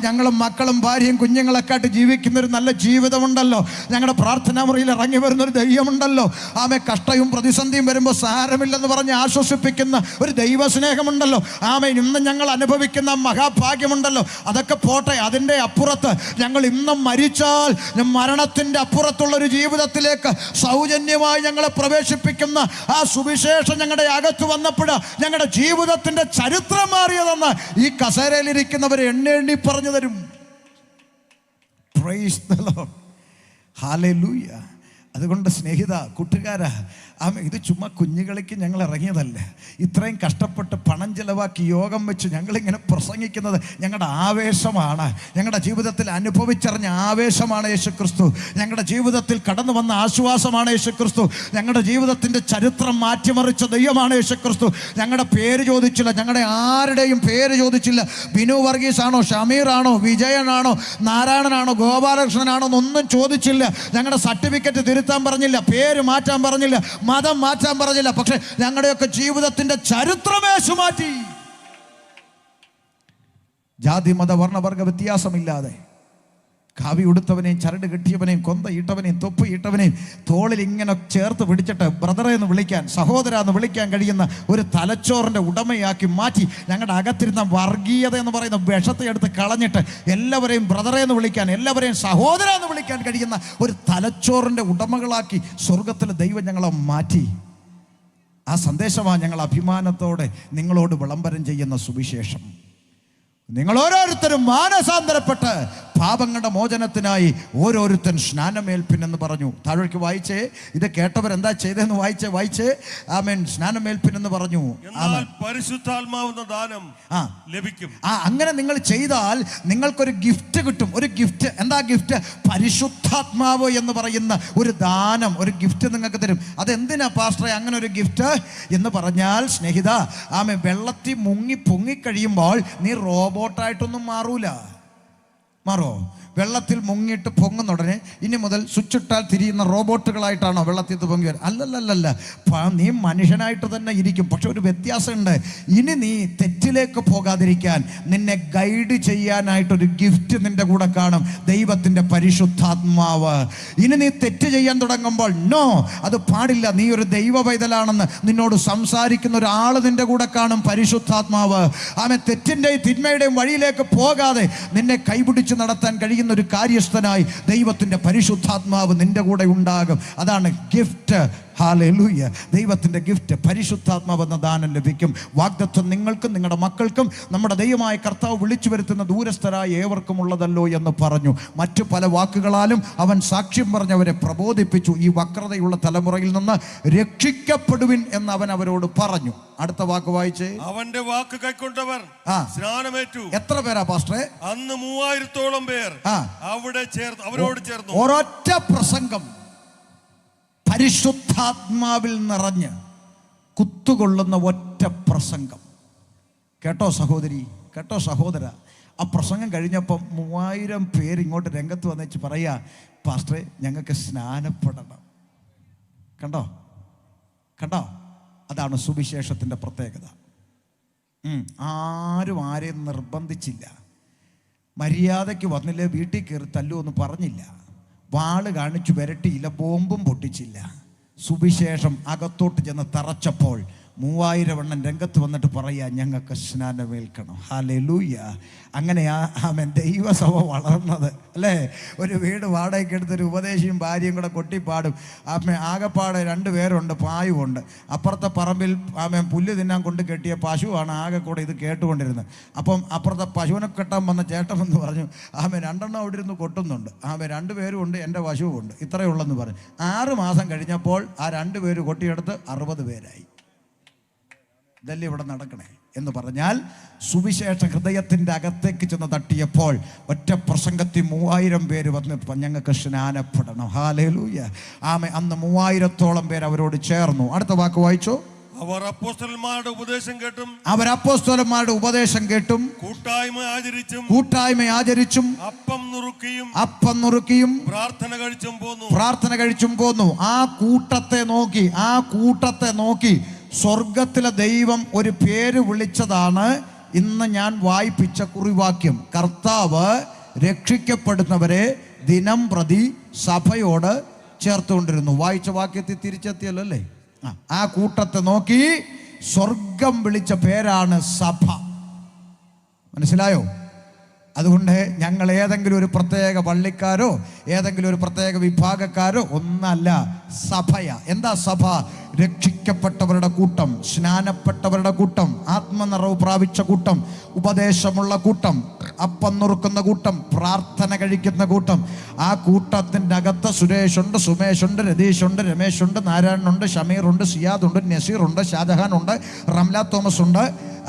A: ഞങ്ങളും മക്കളും ഭാര്യയും കുഞ്ഞുങ്ങളൊക്കെ ആയിട്ട് ജീവിക്കുന്ന ഒരു നല്ല ജീവിതമുണ്ടല്ലോ. ഞങ്ങളുടെ പ്രാർത്ഥനാ മുറിയിൽ ഇറങ്ങി വരുന്നൊരു ദൈവമുണ്ടല്ലോ. കഷ്ടവും പ്രതിസന്ധിയും വരുമ്പോൾ സാരമില്ലെന്ന് പറഞ്ഞ് ആശ്വസിപ്പിക്കുന്ന ഒരു ദൈവസ്നേഹമുണ്ടല്ലോ. ഇന്ന് ഞങ്ങൾ അനുഭവിക്കുന്ന മഹാഭാഗ്യമുണ്ടല്ലോ. അതൊക്കെ പോട്ടെ, അതിൻ്റെ അപ്പുറത്ത് ഞങ്ങൾ ഇന്നും മരിച്ചാൽ മരണത്തിൻ്റെ അപ്പുറത്തുള്ളൊരു ജീവിതത്തിലേക്ക് സൗജന്യമായി ഞങ്ങളെ പ്രവേശിപ്പിക്കുന്ന ആ സുവിശേഷം ഞങ്ങളുടെ അകത്ത് വന്നപ്പോൾ ഞങ്ങളുടെ ജീവിതത്തിന്റെ ചരിത്രം മാറിയതെന്ന് ഈ കസേരയിലിരിക്കുന്നവർ എണ്ണി പറഞ്ഞു തരും. Praise the Lord. ഹല്ലേലൂയ. അതുകൊണ്ട് സ്നേഹിത, കൂട്ടുകാരാ, ഇത് ചുമ്മാ കുഞ്ഞുകളിക്ക് ഞങ്ങൾ ഇറങ്ങിയതല്ല. ഇത്രയും കഷ്ടപ്പെട്ട് പണം ചെലവാക്കി യോഗം വെച്ച് ഞങ്ങളിങ്ങനെ പ്രസംഗിക്കുന്നത് ഞങ്ങളുടെ ആവേശമാണ്. ഞങ്ങളുടെ ജീവിതത്തിൽ അനുഭവിച്ചറിഞ്ഞ ആവേശമാണ് യേശുക്രിസ്തു. ഞങ്ങളുടെ ജീവിതത്തിൽ കടന്നു വന്ന ആശ്വാസമാണ് യേശുക്രിസ്തു. ഞങ്ങളുടെ ജീവിതത്തിൻ്റെ ചരിത്രം മാറ്റിമറിച്ച ദൈവമാണ് യേശുക്രിസ്തു. ഞങ്ങളുടെ പേര് ചോദിച്ചില്ല, ഞങ്ങളുടെ ആരുടെയും പേര് ചോദിച്ചില്ല. ബിനു വർഗീസ് ആണോ, ഷമീർ ആണോ, വിജയനാണോ, നാരായണനാണോ, ഗോപാലകൃഷ്ണനാണോ എന്നൊന്നും ചോദിച്ചില്ല. ഞങ്ങളുടെ സർട്ടിഫിക്കറ്റ് തിരുത്താൻ പറഞ്ഞില്ല, പേര് മാറ്റാൻ പറഞ്ഞില്ല, മതം മാറ്റാൻ പറഞ്ഞില്ല. പക്ഷെ ഞങ്ങളുടെയൊക്കെ ജീവിതത്തിന്റെ ചരിത്രമേശു മാറ്റി. ജാതി മത വർണ്ണവർഗ വ്യത്യാസമില്ലാതെ കാവി ഉടുത്തവനെയും ചരട് കെട്ടിയവനെയും കൊന്തയിട്ടവനെയും തൊപ്പിയിട്ടവനെയും തോളിൽ ഇങ്ങനെ ചേർത്ത് പിടിച്ചിട്ട് ബ്രദറെ എന്ന് വിളിക്കാൻ, സഹോദര എന്ന് വിളിക്കാൻ കഴിയുന്ന ഒരു തലച്ചോറിൻ്റെ ഉടമയാക്കി മാറ്റി. ഞങ്ങളുടെ അകത്തിരുന്ന വർഗീയത എന്ന് പറയുന്ന വിഷത്തെ എടുത്ത് കളഞ്ഞിട്ട് എല്ലാവരെയും ബ്രദറെ എന്ന് വിളിക്കാൻ, എല്ലാവരെയും സഹോദര എന്ന് വിളിക്കാൻ കഴിയുന്ന ഒരു തലച്ചോറിൻ്റെ ഉടമകളാക്കി സ്വർഗത്തിലെ ദൈവം ഞങ്ങളെ മാറ്റി. ആ സന്ദേശമാണ് ഞങ്ങൾ അഭിമാനത്തോടെ നിങ്ങളോട് വിളംബരം ചെയ്യുന്ന സുവിശേഷം. നിങ്ങൾ ഓരോരുത്തരും മാനസാന്തരപ്പെട്ട് പാപങ്ങളുടെ മോചനത്തിനായി ഓരോരുത്തൻ സ്നാനമേൽപ്പിനെന്ന് പറഞ്ഞു. താഴേക്ക് വായിച്ചേ, ഇത് കേട്ടവരെന്താ ചെയ്തതെന്ന് വായിച്ചേ. ആമേൻ. സ്നാനമേൽപ്പിനെന്ന് പറഞ്ഞു.
B: പരിശുദ്ധാത്മാവെന്ന ദാനം ലഭിക്കും.
A: അങ്ങനെ നിങ്ങൾ ചെയ്താൽ നിങ്ങൾക്കൊരു ഗിഫ്റ്റ് കിട്ടും. ഒരു ഗിഫ്റ്റ്. എന്താ ഗിഫ്റ്റ്? പരിശുദ്ധാത്മാവ് എന്ന് പറയുന്ന ഒരു ദാനം, ഒരു ഗിഫ്റ്റ് നിങ്ങൾക്ക് തരും. അതെന്തിനാ പാസ്റ്ററെ അങ്ങനെ ഒരു ഗിഫ്റ്റ് എന്ന് പറഞ്ഞാൽ, സ്നേഹിത, ആമേൻ, വെള്ളത്തിൽ മുങ്ങി പൊങ്ങിക്കഴിയുമ്പോൾ നീ റോബോട്ടായിട്ടൊന്നും മാറോ? വെള്ളത്തിൽ മുങ്ങിയിട്ട് പൊങ്ങുന്ന ഉടനെ ഇനി മുതൽ സ്വിച്ചിട്ടാൽ തിരിയുന്ന റോബോട്ടുകളായിട്ടാണോ വെള്ളത്തിൽ പൊങ്ങി വരും? അല്ലല്ലല്ല, നീ മനുഷ്യനായിട്ട് തന്നെ ഇരിക്കും. പക്ഷെ ഒരു വ്യത്യാസമുണ്ട്. ഇനി നീ തെറ്റിലേക്ക് പോകാതിരിക്കാൻ നിന്നെ ഗൈഡ് ചെയ്യാനായിട്ടൊരു ഗിഫ്റ്റ് നിന്റെ കൂടെ കാണും, ദൈവത്തിൻ്റെ പരിശുദ്ധാത്മാവ്. ഇനി നീ തെറ്റ് ചെയ്യാൻ തുടങ്ങുമ്പോൾ നോ, അത് പാടില്ല, നീ ഒരു ദൈവ പൈതലാണെന്ന് നിന്നോട് സംസാരിക്കുന്ന ഒരാൾ നിന്റെ കൂടെ കാണും, പരിശുദ്ധാത്മാവ്. ആമേൻ. തെറ്റിൻ്റെയും തിന്മയുടെയും വഴിയിലേക്ക് പോകാതെ നിന്നെ കൈപിടിച്ച് നടത്താൻ കഴിയുന്ന ഒരു കാര്യസ്ഥനായി ദൈവത്തിൻ്റെ പരിശുദ്ധാത്മാവ് നിന്റെ കൂടെ ഉണ്ടാകും. അതാണ് ഗിഫ്റ്റ്. ഹല്ലേലൂയ. ദൈവത്തിൻ്റെ ഗിഫ്റ്റ് പരിശുദ്ധാത്മാവ് എന്ന ദാനം ലഭിക്കും. വാഗ്ദത്തം നിങ്ങൾക്കും നിങ്ങളുടെ മക്കൾക്കും നമ്മുടെ ദൈവമായ കർത്താവ് വിളിച്ചു വരുത്തുന്ന ദൂരസ്ഥരായ ഏവർക്കും ഉള്ളതല്ലോ എന്ന് പറഞ്ഞു. മറ്റു പല വാക്കുകളാലും അവൻ സാക്ഷ്യം പറഞ്ഞവരെ പ്രബോധിപ്പിച്ചു. ഈ വക്രതയുള്ള തലമുറയിൽ നിന്ന് രക്ഷിക്കപ്പെടുവിൻ എന്ന് അവൻ അവരോട് പറഞ്ഞു. അടുത്ത വാക്ക് വായിച്ചേ.
B: അവന്റെ വാക്ക് കൈക്കൊണ്ടവർ സ്നാനമേറ്റു.
A: എത്ര പേരാ പാസ്റ്ററെ?
B: അന്ന് 3000-ഓളം പേർ അവരോട് ചേർന്നു.
A: ഒരൊറ്റ പ്രസംഗം പരിശുദ്ധാത്മാവിൽ നിറഞ്ഞ് കുത്തുകൊള്ളുന്ന ഒറ്റ പ്രസംഗം. കേട്ടോ സഹോദരി, കേട്ടോ സഹോദര. ആ പ്രസംഗം കഴിഞ്ഞപ്പം 3000 പേര് ഇങ്ങോട്ട് രംഗത്ത് വന്നേച്ച് പറയാ, പാസ്റ്ററെ ഞങ്ങൾക്ക് സ്നാനപ്പെടണം. കണ്ടോ? അതാണ് സുവിശേഷത്തിൻ്റെ പ്രത്യേകത. ആരും ആരെയും നിർബന്ധിച്ചില്ല. മര്യാദയ്ക്ക് വന്നില്ലേ വീട്ടിൽ കയറി തല്ലുമെന്ന് പറഞ്ഞില്ല. വാള് കാണിച്ചു വരട്ടിയില്ല, ബോംബും പൊട്ടിച്ചില്ല. സുവിശേഷം അകത്തോട്ട് ചെന്ന് തറച്ചപ്പോൾ 3000 എണ്ണം രംഗത്ത് വന്നിട്ട് പറയാ, ഞങ്ങൾക്ക് സ്നാനമേൽക്കണം. ഹല്ലേലൂയ. അങ്ങനെയാ ആമേൻ ദൈവസഭ വളർന്നത്, അല്ലേ? ഒരു വീട് വാടകയ്ക്ക് എടുത്തൊരു ഉപദേശിയും ഭാര്യയും കൂടെ കൊട്ടിപ്പാടും. ആമേൻ ആകെപ്പാടെ 2 പേരുണ്ട്, പായുമുണ്ട്. അപ്പുറത്തെ പറമ്പിൽ ആമേൻ പുല്ല് തിന്നാൻ കൊണ്ട് കെട്ടിയ പശുവാണ് ആകെ കൂടെ ഇത് കേട്ടുകൊണ്ടിരുന്നത്. അപ്പം അപ്പുറത്തെ പശുവിനെ കെട്ടാൻ വന്ന ചേട്ടൻ എന്ന് പറഞ്ഞു, ആമേൻ 2 എണ്ണം അവിടെ ഇരുന്ന് കൊട്ടുന്നുണ്ട്. ആമേൻ 2 പേരും ഉണ്ട്, എൻ്റെ പശുവും ഉണ്ട്, ഇത്രയേ ഉള്ളെന്ന് പറഞ്ഞു. 6 മാസം കഴിഞ്ഞപ്പോൾ ആ 2 പേര് കൊട്ടിയെടുത്ത് 60 പേരായി. ഇതല്ലേ ഇവിടെ നടക്കണേ എന്ന് പറഞ്ഞാൽ, സുവിശേഷ ഹൃദയത്തിൻ്റെ അകത്തേക്ക് ചെന്ന് തട്ടിയപ്പോൾ ഒറ്റ പ്രസംഗത്തിൽ 3000 പേര് വന്ന് ഞങ്ങൾക്ക് സ്നാനപ്പെടണം. ഹല്ലേലൂയ. ആമേൻ. അന്ന് 3000-ഓളം പേര് അവരോട് ചേർന്നു. അടുത്ത വാക്ക് വായിച്ചോ.
B: അവർ അപ്പോസ്തലന്മാരുടെ
A: ഉപദേശം കേട്ടും കൂട്ടായ്മ ആചരിച്ചും അപ്പം നുറുക്കിയും പ്രാർത്ഥന കഴിച്ചും പോന്നു. ആ കൂട്ടത്തെ നോക്കി സ്വർഗത്തിലെ ദൈവം ഒരു പേര് വിളിച്ചതാണ് ഇന്ന് ഞാൻ വായിപ്പിച്ച കുറിവാക്യം. കർത്താവ് രക്ഷിക്കപ്പെടുന്നവരെ ദിനം പ്രതി സഭയോട് ചേർത്തുകൊണ്ടിരുന്നു. വായിച്ച വാക്യത്തിൽ തിരിച്ചെത്തിയല്ലോ അല്ലേ? ആ കൂട്ടത്തെ നോക്കി സ്വർഗം വിളിച്ച പേരാണ് സഭ. മനസ്സിലായോ? അതുകൊണ്ട് ഞങ്ങൾ ഏതെങ്കിലും ഒരു പ്രത്യേക പള്ളിക്കാരോ ഏതെങ്കിലും ഒരു പ്രത്യേക വിഭാഗക്കാരോ ഒന്നല്ല, സഭയാ. എന്താ സഭ? രക്ഷിക്കപ്പെട്ടവരുടെ കൂട്ടം, സ്നാനപ്പെട്ടവരുടെ കൂട്ടം, ആത്മനിറവ് പ്രാപിച്ച കൂട്ടം, ഉപദേശമുള്ള കൂട്ടം, അപ്പം നുറുക്കുന്ന കൂട്ടം, പ്രാർത്ഥന കഴിക്കുന്ന കൂട്ടം. ആ കൂട്ടത്തിൻ്റെ അകത്ത് സുരേഷുണ്ട്, സുമേഷുണ്ട്, രതീഷുണ്ട്, രമേശുണ്ട്, നാരായണനുണ്ട്, ഷമീറുണ്ട്, സിയാദുണ്ട്, നസീറുണ്ട്, ഷാജഹാനുണ്ട്, റംല തോമസ് ഉണ്ട്.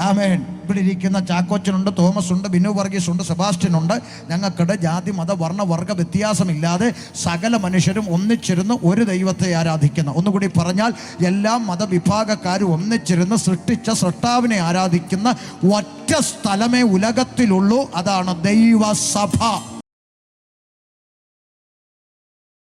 A: ആമേൻ. ഇവിടെ ഇരിക്കുന്ന ചാക്കോച്ചനുണ്ട്, തോമസ് ഉണ്ട്, ബിനു വർഗീസ് ഉണ്ട്, സെബാസ്റ്റ്യൻ ഉണ്ട്. ഞങ്ങൾക്കിടെ ജാതി മത വർണ്ണ വർഗ വ്യത്യാസമില്ലാതെ സകല മനുഷ്യരും ഒന്നിച്ചിരുന്ന് ഒരു ദൈവത്തെ ആരാധിക്കുന്ന, ഒന്നുകൂടി പറഞ്ഞാൽ എല്ലാ മതവിഭാഗക്കാരും ഒന്നിച്ചിരുന്ന് സൃഷ്ടിച്ച സൃഷ്ടാവിനെ ആരാധിക്കുന്ന ഒറ്റ സ്ഥലമേ ഉലകത്തിലുള്ളൂ. അതാണ് ദൈവസഭ.